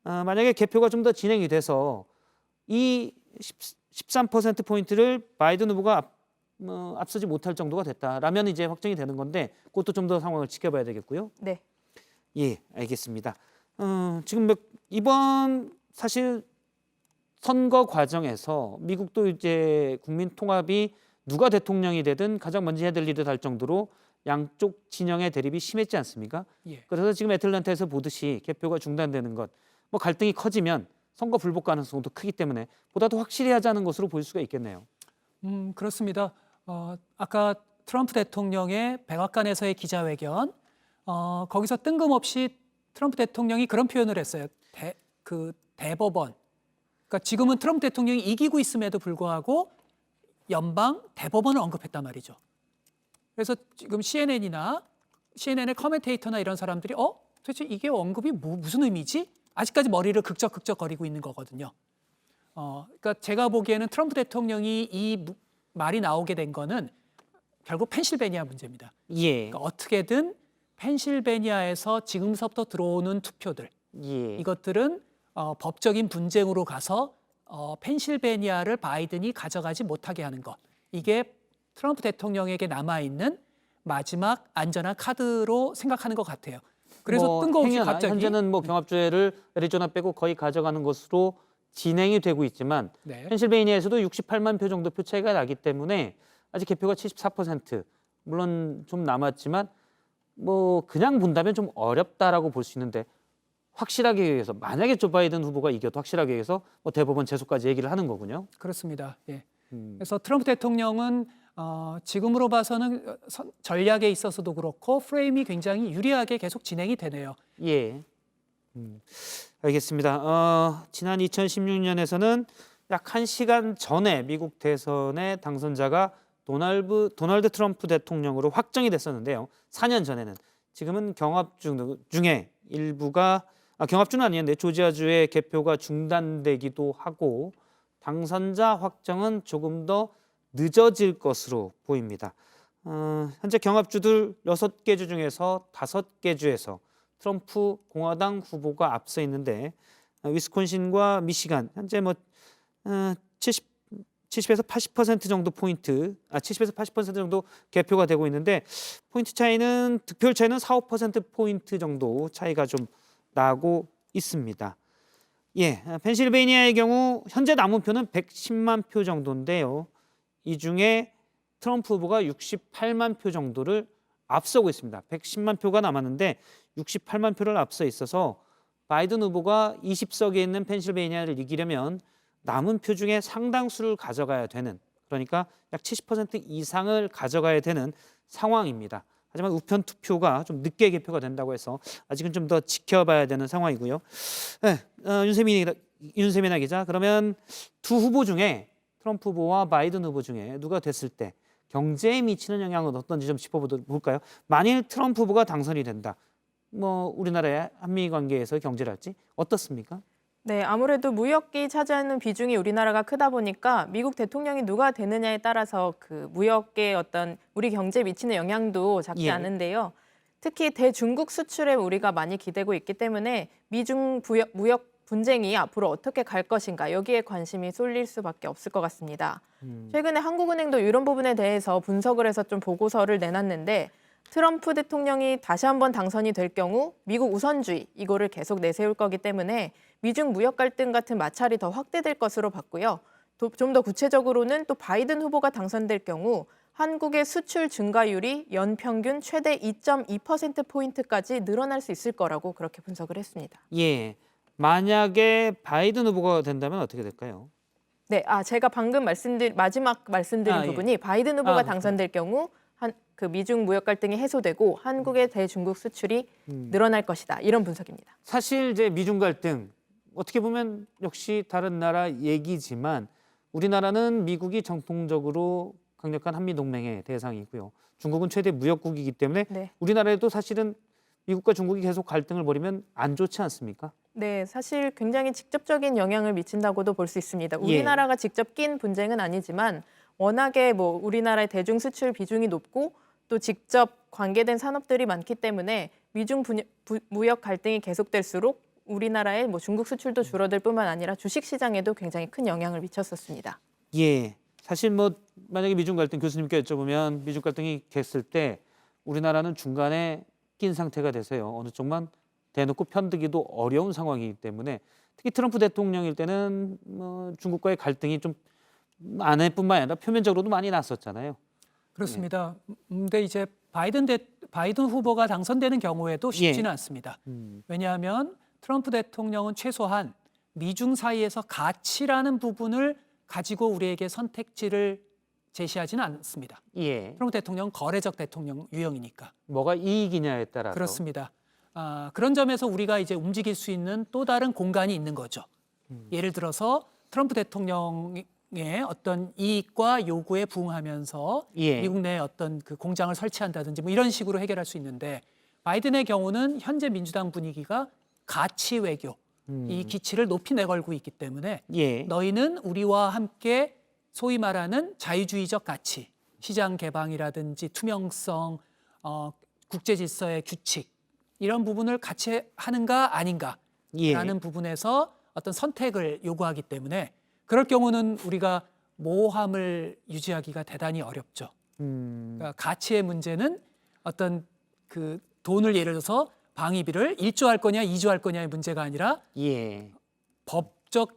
만약에 개표가 좀 더 진행이 돼서 이 13%포인트를 바이든 후보가 앞서지 못할 정도가 됐다라면 이제 확정이 되는 건데 그것도 좀 더 상황을 지켜봐야 되겠고요. 네. 예, 알겠습니다. 지금 이번 사실 선거 과정에서 미국도 이제 국민 통합이 누가 대통령이 되든 가장 먼저 해야 될 일을 할 정도로 양쪽 진영의 대립이 심했지 않습니까? 그래서 지금 애틀랜타에서 보듯이 개표가 중단되는 것, 뭐 갈등이 커지면 선거 불복 가능성도 크기 때문에 보다 더 확실히 하자는 것으로 볼 수가 있겠네요. 그렇습니다. 아까 트럼프 대통령의 백악관에서의 기자회견, 거기서 뜬금없이 트럼프 대통령이 그런 표현을 했어요. 대법원. 그러니까 지금은 트럼프 대통령이 이기고 있음에도 불구하고 연방 대법원을 언급했단 말이죠. 그래서 지금 CNN의 커멘테이터나 이런 사람들이 도대체 이게 언급이 무슨 의미지? 아직까지 머리를 극적극적거리고 있는 거거든요. 그러니까 제가 보기에는 트럼프 대통령이 이 말이 나오게 된 거는 결국 펜실베니아 문제입니다. 그러니까 어떻게든 펜실베니아에서 지금서부터 들어오는 투표들, 이것들은 법적인 분쟁으로 가서 펜실베니아를 바이든이 가져가지 못하게 하는 것. 이게 트럼프 대통령에게 남아있는 마지막 안전한 카드로 생각하는 것 같아요. 그래서 뜬금없이 갑자기 현재는 뭐 경합주를 애리조나 빼고 거의 가져가는 것으로 진행이 되고 있지만 펜실베니아에서도 68만 표 정도 표 차이가 나기 때문에 아직 개표가 74%, 물론 좀 남았지만 뭐 그냥 본다면 좀 어렵다라고 볼 수 있는데 확실하게 위해서 만약에 조 바이든 후보가 이겨도 확실하게 위해서 뭐 대법원 제소까지 얘기를 하는 거군요. 그렇습니다. 예. 그래서 트럼프 대통령은 지금으로 봐서는 전략에 있어서도 그렇고 프레임이 굉장히 유리하게 계속 진행이 되네요. 예. 알겠습니다. 지난 2016년에서는 약 1시간 전에 미국 대선의 당선자가 도널드 트럼프 대통령으로 확정이 됐었는데요. 4년 전에는. 지금은 경합주 중에 일부가 경합주는 아니었는데 조지아주의 개표가 중단되기도 하고 당선자 확정은 조금 더 늦어질 것으로 보입니다. 현재 경합주들 6개 주 중에서 5개 주에서 트럼프 공화당 후보가 앞서 있는데 위스콘신과 미시간 현재 뭐 70에서 80% 정도 포인트, 70에서 80% 정도 개표가 되고 있는데 포인트 차이는 득표율 차이는 4~5% 포인트 정도 차이가 좀 나고 있습니다. 예, 펜실베이니아의 경우 현재 남은 표는 110만 표 정도인데요. 이 중에 트럼프 후보가 68만 표 정도를 앞서고 있습니다. 110만 표가 남았는데 68만 표를 앞서 있어서 바이든 후보가 20석에 있는 펜실베이니아를 이기려면 남은 표 중에 상당수를 가져가야 되는, 그러니까 약 70% 이상을 가져가야 되는 상황입니다. 하지만 우편 투표가 좀 늦게 개표가 된다고 해서 아직은 좀 더 지켜봐야 되는 상황이고요. 네, 윤세민아 기자, 그러면 두 후보 중에 트럼프 후보와 바이든 후보 중에 누가 됐을 때 경제에 미치는 영향은 어떤지 좀 짚어볼까요? 만일 트럼프 후보가 당선이 된다, 뭐 우리나라의 한미 관계에서 경제랄지 어떻습니까? 네, 아무래도 무역이 차지하는 비중이 우리나라가 크다 보니까 미국 대통령이 누가 되느냐에 따라서 그 무역의 어떤 우리 경제에 미치는 영향도 작지 예. 않은데요. 특히 대중국 수출에 우리가 많이 기대고 있기 때문에 미중 무역 분쟁이 앞으로 어떻게 갈 것인가, 여기에 관심이 쏠릴 수밖에 없을 것 같습니다. 최근에 한국은행도 이런 부분에 대해서 분석을 해서 좀 보고서를 내놨는데, 트럼프 대통령이 다시 한번 당선이 될 경우 미국 우선주의 이거를 계속 내세울 거기 때문에 미중 무역 갈등 같은 마찰이 더 확대될 것으로 봤고요. 좀 더 구체적으로는 또 바이든 후보가 당선될 경우 한국의 수출 증가율이 연평균 최대 2.2%포인트까지 늘어날 수 있을 거라고 그렇게 분석을 했습니다. 예, 만약에 바이든 후보가 된다면 어떻게 될까요? 네, 제가 방금 마지막 말씀드린 예. 부분이 바이든 후보가 당선될 경우 그 미중 무역 갈등이 해소되고 한국의 대중국 수출이 늘어날 것이다, 이런 분석입니다. 사실 이제 미중 갈등 어떻게 보면 역시 다른 나라 얘기지만 우리나라는 미국이 정통적으로 강력한 한미 동맹의 대상이고요. 중국은 최대 무역국이기 때문에 네. 우리나라에도 사실은 미국과 중국이 계속 갈등을 벌이면 안 좋지 않습니까? 네, 사실 굉장히 직접적인 영향을 미친다고도 볼 수 있습니다. 우리나라가 직접 낀 분쟁은 아니지만 워낙에 뭐 우리나라의 대중 수출 비중이 높고 또 직접 관계된 산업들이 많기 때문에 미중 무역 갈등이 계속될수록 우리나라의 뭐 중국 수출도 줄어들 뿐만 아니라 주식 시장에도 굉장히 큰 영향을 미쳤었습니다. 예, 사실 뭐 만약에 미중 갈등, 교수님께 여쭤보면 미중 갈등이 됐을 때 우리나라는 중간에 낀 상태가 돼서요, 어느 쪽만 대놓고 편들기도 어려운 상황이기 때문에 특히 트럼프 대통령일 때는 뭐 중국과의 갈등이 좀 안에뿐만 아니라 표면적으로도 많이 났었잖아요. 그렇습니다. 근데 이제 바이든 후보가 당선되는 경우에도 쉽지는 않습니다. 왜냐하면 트럼프 대통령은 최소한 미중 사이에서 가치라는 부분을 가지고 우리에게 선택지를 제시하지는 않습니다. 예. 트럼프 대통령은 거래적 대통령 유형이니까. 뭐가 이익이냐에 따라서. 그렇습니다. 그런 점에서 우리가 이제 움직일 수 있는 또 다른 공간이 있는 거죠. 예를 들어서 트럼프 대통령의 어떤 이익과 요구에 부응하면서 예. 미국 내에 어떤 그 공장을 설치한다든지 뭐 이런 식으로 해결할 수 있는데, 바이든의 경우는 현재 민주당 분위기가 가치 외교, 이 기치를 높이 내걸고 있기 때문에 예. 너희는 우리와 함께 소위 말하는 자유주의적 가치, 시장 개방이라든지 투명성, 국제 질서의 규칙, 이런 부분을 같이 하는가 아닌가라는 예. 부분에서 어떤 선택을 요구하기 때문에 그럴 경우는 우리가 모호함을 유지하기가 대단히 어렵죠. 그러니까 가치의 문제는 어떤 그 돈을 예를 들어서 방위비를 1조 할 거냐 2조 할 거냐의 문제가 아니라 예. 법적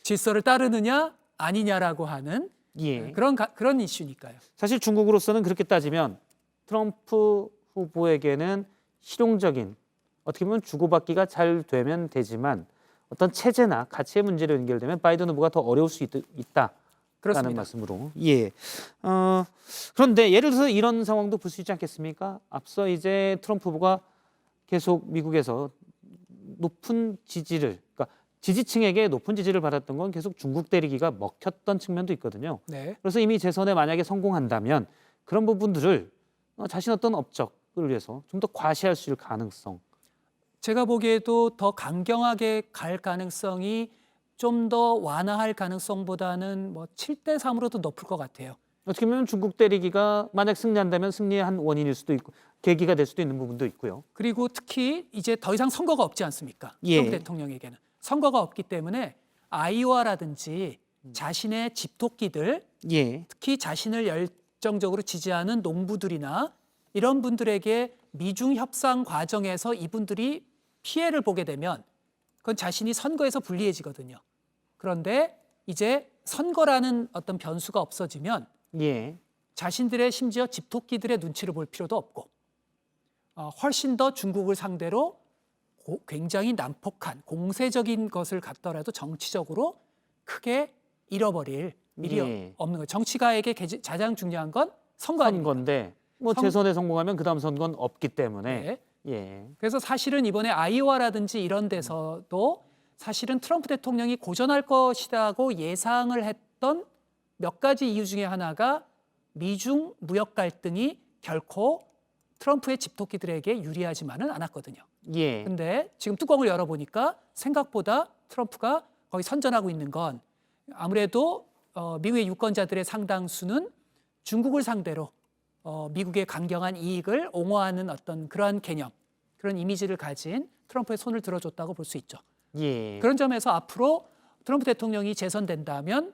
질서를 따르느냐 아니냐라고 하는 예. 그런 이슈니까요. 사실 중국으로서는 그렇게 따지면 트럼프 후보에게는 실용적인, 어떻게 보면 주고받기가 잘 되면 되지만 어떤 체제나 가치의 문제로 연결되면 바이든 후보가 더 어려울 수 있다라는 그렇습니다. 말씀으로. 예. 그런데 예를 들어서 이런 상황도 볼 수 있지 않겠습니까? 앞서 이제 트럼프 후보가 계속 미국에서 높은 지지를, 그러니까 지지층에게 높은 지지를 받았던 건 계속 중국 때리기가 먹혔던 측면도 있거든요. 네. 그래서 이미 재선에 만약에 성공한다면 그런 부분들을 자신 어떤 업적을 위해서 좀 더 과시할 수 있을 가능성. 제가 보기에도 더 강경하게 갈 가능성이 좀 더 완화할 가능성보다는 뭐 7대3으로도 높을 것 같아요. 어떻게 보면 중국 때리기가 만약 승리한다면 승리의 한 원인일 수도 있고 계기가 될 수도 있는 부분도 있고요. 그리고 특히 이제 더 이상 선거가 없지 않습니까? 예. 트럼프 대통령에게는. 선거가 없기 때문에 아이오와라든지 자신의 집토끼들, 예. 특히 자신을 열정적으로 지지하는 농부들이나 이런 분들에게 미중 협상 과정에서 이분들이 피해를 보게 되면 그건 자신이 선거에서 불리해지거든요. 그런데 이제 선거라는 어떤 변수가 없어지면 예. 자신들의 심지어 집토끼들의 눈치를 볼 필요도 없고 훨씬 더 중국을 상대로 굉장히 난폭한 공세적인 것을 갖더라도 정치적으로 크게 잃어버릴 일이 예. 없는 거예요. 정치가에게 가장 중요한 건 선거 아닌 건데 뭐 재선에 성공하면 그다음 선거는 없기 때문에. 네. 예. 그래서 사실은 이번에 아이오와라든지 이런 데서도 사실은 트럼프 대통령이 고전할 것이라고 예상을 했던 몇 가지 이유 중에 하나가 미중 무역 갈등이 결코 트럼프의 집토끼들에게 유리하지만은 않았거든요. 예. 근데 지금 뚜껑을 열어보니까 생각보다 트럼프가 거의 선전하고 있는 건 아무래도 미국의 유권자들의 상당수는 중국을 상대로 미국의 강경한 이익을 옹호하는 어떤 그러한 개념, 그런 이미지를 가진 트럼프의 손을 들어줬다고 볼 수 있죠. 예. 그런 점에서 앞으로 트럼프 대통령이 재선된다면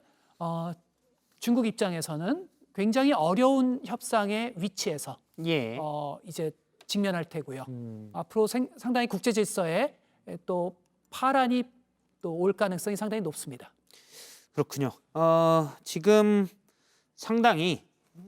중국 입장에서는 굉장히 어려운 협상의 위치에서 예. 이제 직면할 테고요. 앞으로 상당히 국제 질서에 또 파란이 또 올 가능성이 상당히 높습니다. 그렇군요. 지금 상당히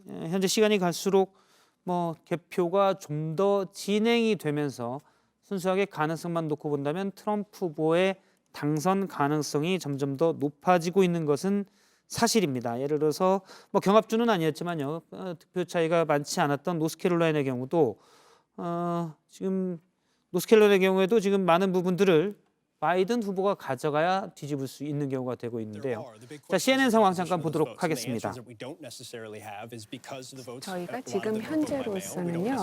현재 시간이 갈수록 뭐 개표가 좀 더 진행이 되면서 순수하게 가능성만 놓고 본다면 트럼프 후보의 당선 가능성이 점점 더 높아지고 있는 것은 사실입니다. 예를 들어서 뭐 경합주는 아니었지만요. 득표 차이가 많지 않았던 노스캐롤라이나의 경우도 지금 노스캐롤라이나의 경우에도 지금 많은 부분들을 바이든 후보가 가져가야 뒤집을 수 있는 경우가 되고 있는데요. 자, CNN 상황 잠깐 보도록 하겠습니다. 저희가 지금 현재로서는요,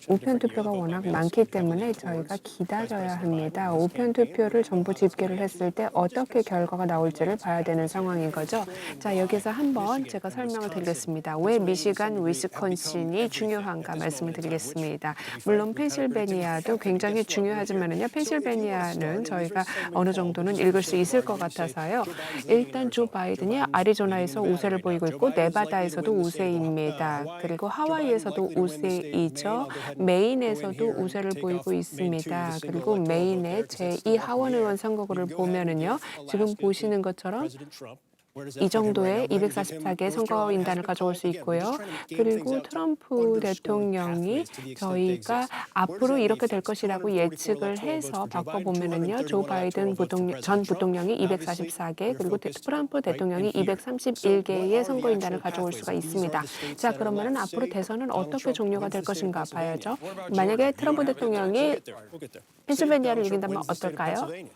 우편 투표가 워낙 많기 때문에 저희가 기다려야 합니다. 우편 투표를 전부 집계를 했을 때 어떻게 결과가 나올지를 봐야 되는 상황인 거죠. 자, 여기서 한번 제가 설명을 드리겠습니다. 왜 미시간, 위스콘신이 중요한가 말씀을 드리겠습니다. 물론 펜실베니아도 굉장히 중요하지만은요, 펜실베니아는 저희가 어느 정도는 읽을 수 있을 것 같아서요. 일단 조 바이든이 아리조나에서 우세를 보이고 있고 네바다에서도 우세입니다. 그리고 하와이에서도 우세이죠. 메인에서도 우세를 보이고 있습니다. 그리고 메인의 제2 하원 의원 선거구를 보면은요. 지금 보시는 것처럼 이 정도의 244개의 선거인단을 가져올 수 있고요. 그리고 트럼프 대통령이 저희가 앞으로 이렇게 될 것이라고 예측을 해서 바꿔보면은요. 조 바이든 전 부통령이 244개, 그리고 트럼프 대통령이 231개의 선거인단을 가져올 수가 있습니다. 자, 그러면은 앞으로 대선은 어떻게 종료가 될 것인가 봐야죠. 만약에 트럼프 대통령이 펜실베니아를 이긴다면 어떨까요? 네.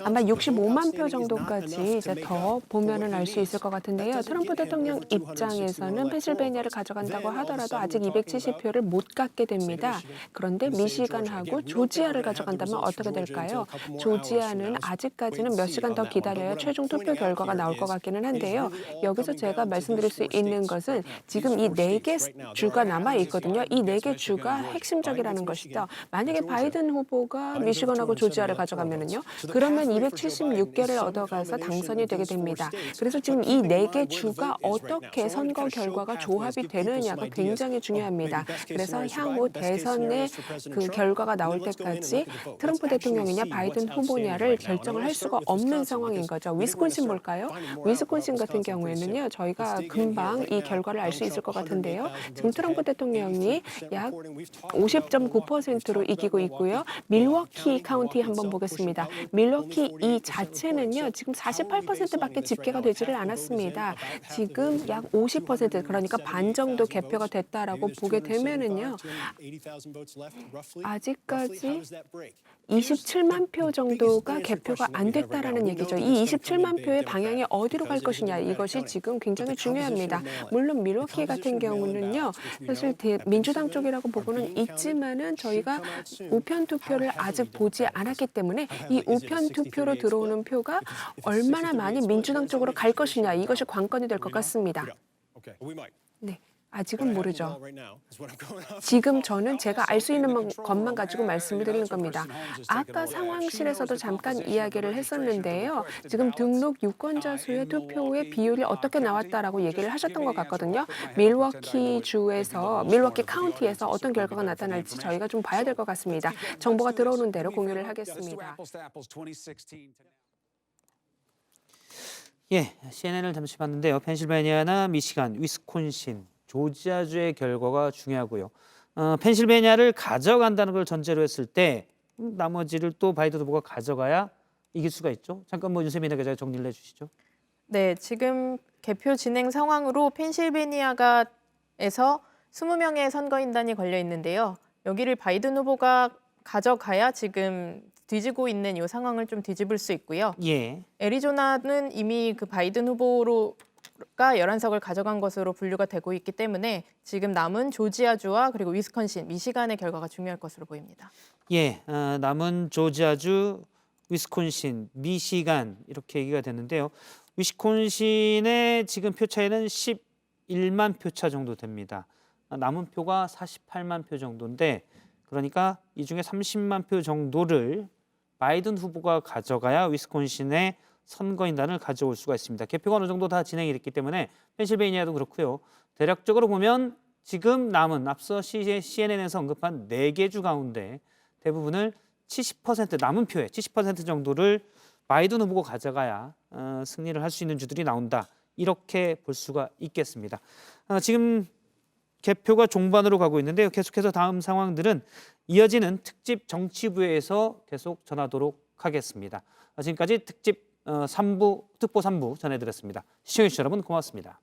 아마 65만 표 정도까지 이제 더 보면은 알 수 있을 것 같은데요. 트럼프 대통령 입장에서는 펜실베니아를 가져간다고 하더라도 아직 270표를 못 갖게 됩니다. 그런데 미시간하고 조지아를 가져간다면 어떻게 될까요? 조지아는 아직까지는 몇 시간 더 기다려야 최종 투표 결과가 나올 것 같기는 한데요. 여기서 제가 말씀드릴 수 있는 것은 지금 이 4개 주가 남아 있거든요. 이 4개 주가 핵심적이라는 것이죠. 만약에 바이든 후보가 미시건하고 조지아를 가져가면은요, 그러면 276개를 얻어가서 당선이 되게 됩니다. 그래서 지금 이 4개 주가 어떻게 선거 결과가 조합이 되느냐가 굉장히 중요합니다. 그래서 향후 대선의 그 결과가 나올 때까지 트럼프 대통령이냐 바이든 후보냐를 결정을 할 수가 없는 상황인 거죠. 위스콘신 볼까요? 위스콘신 같은 경우에는요, 저희가 금방 이 결과를 알 수 있을 것 같은데요. 지금 트럼프 대통령이 약 50.9%로 이기고 있고요. 밀워키 카운티 한번 보겠습니다. 밀워키 이 자체는요, 지금 48%밖에 집계가 되지를 않았습니다. 지금 약 50%, 그러니까 반 정도 개표가 됐다라고 보게 되면은요, 아직까지 27만 표 정도가 개표가 안 됐다라는 얘기죠. 이 27만 표의 방향이 어디로 갈 것이냐, 이것이 지금 굉장히 중요합니다. 물론 밀워키 같은 경우는요, 사실 민주당 쪽이라고 보고는 있지만은 저희가 우편 투표를 아직 보지 않았기 때문에 이 우편 투표로 들어오는 표가 얼마나 많이 민주당 쪽으로 갈 것이냐, 이것이 관건이 될 것 같습니다. 네. 아직은 모르죠. 지금 저는 제가 알 수 있는 것만 가지고 말씀을 드리는 겁니다. 아까 상황실에서도 잠깐 이야기를 했었는데요. 지금 등록 유권자 수의 투표의 비율이 어떻게 나왔다라고 얘기를 하셨던 것 같거든요. 밀워키 주에서, 밀워키 카운티에서 어떤 결과가 나타날지 저희가 좀 봐야 될 것 같습니다. 정보가 들어오는 대로 공유를 하겠습니다. 예, CNN을 잠시 봤는데요. 펜실베니아나 미시간, 위스콘신, 조지아주의 결과가 중요하고요. 펜실베니아를 가져간다는 걸 전제로 했을 때 나머지를 또 바이든 후보가 가져가야 이길 수가 있죠. 잠깐 윤세민 기자가 정리를 해주시죠. 네, 지금 개표 진행 상황으로 펜실베니아에서 20명의 선거인단이 걸려 있는데요. 여기를 바이든 후보가 가져가야 지금 뒤지고 있는 이 상황을 좀 뒤집을 수 있고요. 예. 애리조나는 이미 그 바이든 후보가 11석을 가져간 것으로 분류가 되고 있기 때문에 지금 남은 조지아주와 그리고 위스콘신, 미시간의 결과가 중요할 것으로 보입니다. 예, 남은 조지아주, 위스콘신, 미시간 이렇게 얘기가 됐는데요. 위스콘신의 지금 표 차이는 11만 표 차 정도 됩니다. 남은 표가 48만 표 정도인데 그러니까 이 중에 30만 표 정도를 바이든 후보가 가져가야 위스콘신의 선거인단을 가져올 수가 있습니다. 개표가 어느 정도 다 진행이 됐기 때문에 펜실베니아도 그렇고요. 대략적으로 보면 지금 남은 앞서 CNN에서 언급한 4개 주 가운데 대부분을 70% 남은 표의 70% 정도를 바이든 후보가 가져가야 승리를 할 수 있는 주들이 나온다. 이렇게 볼 수가 있겠습니다. 지금 개표가 종반으로 가고 있는데요. 계속해서 다음 상황들은 이어지는 특집 정치부에서 계속 전하도록 하겠습니다. 지금까지 특집 3부, 특보 3부 전해드렸습니다. 시청해주신 여러분 고맙습니다.